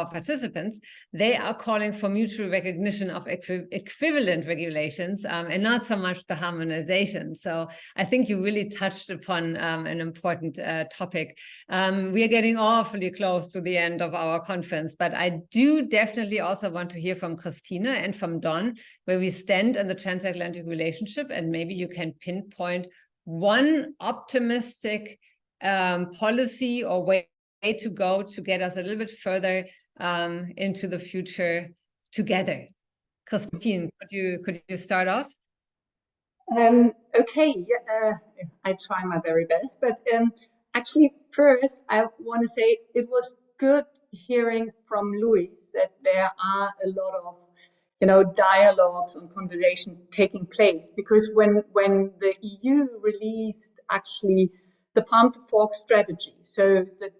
participants, they are calling for mutual recognition of equivalent regulations and not so much the harmonization. So I think you really touched upon an important topic. We are getting awfully close to the end of our conference, but I do definitely also want to hear from Christina and from Don where we stand in the transatlantic relationship, and maybe you can pinpoint one optimistic policy or way to go to get us a little bit further into the future together. Christine, could you start off? Okay, I try my very best, but actually first I want to say it was good hearing from Luis that there are a lot of dialogues and conversations taking place, because when the EU released actually the farm to fork strategy, so that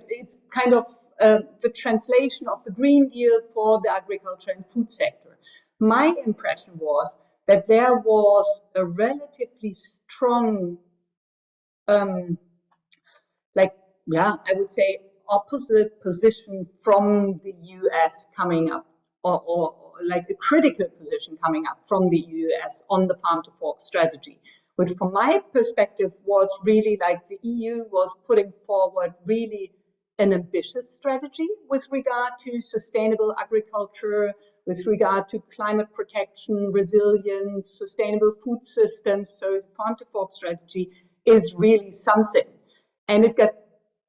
it's kind of the translation of the Green Deal for the agriculture and food sector. My impression was that there was a relatively strong, I would say, opposite position from the US coming up, or like a critical position coming up from the US on the farm to fork strategy, which from my perspective was really like the EU was putting forward really an ambitious strategy with regard to sustainable agriculture, with regard to climate protection, resilience, sustainable food systems. So the farm to fork strategy is really something. And it got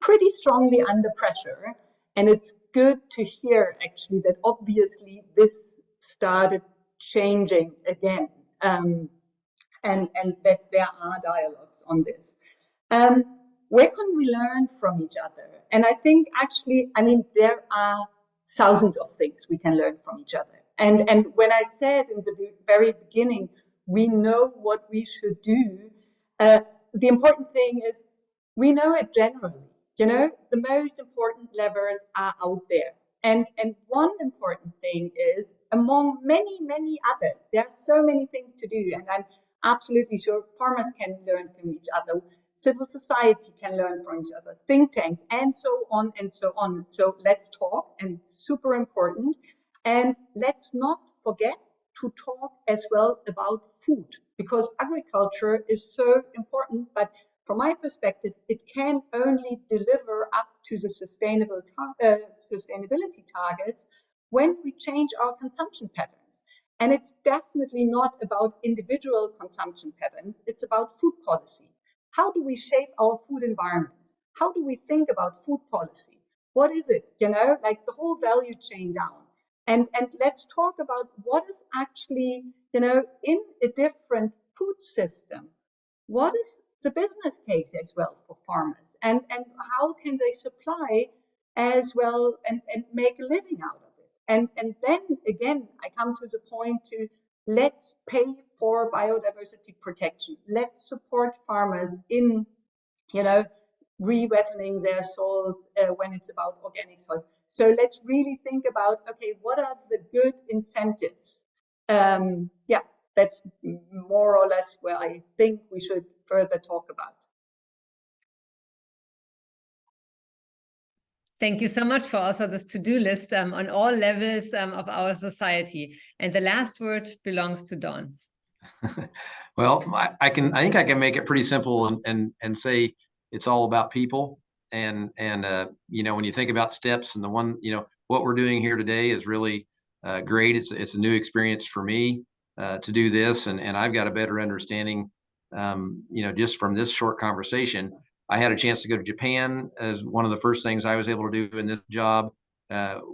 pretty strongly under pressure. And it's good to hear actually that obviously this started changing again, and that there are dialogues on this. Where can we learn from each other? And I think actually, I mean, there are thousands of things we can learn from each other. And when I said in the very beginning, we know what we should do, the important thing is we know it generally. You know, the most important levers are out there. And one important thing is, among many, many others, there are so many things to do. And I'm absolutely sure farmers can learn from each other. Civil society can learn from each other, think tanks, and so on and so on. So let's talk, and it's super important. And let's not forget to talk as well about food, because agriculture is so important. But from my perspective, it can only deliver up to the sustainability targets when we change our consumption patterns. And it's definitely not about individual consumption patterns. It's about food policy. How do we shape our food environments? How do we think about food policy? What is it, you know, like the whole value chain down? And let's talk about what is actually, you know, in a different food system. What is the business case as well for farmers? And how can they supply as well and make a living out of it? And then again, I come to the point to let's pay for biodiversity protection. Let's support farmers in, you know, re-wetting their soils when it's about organic soil. So let's really think about, okay, what are the good incentives? Yeah, that's more or less where I think we should further talk about. Thank you so much for also this to-do list on all levels of our society. And the last word belongs to Dawn. Well, I think I can make it pretty simple and say it's all about people. And you know, when you think about steps, and the one, you know, what we're doing here today is really great. It's a new experience for me to do this, and I've got a better understanding, you know, just from this short conversation. I had a chance to go to Japan as one of the first things I was able to do in this job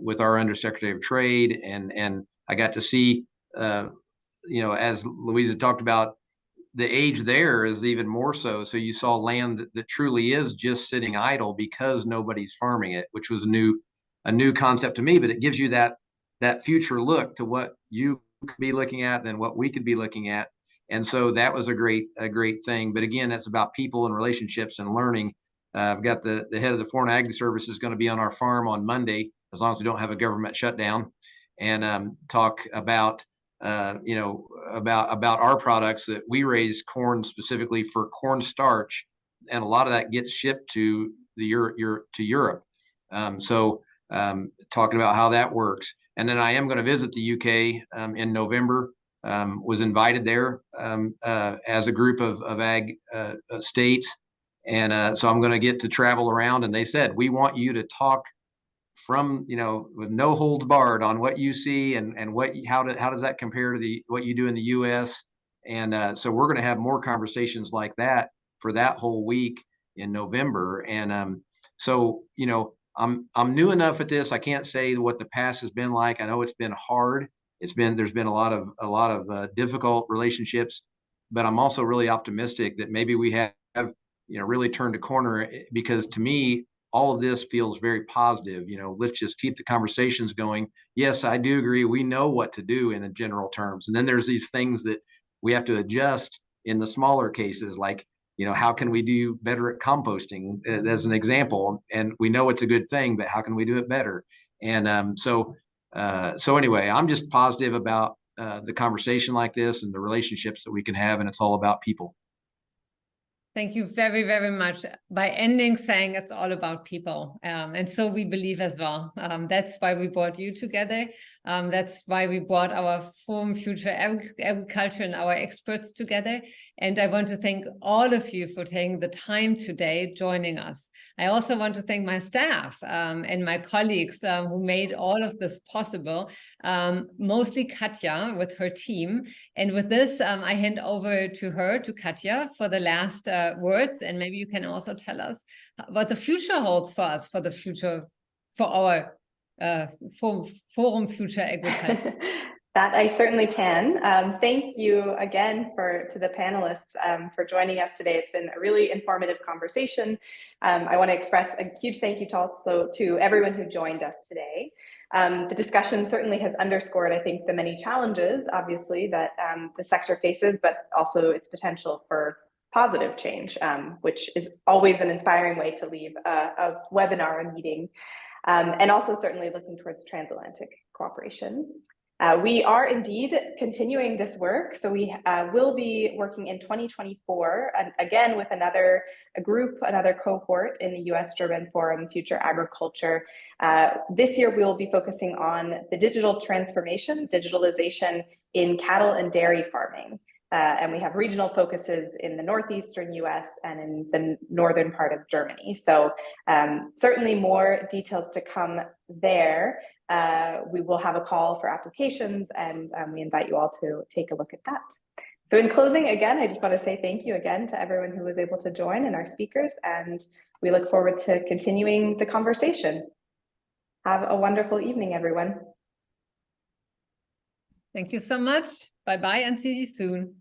with our Undersecretary of Trade, and I got to see, you know, as Louisa talked about, the age there is even more so. So you saw land that truly is just sitting idle because nobody's farming it, which was a new concept to me. But it gives you that future look to what you could be looking at than what we could be looking at. And so that was a great thing. But again, that's about people and relationships and learning. I've got the head of the Foreign Ag Service is going to be on our farm on Monday, as long as we don't have a government shutdown, and talk about you know, about our products, that we raise corn specifically for corn starch, and a lot of that gets shipped to Europe. So talking about how that works. And then I am going to visit the UK in November. Was invited there as a group of ag states, and so I'm going to get to travel around. And they said, we want you to talk from, you know, with no holds barred on what you see and how does that compare to what you do in the U.S. And so we're going to have more conversations like that for that whole week in November. And so, you know, I'm new enough at this. I can't say what the past has been like. I know it's been hard. There's been a lot of difficult relationships, but I'm also really optimistic that maybe we have, you know, really turned a corner, because to me, all of this feels very positive. You know, let's just keep the conversations going. Yes, I do agree. We know what to do in general terms. And then there's these things that we have to adjust in the smaller cases, like, you know, how can we do better at composting as an example? And we know it's a good thing, but how can we do it better? And so anyway, I'm just positive about the conversation like this and the relationships that we can have, and it's all about people. Thank you very, very much. By ending saying it's all about people. And so we believe as well. That's why we brought you together. That's why we brought our Forum Future Agriculture and our experts together. And I want to thank all of you for taking the time today joining us. I also want to thank my staff and my colleagues who made all of this possible, mostly Katja with her team. And with this, I hand over to her, to Katja, for the last words. And maybe you can also tell us what the future holds for us, for the future, for our Forum Future Agriculture. That I certainly can. Thank you again to the panelists for joining us today. It's been a really informative conversation. I want to express a huge thank you to everyone who joined us today. The discussion certainly has underscored, I think, the many challenges, obviously, that the sector faces, but also its potential for positive change, which is always an inspiring way to leave a webinar, a meeting, and also certainly looking towards transatlantic cooperation. We are indeed continuing this work. So we will be working in 2024, again with another cohort in the U.S.-German Forum Future Agriculture. This year, we will be focusing on the digital transformation, digitalization in cattle and dairy farming. And we have regional focuses in the northeastern U.S. and in the northern part of Germany. So certainly more details to come there. We will have a call for applications, and we invite you all to take a look at that. So in closing, again, I just want to say thank you again to everyone who was able to join and our speakers, and we look forward to continuing the conversation. Have a wonderful evening, everyone. Thank you so much. Bye-bye and see you soon.